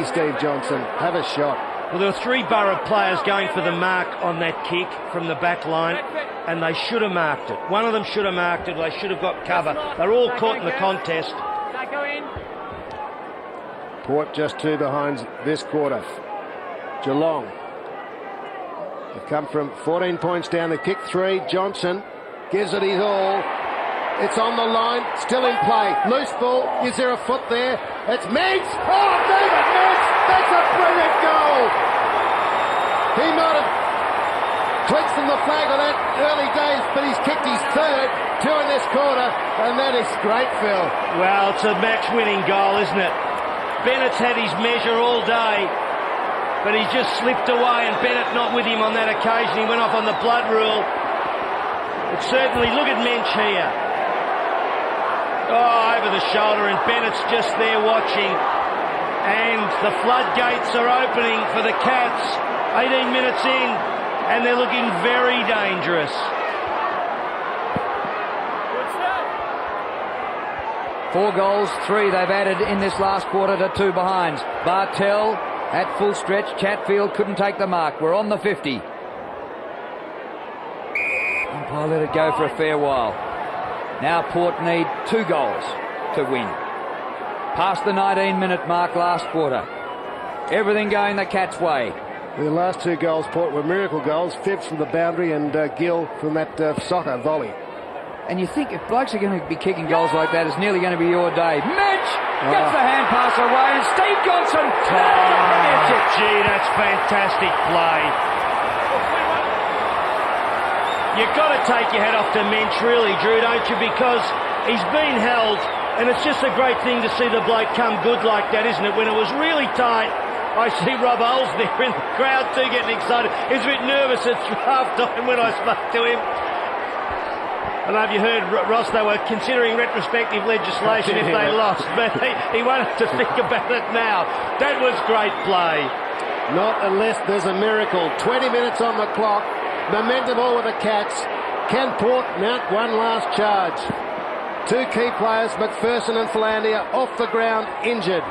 Steve Johnson. Have a shot. Well, there were 3 Borough players going for the mark on that kick from the back line, and they should have marked it. One of them should have marked it. They should have got cover. They're all caught in the contest. Port just 2 behind this quarter. Geelong. They've come from 14 points down to kick 3. Johnson gives it his all. It's on the line, still in play. Loose ball. Is there a foot there? It's Mintz. Oh, David Mintz! That's a brilliant goal. He might have tweaked from the flag on that early days, but he's kicked his 3rd, 2 in this quarter, and that is great, Phil. Well, it's a match-winning goal, isn't it? Bennett's had his measure all day, but he's just slipped away, and Bennett not with him on that occasion. He went off on the blood rule. But certainly, look at Mensch here. Oh, over the shoulder, and Bennett's just there watching. And the floodgates are opening for the Cats. 18 minutes in, and they're looking very dangerous. 4 goals, 3 they've added in this last quarter to 2 behinds. Bartel at full stretch. Chatfield couldn't take the mark. We're on the 50. Umpire let it go for a fair while. Now Port need 2 goals to win. Past the 19-minute mark last quarter. Everything going the Cats' way. The last 2 goals, Port, were miracle goals. Phipps from the boundary and Gill from that soccer volley. And you think if blokes are going to be kicking goals like that, it's nearly going to be your day. Mitch gets the hand pass away, and Steve Johnson. Gee, that's fantastic play. You've got to take your head off to Mensch, really, Drew, don't you? Because he's been held, and it's just a great thing to see the bloke come good like that, isn't it? When it was really tight, I see Rob Oles there in the crowd too getting excited. He was a bit nervous at half-time when I spoke to him. I don't know if you heard, Ross, they were considering retrospective legislation if they lost, but he won't have to think about it now. That was great play. Not unless there's a miracle. 20 minutes on the clock. Momentum all with the Cats. Can Port mount one last charge? 2 key players, McPherson and Philandia, off the ground, injured.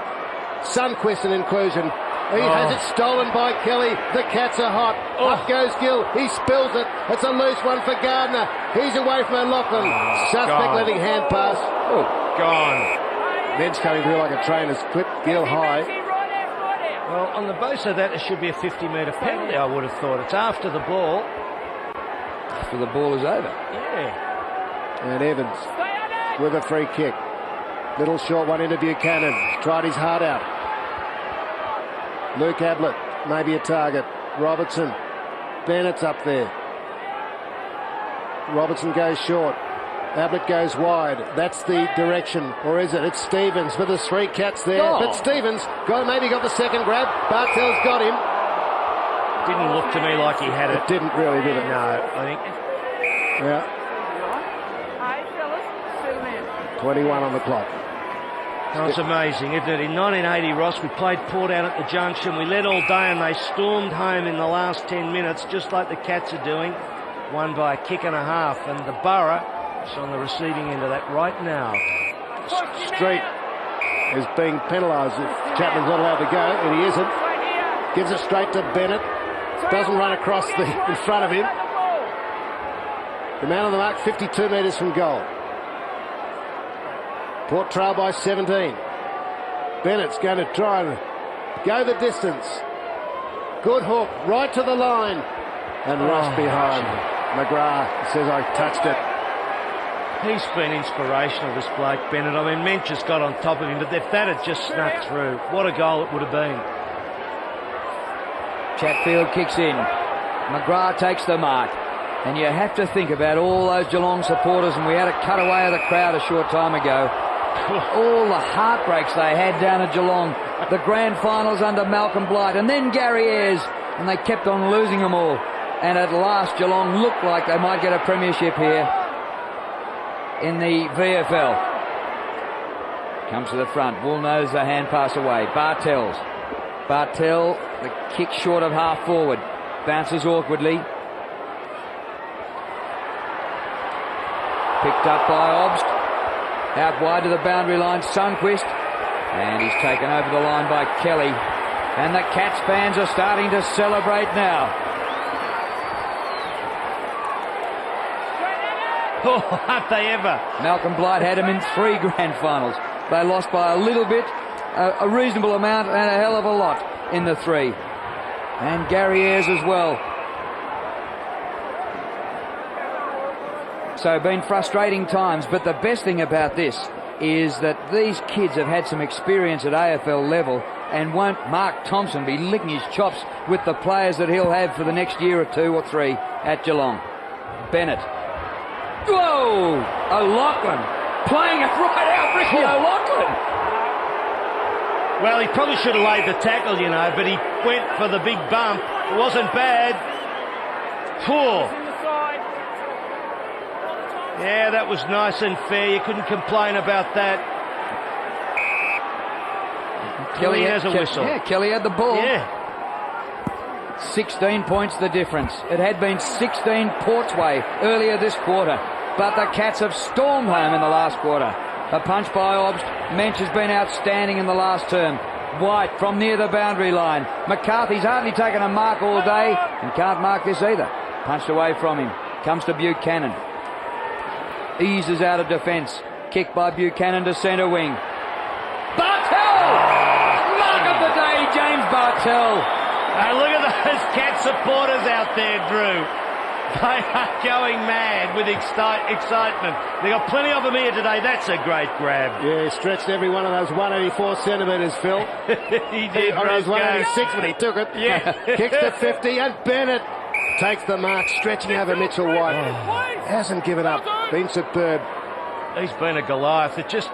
Sunquist an inclusion. He has it stolen by Kelly. The Cats are hot. Up goes Gill. He spills it. It's a loose one for Gardner. He's away from O'Loughlin. Suspect letting hand pass. Gone. Ben's coming through like a train. Has clipped Gill high. Well, on the basis of that, there should be a 50-metre penalty, I would have thought. It's after the ball. After the ball is over. Yeah. And Evans with a free kick. Little short one into Buchanan. Tried his heart out. Luke Ablett, maybe a target. Robertson. Bennett's up there. Robertson goes short. Ablett goes wide. That's the direction. Or is it? It's Stevens with the 3 Cats there. But Stevens maybe got the second grab. Bartell's got him. Didn't look to me like he had it. It didn't really, did it? No, I think. Yeah. 21 on the clock. Oh, it's amazing, isn't it? In 1980, Ross, we played Port out at the Junction. We led all day and they stormed home in the last 10 minutes, just like the Cats are doing. Won by a kick and a half. And the Borough is on the receiving end of that right now. Street is being penalised if Chapman's not allowed to go, and he isn't. Gives it straight to Bennett. Doesn't run across in front of him. The man on the mark, 52 metres from goal. Port trail by 17. Bennett's going to try and go the distance. Good hook, right to the line. And Ross behind. McGrath says, I touched it. He's been inspirational, this bloke, Bennett. I mean, Mench has got on top of him, but if that had just snuck through, what a goal it would have been. Chatfield kicks in. McGrath takes the mark. And you have to think about all those Geelong supporters, and we had a cutaway of the crowd a short time ago. All the heartbreaks they had down at Geelong. The grand finals under Malcolm Blight, and then Gary Ayres, and they kept on losing them all. And at last, Geelong looked like they might get a premiership here in the VFL. Comes to the front. Wool knows the hand pass away. Bartell, the kick short of half forward. Bounces awkwardly. Picked up by Obst. Out wide to the boundary line, Sunquist. And he's taken over the line by Kelly. And the Cats fans are starting to celebrate now. Oh, aren't they ever? Malcolm Blight had him in 3 grand finals. They lost by a little bit, a reasonable amount, and a hell of a lot in the 3. And Gary Ayres as well. So been frustrating times, but the best thing about this is that these kids have had some experience at AFL level, and won't Mark Thompson be licking his chops with the players that he'll have for the next year or 2 or 3 at Geelong. Bennett. Whoa! O'Loughlin playing it right out, Ricky O'Loughlin. Well, he probably should have laid the tackle, you know, but he went for the big bump. It wasn't bad. Poor. Yeah, that was nice and fair. You couldn't complain about that. Kelly has a whistle. Yeah, Kelly had the ball. Yeah. 16 points the difference. It had been 16 Port's way earlier this quarter, but the Cats have stormed home in the last quarter. A punch by Obst. Mench has been outstanding in the last term. White from near the boundary line. McCarthy's hardly taken a mark all day and can't mark this either. Punched away from him. Comes to Buchanan. Eases out of defence. Kick by Buchanan to centre wing. Bartell! Mark of the day, James Bartell. Hey, look at those Cat supporters out there, Drew. They are going mad with excitement. They've got plenty of them here today. That's a great grab. Yeah, he stretched every one of those 184 centimetres, Phil. He did. Or it was 186 when he took it. Yeah. Kicks to 50, and Bennett takes the mark, stretching over Mitchell White. Hasn't given up. Been superb. He's been a Goliath. It's just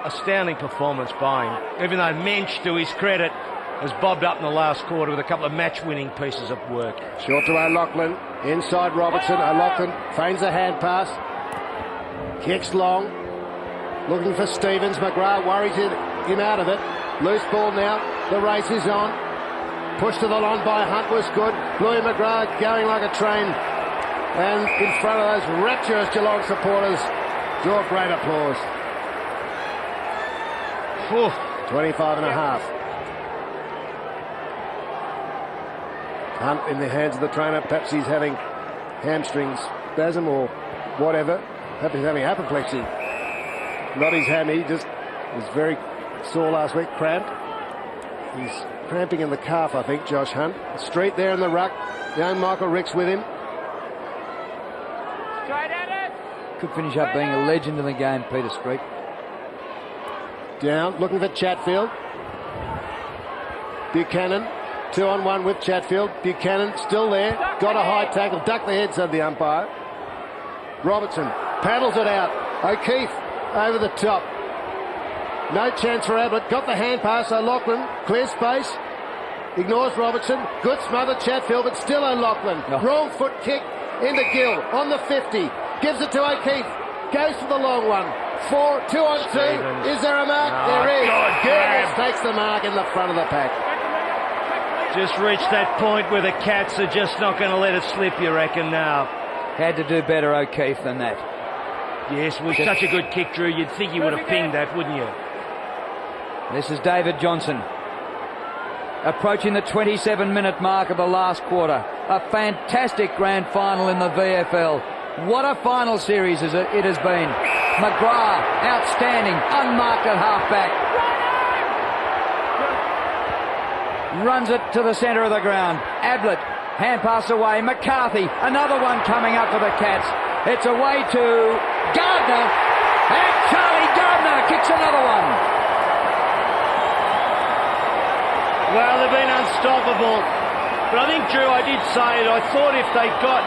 astounding performance by him. Even though Mench, to his credit, has bobbed up in the last quarter with a couple of match-winning pieces of work. Short to O'Loughlin. Inside Robertson. O'Loughlin feigns a hand pass. Kicks long. Looking for Stevens. McGrath worries him out of it. Loose ball now. The race is on. Pushed to the line by Hunt was good. Bluey McGrath going like a train. And in front of those rapturous Geelong supporters, draw great applause. Whew. 25 and a half. Hunt in the hands of the trainer. Perhaps he's having hamstring spasm or whatever. Perhaps he's having apoplexy. Not his hammy, just was very sore last week, cramped. He's cramping in the calf, I think, Josh Hunt. Street there in the ruck. Young Michael Ricks with him. Could finish up being a legend in the game, Peter Street. Down, looking for Chatfield. Buchanan, 2-on-1 with Chatfield. Buchanan still there, got a high tackle, ducked the head, said the umpire. Robertson paddles it out. O'Keefe over the top. No chance for Ablett. Got the hand pass. O'Loughlin clear space. Ignores Robertson. Good smother Chatfield, but still O'Loughlin. Oh. Wrong foot kick into Gill on the 50. Gives it to O'Keefe. Goes for the long one. 2-on-2. Is there a mark? There is. Gill takes the mark in the front of the pack. Just reached that point where the Cats are just not going to let it slip, you reckon, now. Had to do better, O'Keefe, than that. Yes, it was such a good kick, Drew. You'd think he would have pinged that, wouldn't you? This is David Johnson. Approaching the 27-minute mark of the last quarter. A fantastic grand final in the VFL. What a final series it has been. McGrath, outstanding, unmarked at half-back. Runs it to the centre of the ground. Ablett, hand pass away. McCarthy, another one coming up for the Cats. It's away to Gardner, and Charlie Gardner kicks another one. Well, they've been unstoppable. But I think, Drew, I did say it. I thought if they got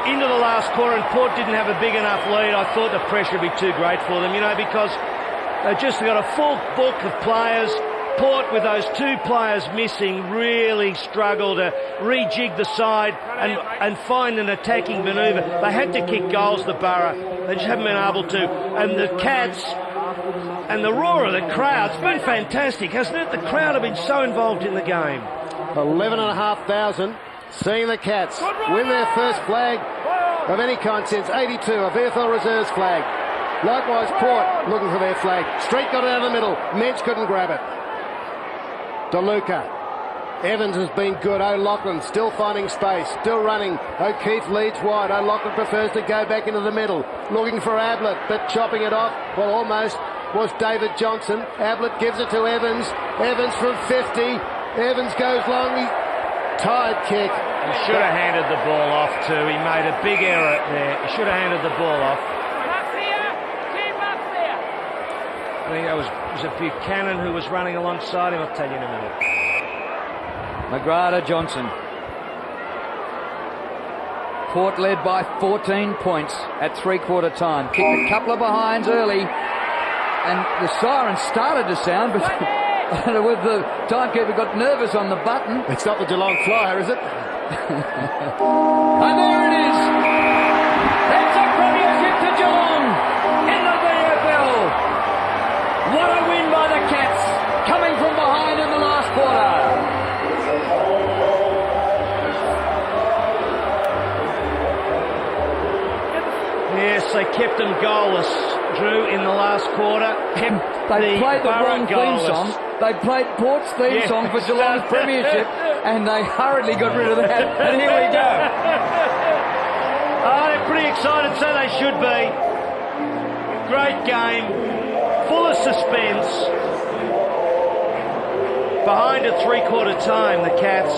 into the last quarter and Port didn't have a big enough lead, I thought the pressure would be too great for them, because they've just got a full book of players. Port, with those two players missing, really struggled to rejig the side and find an attacking manoeuvre. They had to kick goals, the Borough. They just haven't been able to. And the Cats and the roar of the crowd, it's been fantastic, hasn't it? The crowd have been so involved in the game. 11,500 seeing the Cats win their first flag of any kind since 82, a VFL Reserves flag. Likewise, Port looking for their flag. Street got it out of the middle. Mensch couldn't grab it. DeLuca. Evans has been good. O'Loughlin still finding space, still running. O'Keefe leads wide. O'Loughlin prefers to go back into the middle. Looking for Ablett, but chopping it off, well, almost, was David Johnson. Ablett gives it to Evans. Evans from 50. Evans goes long. Tide kick. He should have handed the ball off too. He made a big error there. He should have handed the ball off. I think that was it Buchanan who was running alongside him? I'll tell you in a minute. McGrath Johnson. Port led by 14 points at three-quarter time. Kicked a couple of behinds early, and the siren started to sound, but with the timekeeper got nervous on the button. It's not the Geelong Flyer, is it? And there it is. It's a premiership to Geelong in the VFL. What a win by the Cats, coming from behind in the last quarter. Yes, they kept them goalless, Drew, in the last quarter. They played the wrong theme song. They played Port's theme song for Geelong's premiership, and they hurriedly got rid of that. And here we go. Oh, they're pretty excited, so they should be. Great game, full of suspense. Behind at three-quarter time, the Cats,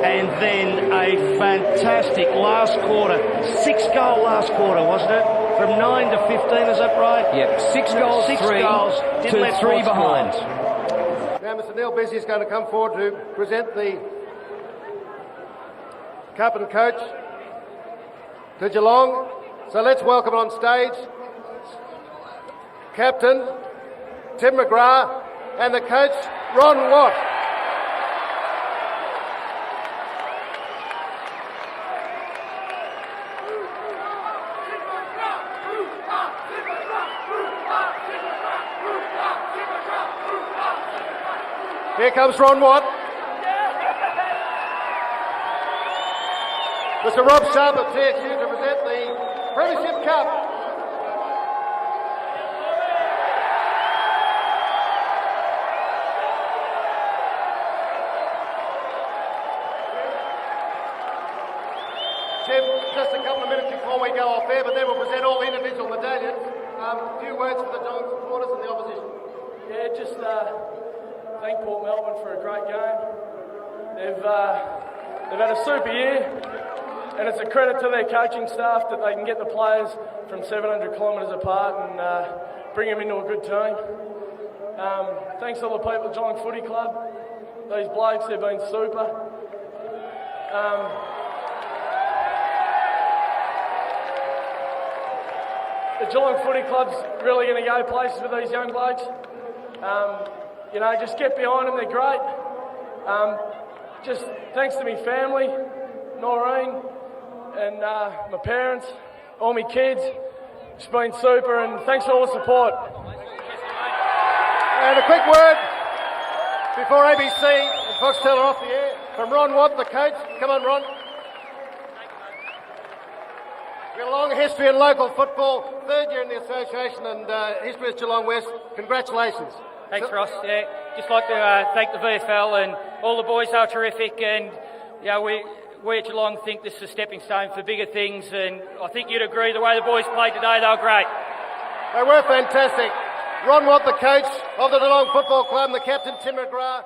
and then a fantastic last quarter. 6-goal last quarter, wasn't it? From 9 to 15, is that right? Yep, 6 goals, 6 three goals, to didn't let 3 Port behind. score. Now Mr Neil Busy is going to come forward to present the cup and coach to Geelong. So let's welcome on stage Captain Tim McGrath and the coach Ron Watt. Here comes Ron Watt. Mr Rob Sharp of TSU to present the Premiership Cup. Tim, just a couple of minutes before we go off air, but then we'll present all individual medallions. A few words for the Geelong supporters and the opposition. Yeah, just thank Port Melbourne for a great game. They've had a super year, and it's a credit to their coaching staff that they can get the players from 700 kilometres apart and bring them into a good team. Thanks to all the people at Geelong Footy Club. These blokes, they've been super. The Geelong Footy Club's really going to go places with these young blokes. You know, just get behind them, they're great. Just thanks to my family, Noreen, and my parents, all my kids. It's been super, and thanks for all the support. And a quick word before ABC and Foxtel are off the air from Ron Watt, the coach. Come on, Ron. We've got a long history in local football, third year in the association, and history at Geelong West. Congratulations. Thanks, Ross. Yeah, just like to thank the VFL and all the boys. Are terrific, and we at Geelong think this is a stepping stone for bigger things. And I think you'd agree the way the boys played today, they were great. They were fantastic. Ron Watt, the coach of the Geelong Football Club, and the captain, Tim McGrath.